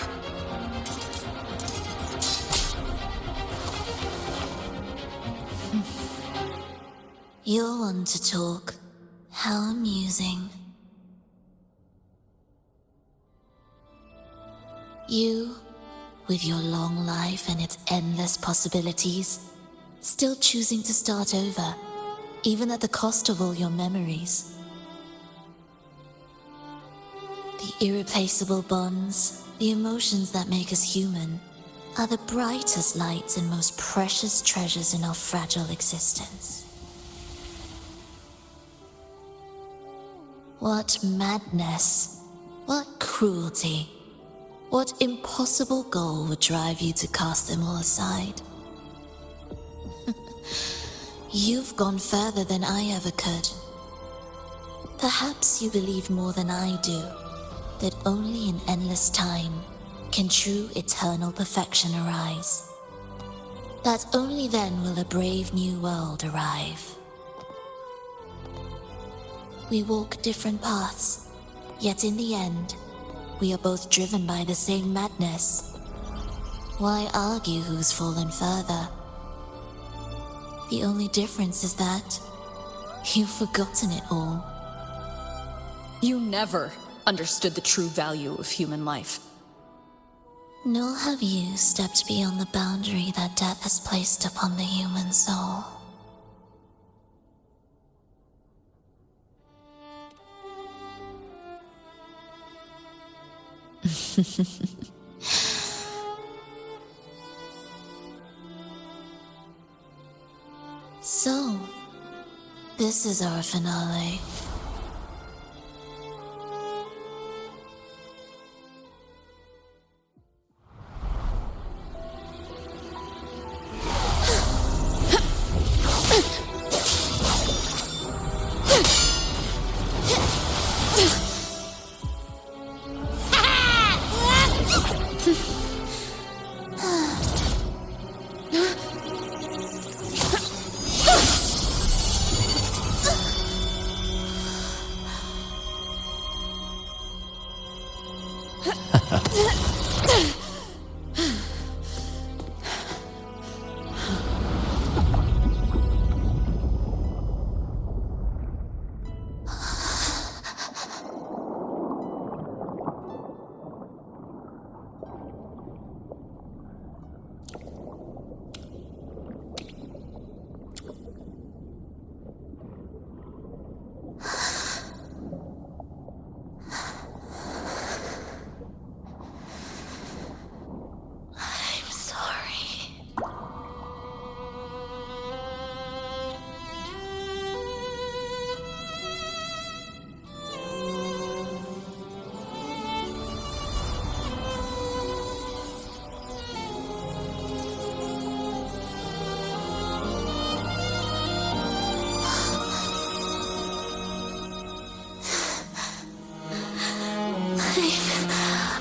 [SPEAKER 8] You're one to talk. How amusing. You, with your long life and its endless possibilities, still choosing to start over, even at the cost of all your memories. The irreplaceable bonds, the emotions that make us human, are the brightest lights and most precious treasures in our fragile existence. What madness, what cruelty, what impossible goal would drive you to cast them all aside? You've gone further than I ever could. Perhaps you believe more than I do, that only in endless time can true eternal perfection arise. That only then will a brave new world arrive. We walk different paths, yet in the end, we are both driven by the same madness. Why argue who's fallen further? The only difference is that you've forgotten it all.
[SPEAKER 4] You never understood the true value of human life.
[SPEAKER 8] Nor have you stepped beyond the boundary that death has placed upon the human soul. So, this is our finale.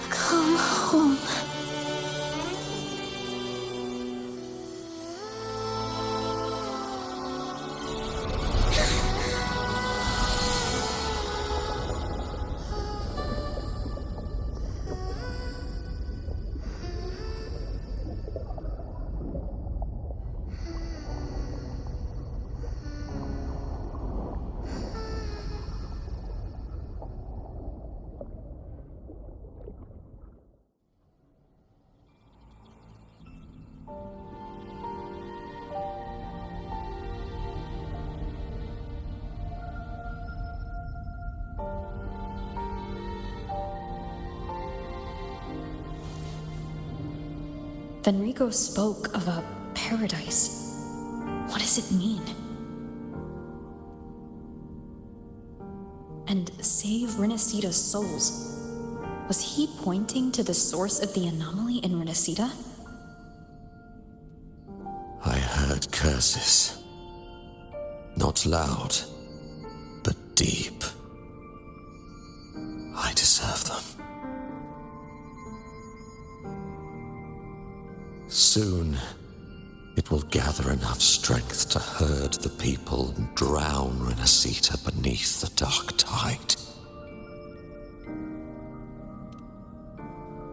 [SPEAKER 8] Come home.
[SPEAKER 4] Fenrico spoke of a paradise. What does it mean? And save Rinascita's souls. Was he pointing to the source of the anomaly in Rinascita?
[SPEAKER 17] I heard curses. Not loud, but deep. I deserve them. Soon, it will gather enough strength to herd the people and drown Rinascita beneath the dark tide.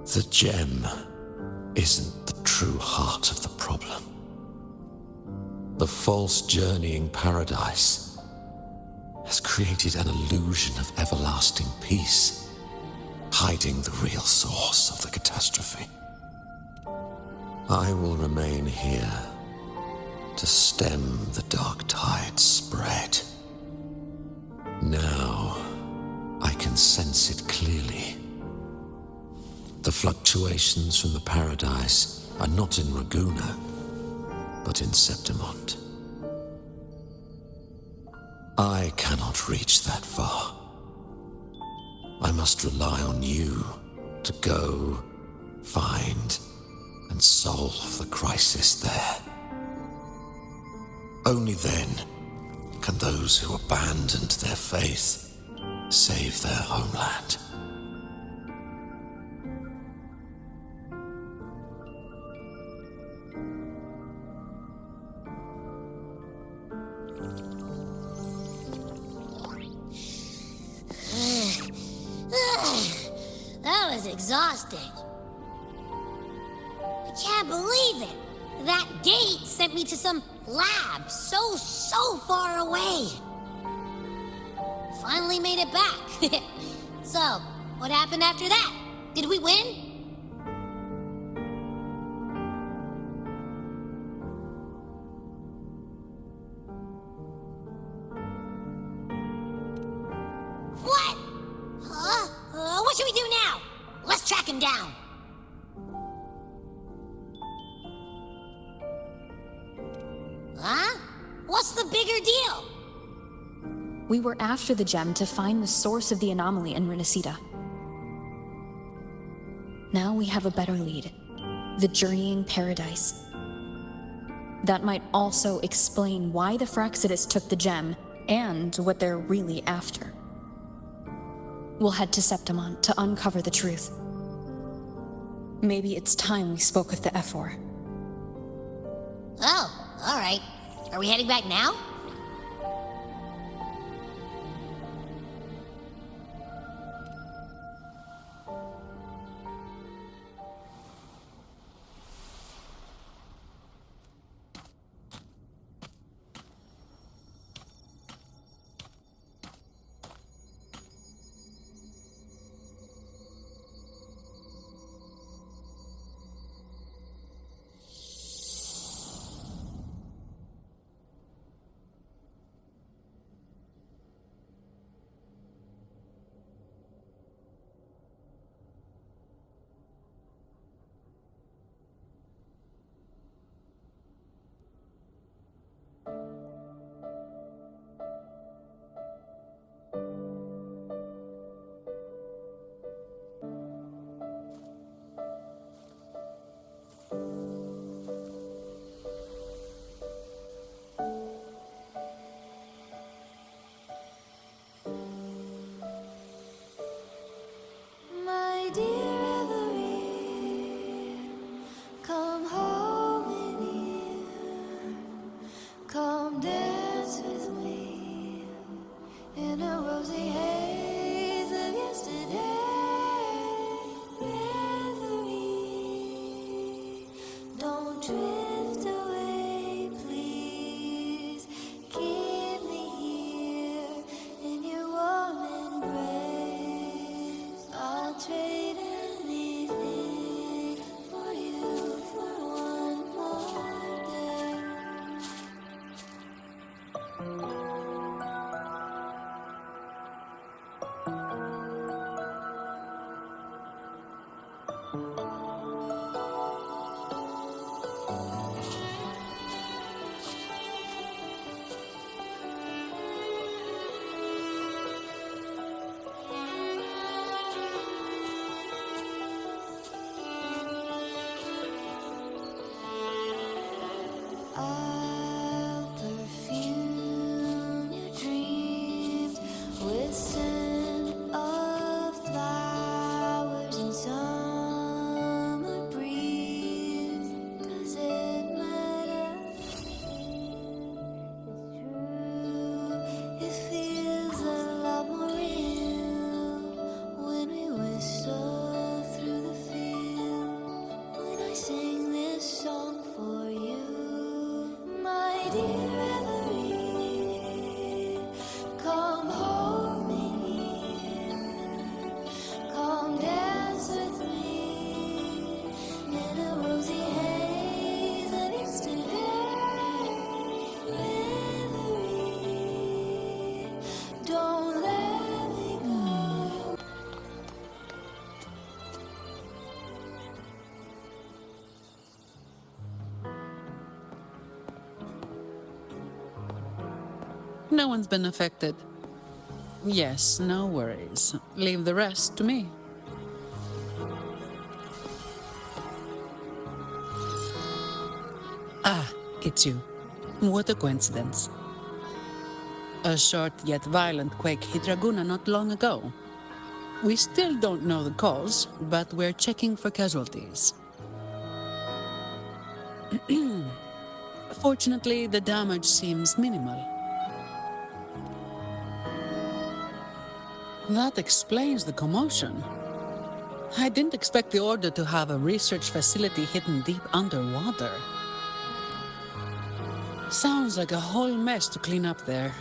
[SPEAKER 17] The gem isn't the true heart of the problem. The false journeying paradise has created an illusion of everlasting peace, hiding the real source of the catastrophe. I will remain here to stem the dark tide's spread.
[SPEAKER 1] can sense it clearly. The fluctuations from the paradise are not in Raguna, but in Septimont. I cannot reach that far. I must rely on you to go, find, and solve the crisis there. Only then can those who abandoned their faith save their homeland.
[SPEAKER 20] That was exhausting. I can't believe it. That gate sent me to some lab so far away. Finally made it back. So, what happened after that? Did we win? What? Huh? What should we do now? Let's track him down. Huh? What's the bigger deal?
[SPEAKER 4] We were after the gem to find the source of the anomaly in Rinascita. Now we have a better lead. The journeying paradise. That might also explain why the Fraxidus took the gem and what they're really after. We'll head to Septimont to uncover the truth. Maybe it's time we spoke with the Ephor.
[SPEAKER 20] Oh, all right. Are we heading back now?
[SPEAKER 21] My dear reverie, come home in here, come dance with me in a rosy haze of yesterday. Reverie, don't drift away, please. Keep me here in your warm embrace. I'll trade anything for you for one more day. I'll perfume your dreams with scent of flowers and summer breeze. Does it matter? It's true. It feels a lot more real when we whistle through the field. When I sing this song for you. My dear reverie, come home in here, come dance with me in a rosy haze of yesterday. Reverie, don't let me go.
[SPEAKER 7] No one's been affected. Yes, no worries. Leave the rest to me. Ah, it's you. What a coincidence. A short yet violent quake hit Raguna not long ago. We still don't know the cause, but we're checking for casualties. Fortunately, the damage seems minimal. That explains the commotion. I didn't expect the Order to have a research facility hidden deep underwater. Sounds like a whole mess to clean up there.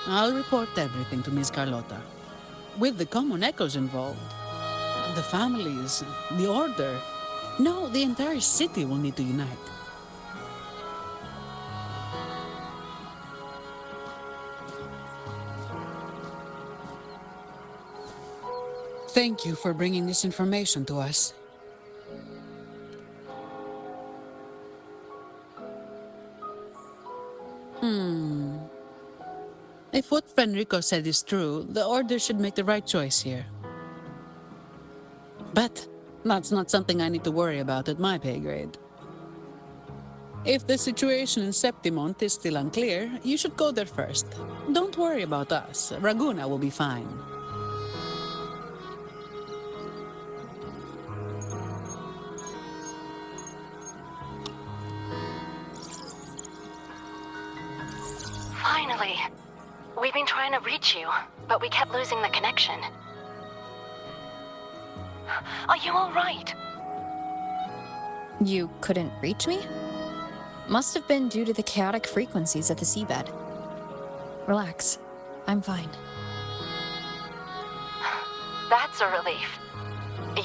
[SPEAKER 7] I'll report everything to Miss Carlotta. With the common echoes involved, the families, the Order, no, the entire city will need to unite. Thank you for bringing this information to us. If what Fenrico said is true, the Order should make the right choice here. But that's not something I need to worry about at my pay grade. If the situation in Septimont is still unclear, you should go there first. Don't worry about us. Raguna will be fine.
[SPEAKER 22] Finally. We've been trying to reach you, but we kept losing the connection. Are you all right?
[SPEAKER 4] You couldn't reach me? Must have been due to the chaotic frequencies at the seabed. Relax. I'm fine.
[SPEAKER 22] That's a relief.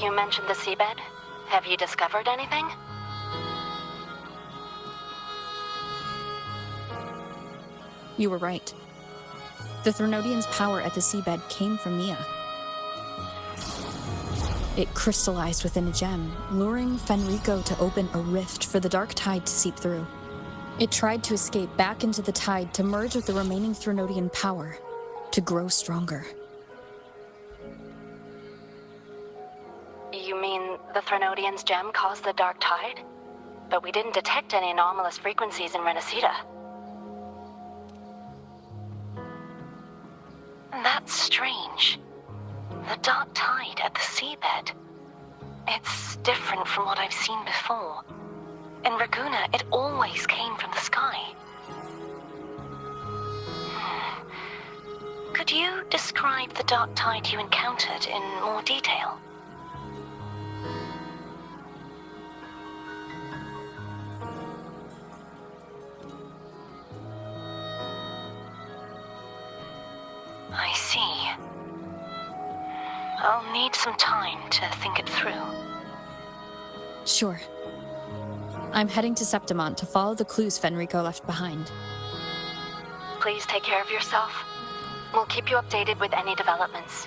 [SPEAKER 22] You mentioned the seabed. Have you discovered anything?
[SPEAKER 4] You were right. The Threnodian's power at the seabed came from Mia. It crystallized within a gem, luring Fenrico to open a rift for the dark tide to seep through. It tried to escape back into the tide to merge with the remaining Threnodian power, to grow stronger.
[SPEAKER 22] You mean the Threnodian's gem caused the dark tide? But we didn't detect any anomalous frequencies in Rinascita. That's strange. The dark tide at the seabed. It's different from what I've seen before. In Raguna, it always came from the sky. Could you describe the dark tide you encountered in more detail? I see. I'll need some time to think it through.
[SPEAKER 4] Sure. I'm heading to Septimont to follow the clues Fenrico left behind.
[SPEAKER 22] Please take care of yourself. We'll keep you updated with any developments.